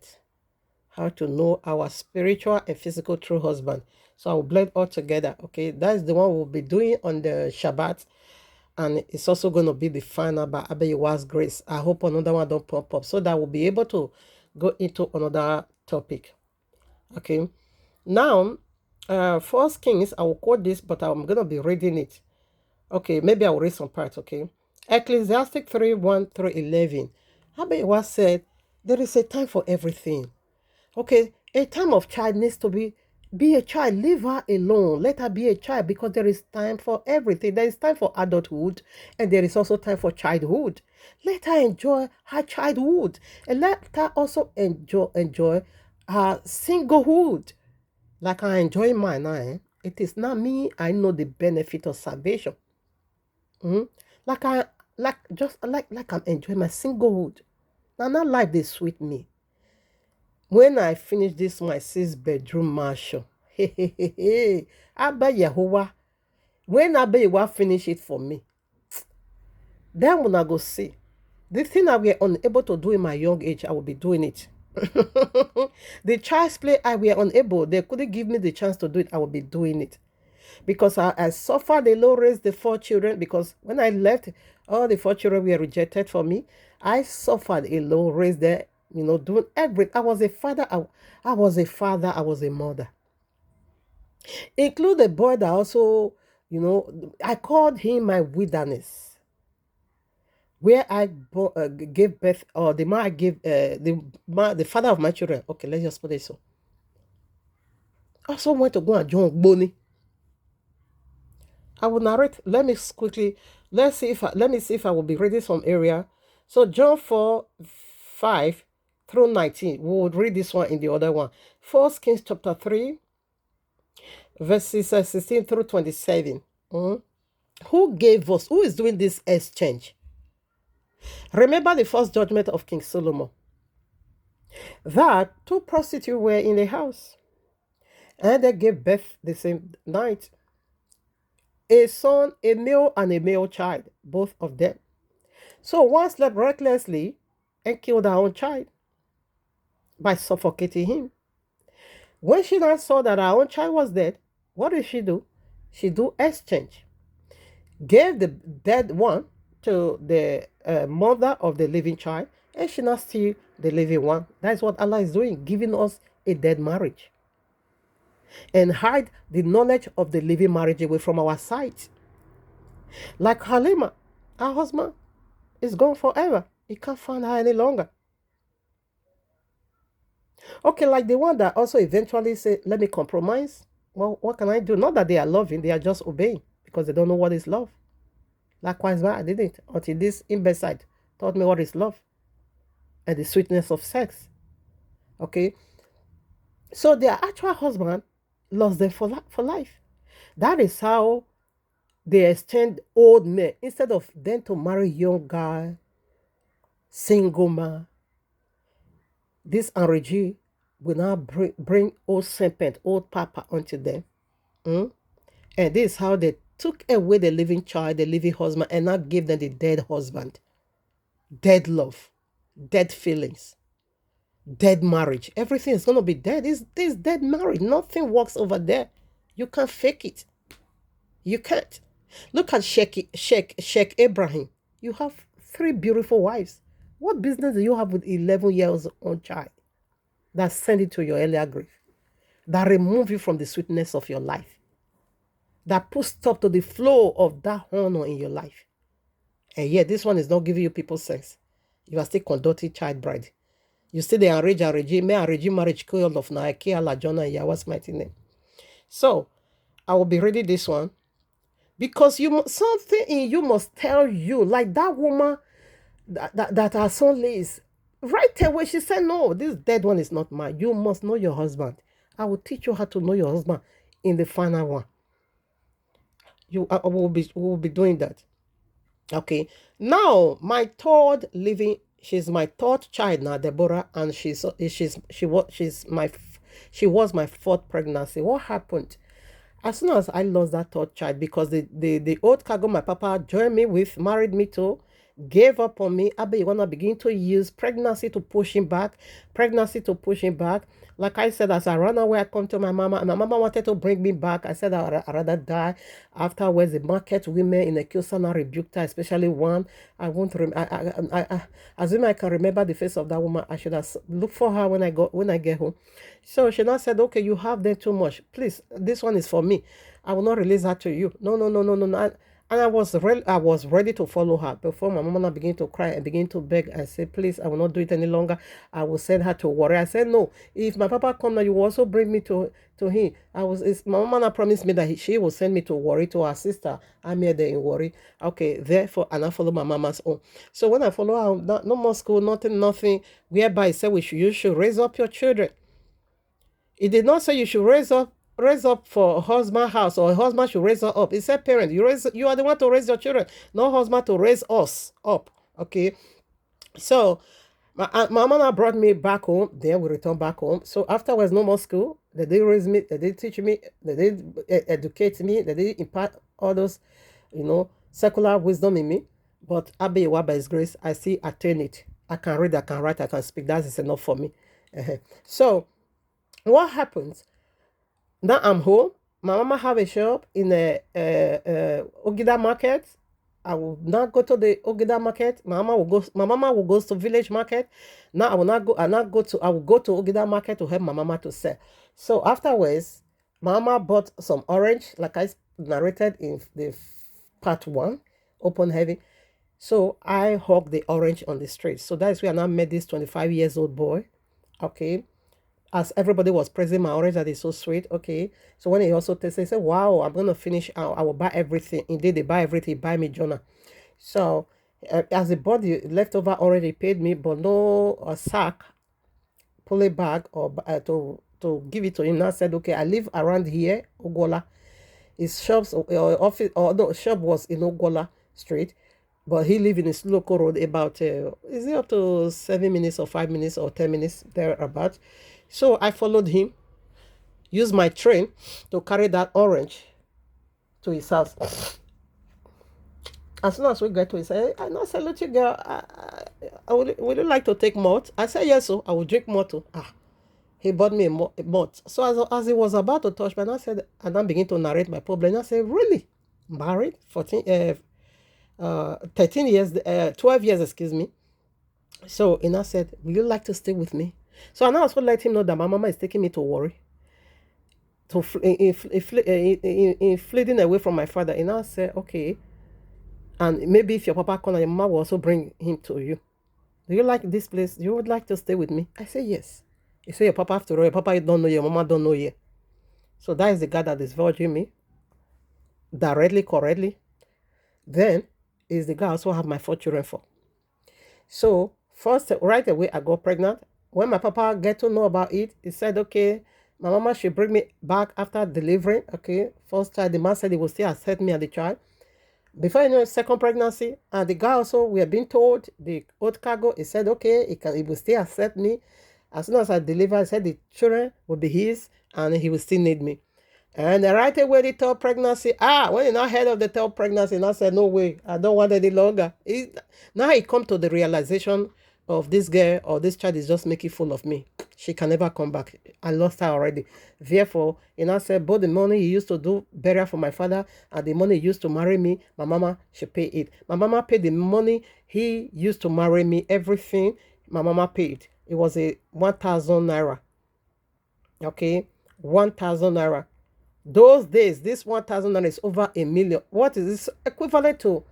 how to know our spiritual and physical true husband. So I will blend all together, okay? That's the one we'll be doing on the Shabbat. And it's also going to be the final by Abayewa's grace. I hope another one don't pop up so that we'll be able to go into another topic. Okay. Now, 1 Kings, I will quote this, but I'm going to be reading it. Okay, maybe I'll read some parts, okay? Ecclesiastic 3:1-11. Abayewa said, there is a time for everything. Okay, a time of child needs to be a child. Leave her alone. Let her be a child because there is time for everything. There is time for adulthood and there is also time for childhood. Let her enjoy her childhood and let her also enjoy her singlehood. Like I enjoy mine now. It is not me. I know the benefit of salvation. Like I'm enjoying my singlehood. Now life they sweet me. When I finish this my 6-bedroom mansion, Abba Yehovah, when Abayewa finish it for me, then when I go see, the thing I were unable to do in my young age, I will be doing it. The child's play I were unable, they couldn't give me the chance to do it, I will be doing it. Because I suffered alone, raised the 4 children, because when I left All the 4 children were rejected for me. I suffered alone, raised there, doing everything. I was a father. I was a father. I was a mother. Include the boy that also, I called him my wilderness, where I gave birth, or the man I gave, the father of my children. Okay, let's just put it so. I also went to go and join Boni. I will narrate. Let me quickly. Let me see if I will be reading some area. So John 4:5 through 19. We will read this one in the other one. 1 Kings chapter 3, verses 16 through 27. Who gave us? Who is doing this exchange? Remember the first judgment of King Solomon. That 2 prostitutes were in the house, and they gave birth the same night. A son, a male and a male child, both of them. So one slept recklessly and killed her own child by suffocating him. When she now saw that her own child was dead, what did she do? She do exchange. Gave the dead one to the mother of the living child, and she now steal the living one. That's what Allah is doing, giving us a dead marriage. And hide the knowledge of the living marriage away from our sight. Like Halima, her husband is gone forever. He can't find her any longer. Okay, like the one that also eventually said, let me compromise. Well, what can I do? Not that they are loving, they are just obeying because they don't know what is love. Likewise, I didn't until this imbecile taught me what is love and the sweetness of sex. Okay, so their actual husband lost them for life. That is how they extend old men instead of them to marry young guy, single man. This enragé will now bring old serpent, old papa unto them. And this is how they took away the living child, the living husband, and now gave them the dead husband, dead love, dead feelings, dead marriage. Everything is going to be dead. This dead marriage. Nothing works over there. You can't fake it. You can't. Look at Sheikh Abraham. You have 3 beautiful wives. What business do you have with 11 years old child that send it to your earlier grave? That remove you from the sweetness of your life? That puts stop to the flow of that honor in your life? And yet this one is not giving you people sense. You are still conducting child bride. You still the arrange marriage code of Nike, Allah, Jonah, and Yahweh's mighty name. So I will be reading this one because something in you must tell you, like that woman that her son lays. Right away, she said, no, this dead one is not mine. You must know your husband. I will teach you how to know your husband in the final one. We will be doing that. Okay. Now, my third living, she's my third child now, Deborah, and she was my 4th pregnancy. What happened? As soon as I lost that 3rd child, because the old cargo my papa joined me with, married me to, gave up on me, Abba, you want to begin to use pregnancy to push him back. Like I said, as I ran away, I come to my mama, and my mama wanted to bring me back. I said I'd rather die. Afterwards, the market women in the Kyosana rebuked her, especially one. I won't I assume I can remember the face of that woman. I should have looked for her when I get home. So she now said, okay, you have them too much. Please, this one is for me. I will not release her to you. No. And I was ready to follow her before my mama began to cry and begin to beg. I said, please, I will not do it any longer. I will send her to Warri. I said, no, if my papa come now, you will also bring me to him. My mama promised me that she will send me to Warri, to her sister. I'm here there in Warri. Okay, therefore, and I follow my mama's own. So when I follow her, no more school, nothing, whereby it said you should raise up your children. It did not say you should raise up for a husband house, or a husband should raise her up. It said parent, you are the one to raise your children, no husband to raise us up. Okay, so my mama brought me back home. Then we returned back home. So afterwards, no more school. They did raise me, they did teach me, they did educate me, they did impart all those secular wisdom in me. But Abiyawa, by his grace, I still attain it. I can read, I can write, I can speak. That is enough for me. So what happens? Now I'm home. My mama have a shop in Ogida market. I will not go to the Ogida market. My mama will go to village market. Now I will not go. I will go to Ogida market to help my mama to sell. So afterwards, mama bought some orange, like I narrated in the part one, open heavy. So I hugged the orange on the street. So that is where I now met this 25 years old boy. Okay. As everybody was praising my orange, that is so sweet. Okay. So when he also tasted, he said, wow, I'm going to finish. I will buy everything. Indeed, they buy everything. He buy me Jonah. So as the body leftover already paid me, but no sack, pull it back or to give it to him. Now I said, okay, I live around here, Ogola. His shops or office or no shop was in Ogola Street, but he lived in his local road about is it up to 7 minutes or 5 minutes or 10 minutes thereabout. So I followed him, used my train to carry that orange to his house. As soon as we get to it, say, I know, say, little girl, would you like to take malt? I said, yes, so I will drink malt too. He bought me a malt. So as he was about to touch me, and I said, and I begin to narrate my problem. I said, really? Married? 13 years, 12 years, excuse me. So Ina said, will you like to stay with me? So I also let him know that my mama is taking me to worry. In fleeing away from my father. Ina said, okay. And maybe if your papa come, your mama will also bring him to you. Do you like this place? You would like to stay with me? I say yes. You say your papa after all, your papa don't know you, your mama don't know you. So that is the God that is virgin me. Directly, correctly. Then is the guy I also have my 4 children for. So first, right away, I got pregnant. When my papa get to know about it, he said, okay, my mama should bring me back after delivering. Okay, first child, the man said he will still accept me as the child. Before you know, second pregnancy, and the guy also, we have been told, the old cargo, he said, okay, he will still accept me. As soon as I deliver, he said the children will be his, and he will still need me. And right away, the third pregnancy, when he not heard of the third pregnancy, he said, no way, I don't want any longer. Now he come to the realization of this girl or this child is just making fool of me. She can never come back. I lost her already. Therefore, he now said, both the money he used to do burial for my father and the money he used to marry me, my mama should pay it. My mama paid the money he used to marry me, everything my mama paid. It was a 1,000 naira. Okay, 1,000 naira. Those days, this 1,000 naira is over a million. What is this equivalent to?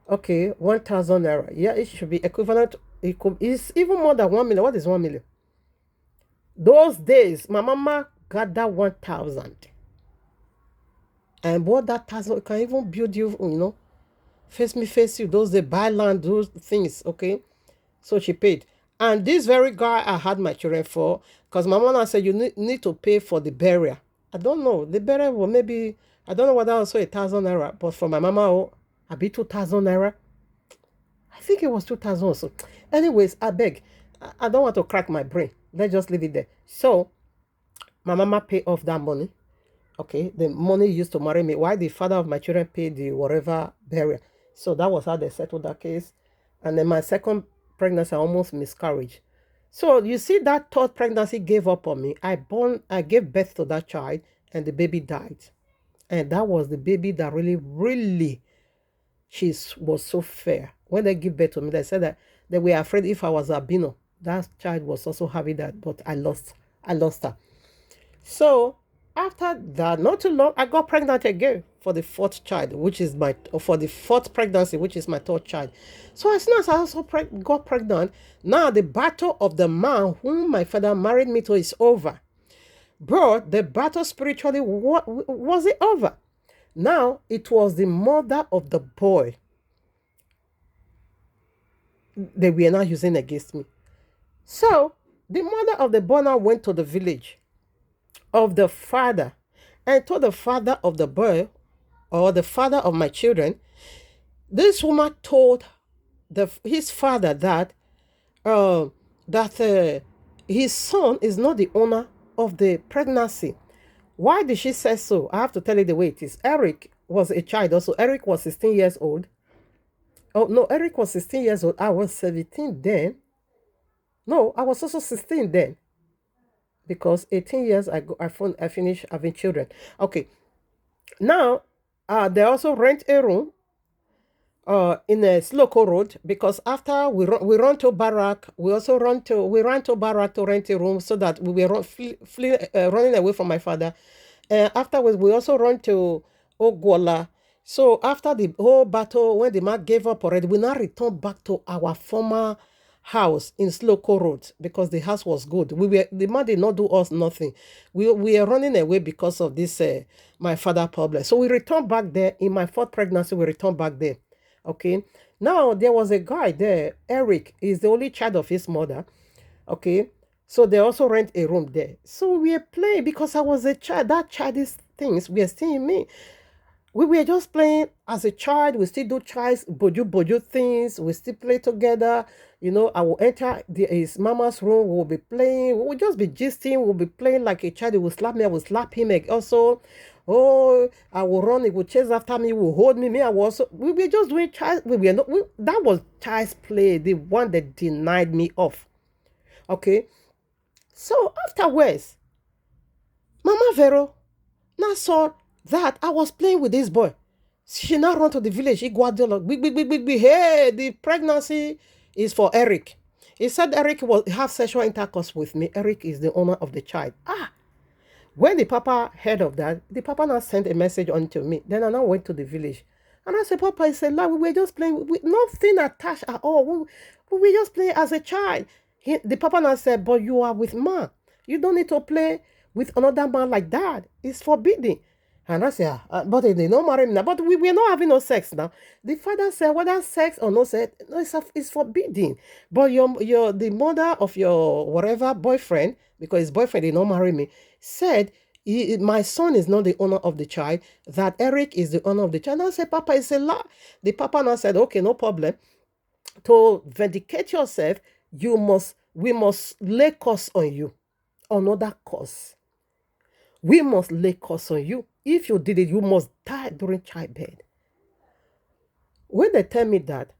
Okay, 1,000 naira. Yeah, it should be equivalent. It's even more than 1 million. What is 1 million? Those days, my mama got that 1,000. And what that 1,000 can even build you, face me, face you. Those they buy land, those things, okay? So she paid. And this very guy I had my children for, because my mama said, you need to pay for the burial. I don't know. The burial was maybe, I don't know whether also 1,000 naira, but for my mama, I be 2,000 naira. I think it was 2,000 also. Anyways, I beg. I don't want to crack my brain. Let's just leave it there. So, my mama paid off that money. Okay, the money used to marry me. Why the father of my children paid the whatever burial. So that was how they settled that case. And then my second pregnancy, I almost miscarriage. So you see that third pregnancy gave up on me. I gave birth to that child and the baby died. And that was the baby that really, she was so fair. When they give birth to me, they said that they were afraid if I was albino. That child was also having that, but I lost her. So after that, not too long, I got pregnant again for the fourth child, for the fourth pregnancy, which is my third child. So as soon as I also got pregnant, now the battle of the man whom my father married me to is over. Bro, the battle spiritually, was it over? Now it was the mother of the boy they were not using against me. So the mother of the boy now went to the village of the father and told the father of the boy or the father of my children. This woman told his father that his son is not the owner of the pregnancy. Why did she say so? I have to tell you the way it is. Eric was a child also. Eric was 16 years old. Oh, no, Eric was 16 years old. I was 17 then. No, I was also 16 then. Because 18 years I finished having children. Okay. Now, they also rent a room in a Sloko Road, because after we run to Barrack, we ran to Barrack to rent a room so that we were running away from my father. Afterwards, we also run to Ogwola. So after the whole battle, when the man gave up already, we now returned back to our former house in Sloko Road because the house was good. The man did not do us nothing. We are running away because of this my father problem. So we returned back there. In my fourth pregnancy, we returned back there. Okay. Now there was a guy there, Eric. He's the only child of his mother. Okay. So they also rent a room there. So we are playing because I was a child. That childish things were still in me. We were just playing as a child. We still do child's boju things. We still play together. You know, I will enter his mama's room. We will be playing. We will just be gisting. We will be playing like a child. He will slap me. I will slap him also. Oh, I will run. He will chase after me. He will hold me. Me, I will also. We were just doing child. That was child's play. The one that denied me off. Okay. So afterwards, Mama Vero now saw that I was playing with this boy. She now run to the village. Iguadiola. Big. Hey, the pregnancy is for Eric. He said Eric will have sexual intercourse with me. Eric is the owner of the child. When the papa heard of that, the papa now sent a message on to me. Then I now went to the village. And I said, Papa, he said, we were just playing with nothing attached at all. We were just playing as a child. The papa now said, but you are with man. You don't need to play with another man like that. It's forbidden. And I said, but they don't marry me now. But we're not having no sex now. The father said, whether sex or no sex, no, it's forbidden. But the mother of your whatever boyfriend, because his boyfriend did not marry me, said, my son is not the owner of the child, that Eric is the owner of the child. And I said, Papa, it's a lie. The papa now said, okay, no problem. To vindicate yourself, we must lay curse on you. Another curse. We must lay curse on you. If you did it, you must die during childbirth. When they tell me that,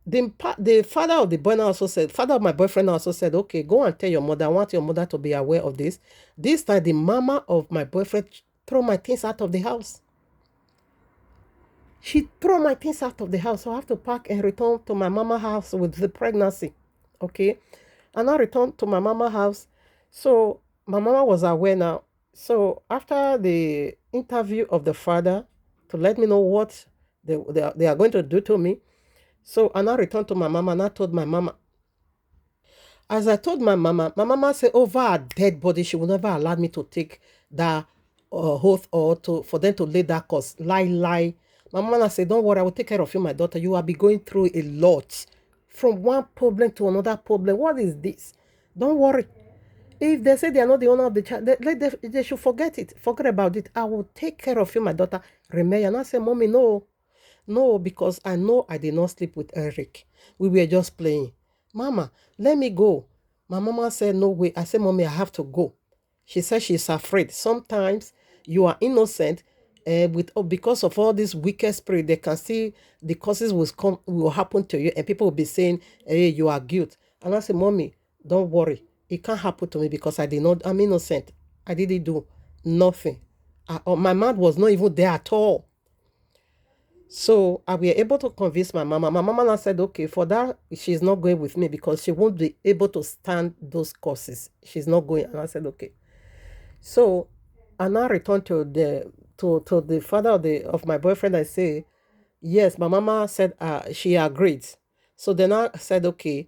the father of the boy also said, father of my boyfriend also said, okay, go and tell your mother. I want your mother to be aware of this. This time, the mama of my boyfriend threw my things out of the house. She threw my things out of the house. So I have to pack and return to my mama house with the pregnancy. Okay. And I returned to my mama house. So my mama was aware now. So after the interview of the father to let me know what they are going to do to me, so I now returned to my mama and I told my mama. As I told my mama said over a dead body, she will never allow me to take that oath or for them to lay that curse. Lie. My mama said, don't worry, I will take care of you, my daughter. You will be going through a lot. From one problem to another problem. What is this? Don't worry. If they say they are not the owner of the child, they should forget it. Forget about it. I will take care of you, my daughter. Remember, and I said, Mommy, no, because I know I did not sleep with Eric. We were just playing. Mama, let me go. My mama said, no way. I said, Mommy, I have to go. She said she's afraid. Sometimes you are innocent because of all this wicked spirit. They can see the causes will happen to you and people will be saying, hey, you are guilt. And I said, Mommy, don't worry. It can't happen to me because I'm innocent. I didn't do nothing. My mouth was not even there at all. So I were able to convince my mama. My mama now said, okay, for that, she's not going with me because she won't be able to stand those courses. She's not going. And I said, okay. So I now returned to the father of my boyfriend. I say, yes, my mama said she agreed. So then I said, okay,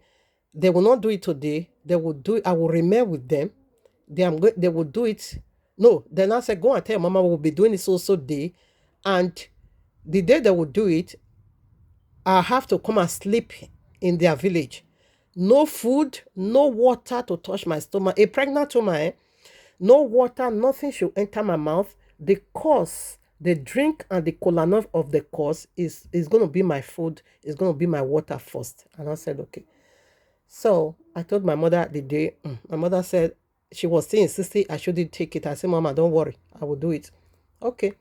they will not do it today. They will do it. I will remain with them. They will do it. No, then I said, go and tell your mama we'll be doing this also day. And the day they will do it, I have to come and sleep in their village. No food, no water to touch my stomach. A pregnant woman, no water, nothing should enter my mouth. The course, the drink and the kolanov of the course is going to be my food. It's going to be my water first. And I said, okay. So I told my mother the day. My mother said she was still insisting I shouldn't take it. I said, Mama, don't worry. I will do it. Okay.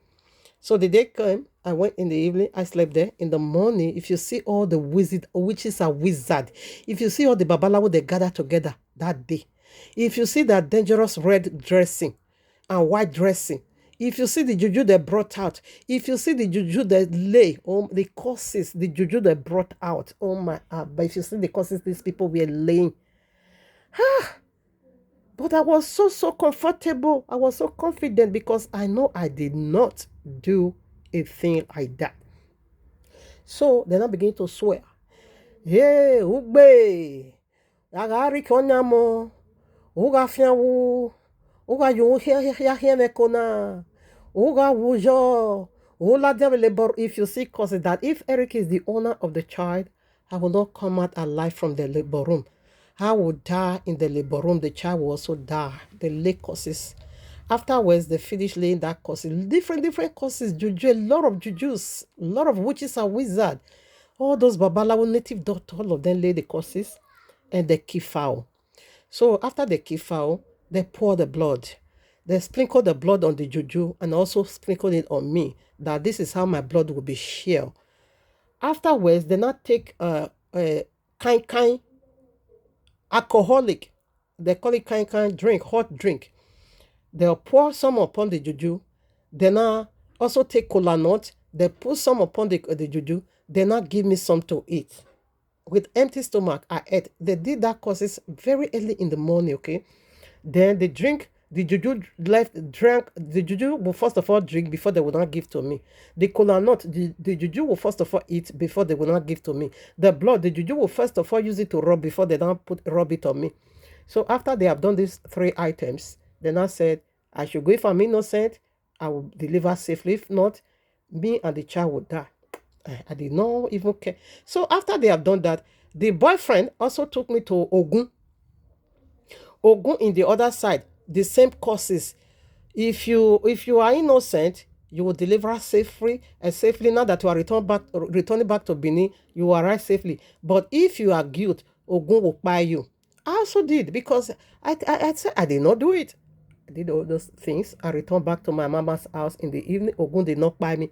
So the day came. I went in the evening. I slept there. In the morning, if you see all the witches are wizard. If you see all the babalawo they gather together that day. If you see that dangerous red dressing and white dressing. If you see the juju they brought out, if you see the juju they lay, the curses, the juju they brought out, oh my, but if you see the curses these people were laying, but I was so comfortable. I was so confident because I know I did not do a thing like that. So then I began to swear. Hey, ugbe, agari konyamo, uga fiawu, uga yu here mekona, uga wujo, ula devil. If you see causes that if Eric is the owner of the child, I will not come out alive from the labor room. I will die in the labor room. The child will also die. The lake causes. Afterwards, they finish laying that causes. Different causes. Juju, a lot of jujus, a lot of witches and wizards. All those Babalawo native doctors, all of them lay the causes and they keep foul. So after they keep foul, they pour the blood. They sprinkle the blood on the juju and also sprinkle it on me. That this is how my blood will be shared. Afterwards, they not take kind alcoholic. They call it kind drink, hot drink. They'll pour some upon the juju. Then also take cola nut. They put some upon the juju. They now give me some to eat. With empty stomach, I ate. They did that causes very early in the morning, okay? Then they drink, the juju drank, the juju will first of all drink before they will not give to me. The cola nut, the juju will first of all eat before they will not give to me. The blood, the juju will first of all use it to rub before they don't rub it on me. So after they have done these 3 items, then I said, I should go. If I'm innocent, I will deliver safely. If not, me and the child would die. I did not even care. So after they have done that, the boyfriend also took me to Ogun. Ogun in the other side, the same causes. If you are innocent, you will deliver safely and safely. Now that you are returning back to Benin, you will arrive safely. But if you are guilty, Ogun will buy you. I also did because I said I did not do it. I did all those things. I returned back to my mama's house in the evening. Ogun did not buy me.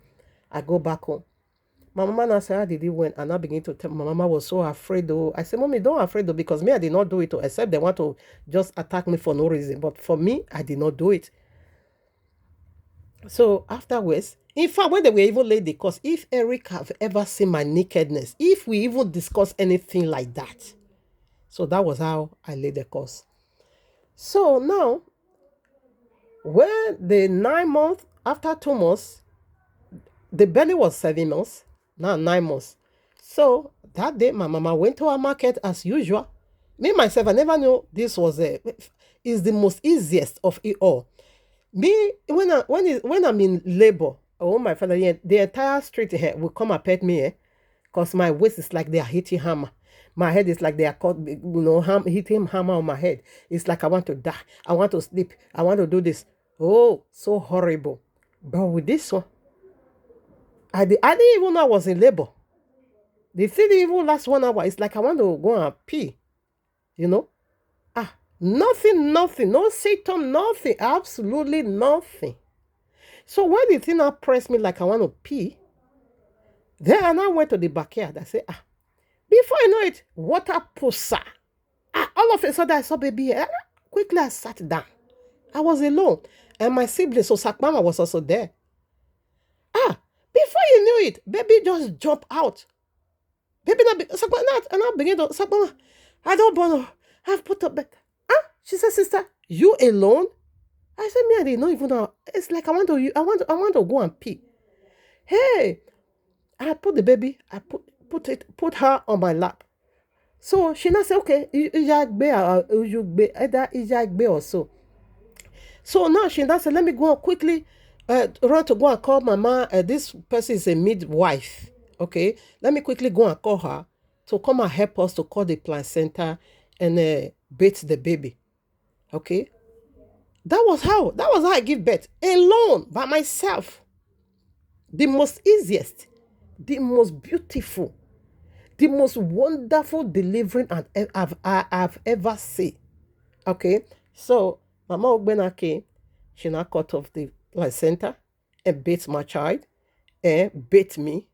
I go back home. My mama now said, how did it went? And I began to tell my mama was so afraid though. I said, Mommy, don't afraid though, because me, I did not do it, except they want to just attack me for no reason. But for me, I did not do it. So afterwards, in fact, when they were even laid the cause, if Eric have ever seen my nakedness, if we even discuss anything like that. So that was how I laid the cause. So now, when the 9 months, after 2 months, the belly was 7 months, now 9 months. So that day, my mama went to our market as usual. Me, myself, I never knew this was is the most easiest of it all. Me, when I'm in labor, oh my father, the entire street here will come and pet me, because my waist is like they are hitting hammer. My head is like they are hitting hammer on my head. It's like I want to die. I want to sleep. I want to do this. Oh, so horrible. But with this one, I didn't even know I was in labor. The thing didn't even last 1 hour. It's like I want to go and pee. Nothing, no symptom, nothing, absolutely nothing. So when the thing now pressed me like I want to pee, then I went to the backyard. I said, before I know it, water pussa. All of a sudden I saw baby here. Quickly I sat down. I was alone. And my sibling, so Sakmama was also there. Before you knew it, baby just jumped out. Baby, and I began to, Sakmama, I don't want to, I've put up bed. She said, sister, you alone? I said, me, I didn't know even know. It's like I want to go and pee. Hey, I put the baby, I put her on my lap. So she now said, okay, either or so. So now she now said, let me go quickly, run to go and call mama. This person is a midwife. Okay, let me quickly go and call her to come and help us to call the placenta and bathe the baby. Okay, that was how I give birth alone by myself. The most easiest, the most beautiful, the most wonderful delivering I've ever seen. Okay, so Mama Ogbena came, she now cut off the placenta and bathed my child and bathed me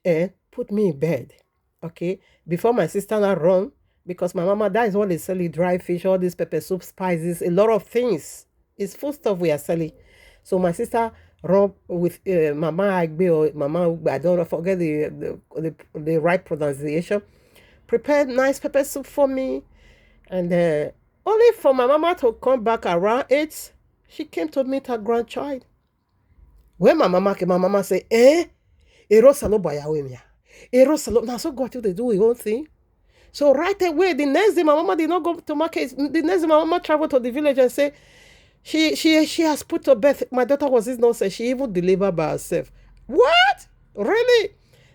and put me in bed. Okay, before my sister now run, because my mama, that is what they sell, dry fish, all these pepper soup, spices, a lot of things. It's food stuff we are selling. So my sister run with Mama Agbe or Mama Ugbe, I don't forget the right pronunciation. Prepared nice pepper soup for me. And only for my mama to come back around 8, she came to meet her grandchild. When my mama came, my mama say, Ero salo bayawe mia. Ero salo. Now so God to do his own thing. So right away, the next day, my mama did not go to market. The next day, my mama traveled to the village and say, she has put to bed. My daughter was this nonsense. She even delivered by herself. What? Really?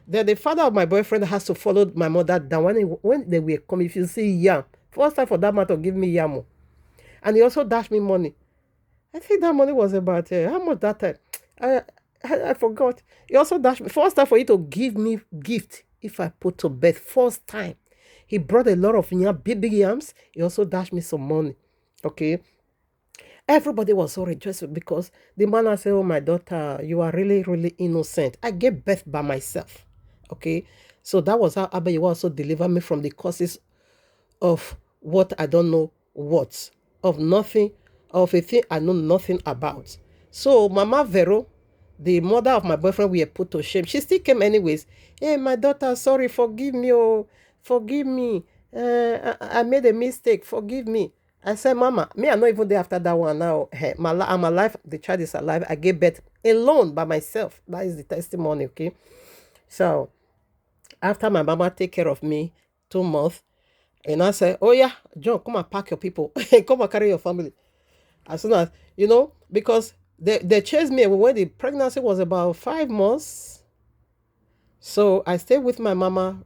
Then the father of my boyfriend has to follow my mother down. When they were coming, if you see yam, first time for that man to give me yam. And he also dashed me money. I think that money was about, how much that time? I forgot. He also dashed me. First time for you to give me gift if I put to bed. First time. He brought a lot of yam, big yams. He also dashed me some money. Okay. Everybody was so rejoiced because the man said, oh, my daughter, you are really, really innocent. I gave birth by myself. Okay. So that was how Abayewa also delivered me from the causes of what I don't know what, of nothing, of a thing I know nothing about. So Mama Vero, the mother of my boyfriend, we were put to shame. She still came anyways. Hey, my daughter, sorry, forgive me, oh, forgive me. I made a mistake, forgive me. I said, Mama, me, I'm not even there after that one now. Hey, I'm alive, the child is alive. I gave birth alone by myself. That is the testimony, okay? So, after my mama take care of me 2 months, and I said, oh yeah, John, come and pack your people. Come and carry your family. As soon as, because they chased me when the pregnancy was about 5 months. So I stayed with my mama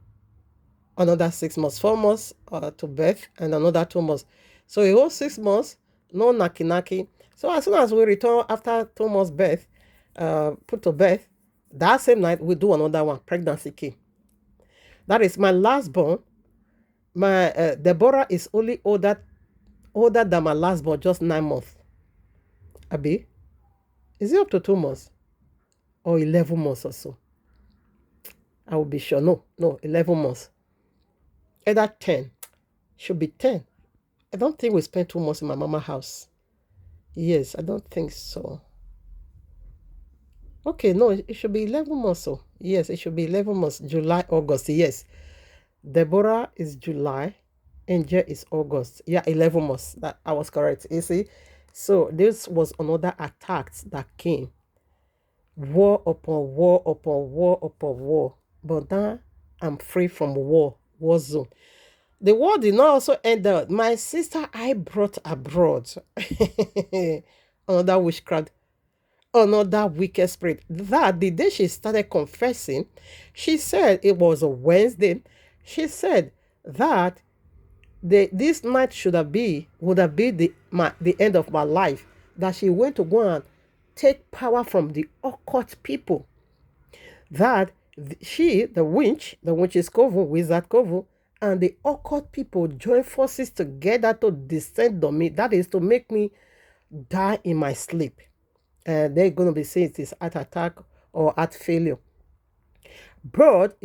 another 6 months, 4 months to birth, and another 2 months. So a whole 6 months, no naki. So as soon as we return after 2 months birth, put to birth, that same night we do another one, pregnancy came. That is my last born. My Deborah is only older than my last born, just 9 months. Abi, is it up to 2 months or 11 months or so? I will be sure. No, 11 months. Either 10, should be 10. I don't think we spent 2 months in my mama house. Yes, I don't think so. Okay, no, it should be 11 months. So yes, it should be 11 months. July, August. Yes, Deborah is July, Angel is August. Yeah, 11 months. That I was correct. You see, so this was another attack that came. War upon war upon war upon war. But now I'm free from war zone. The war did not also end up. My sister I brought abroad. Another witchcraft, another wicked spirit. That the day she started confessing, she said it was a Wednesday. She said that this night would have been the end of my life. That she went to go and take power from the occult people. That the witch's coven, wizard coven, and the occult people join forces together to descend on me. That is to make me die in my sleep. And they're going to be saying it is heart attack or heart failure. But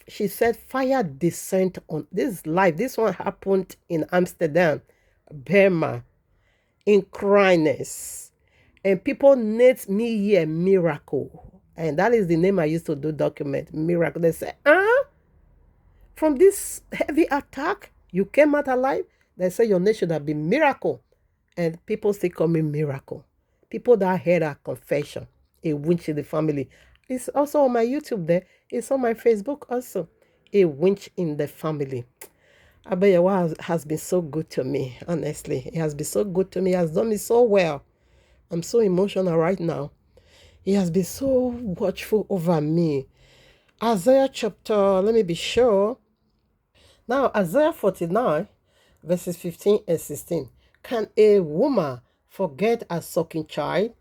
she said fire descent on this life. This one happened in Amsterdam, Burma, in Cryness. And people named me here Miracle. And that is the name I used to do document, Miracle. They say, from this heavy attack, you came out alive. They say your name should have been Miracle. And people still call me Miracle. People that heard our confession, a winch in the family. It's also on my YouTube there. It's on my Facebook also. A winch in the family. Abayewa has been so good to me, honestly. He has been so good to me. He has done me so well. I'm so emotional right now. He has been so watchful over me. Isaiah chapter, let me be sure. Now, Isaiah 49, verses 15 and 16. Can a woman forget a sucking child,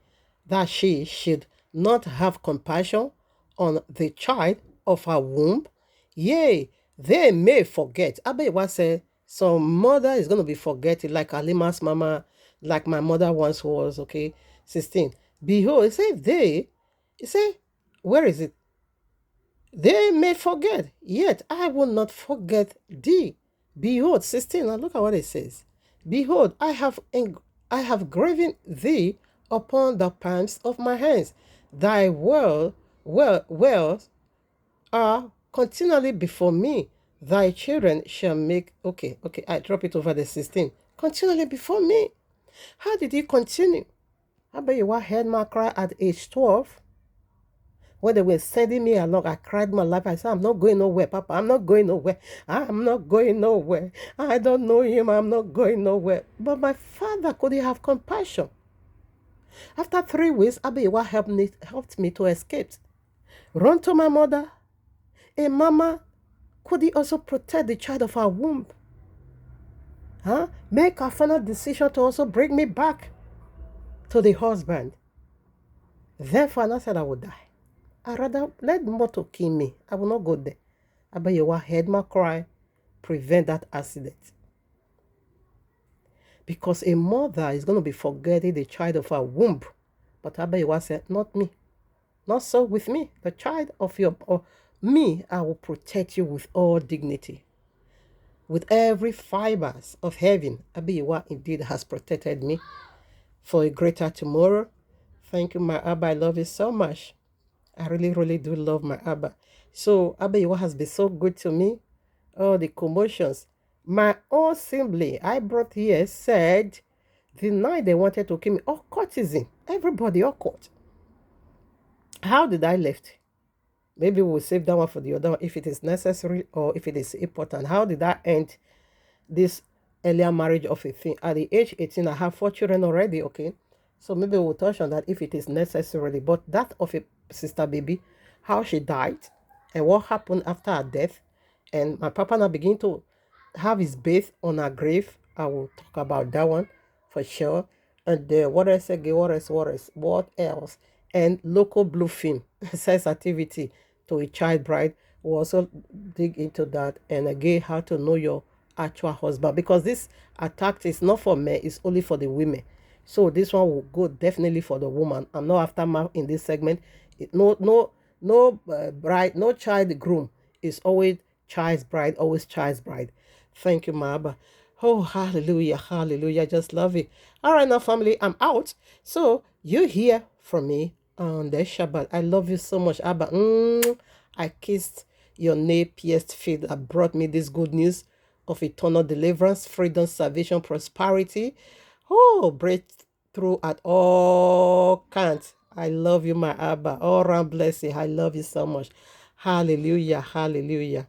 that she should not have compassion on the child of her womb? Yea, they may forget. Abayewa said, some mother is going to be forgetting, like Alima's mama, like my mother once was, okay? 16. Behold, he said, where is it? They may forget, yet I will not forget thee. Behold, 16. Now look at what it says. Behold, I have graven thee upon the palms of my hands. Thy wells are continually before me. Thy children shall make, okay, I drop it over the 16. Continually before me. How did he continue? I bet you heard my cry at age 12. When they were sending me along, I cried my life. I said, I'm not going nowhere, Papa. I'm not going nowhere. I'm not going nowhere. I don't know him. I'm not going nowhere. But my father couldn't have compassion. After 3 weeks, Abiyawa helped me to escape. Run to my mother. A mama could he also protect the child of her womb? Make a final decision to also bring me back to the husband. Therefore, I said I would die. I rather let motor kill me. I will not go there. Abiyawa heard my cry, prevent that accident. Because a mother is going to be forgetting the child of her womb. But Abiyawa said, not me. Not so with me. The child of me, I will protect you with all dignity. With every fibers of heaven, Abiyawa indeed has protected me for a greater tomorrow. Thank you, my Abba. I love you so much. I really, really do love my Abba. So Abiyawa has been so good to me. Oh, the commotions. My own assembly I brought here said the night they wanted to kill me, all courtesan. Everybody all caught. How did I left? Maybe we'll save that one for the other one if it is necessary or if it is important. How did I end this earlier marriage of a thing? At the age 18, I have 4 children already, okay? So maybe we'll touch on that if it is necessary. But that of a sister baby, how she died and what happened after her death, and my papa now begin to have his bath on her grave. I will talk about that one for sure. And what else again? What else? And local blue film sensitivity to a child bride. We'll also dig into that. And again, how to know your actual husband. Because this attack is not for men, it's only for the women. So this one will go definitely for the woman. I'm not aftermath in this segment. No bride, no child groom. It's always child's bride, always child's bride. Thank you, Maba. Oh, hallelujah, hallelujah. Just love it. All right, now, family, I'm out. So you hear from me on the Shabbat. I love you so much, Abba. I kissed your nape-pierced feet that brought me this good news of eternal deliverance, freedom, salvation, prosperity. Oh, breakthrough at all counts. I love you, my Abba. All round blessing. I love you so much. Hallelujah, hallelujah.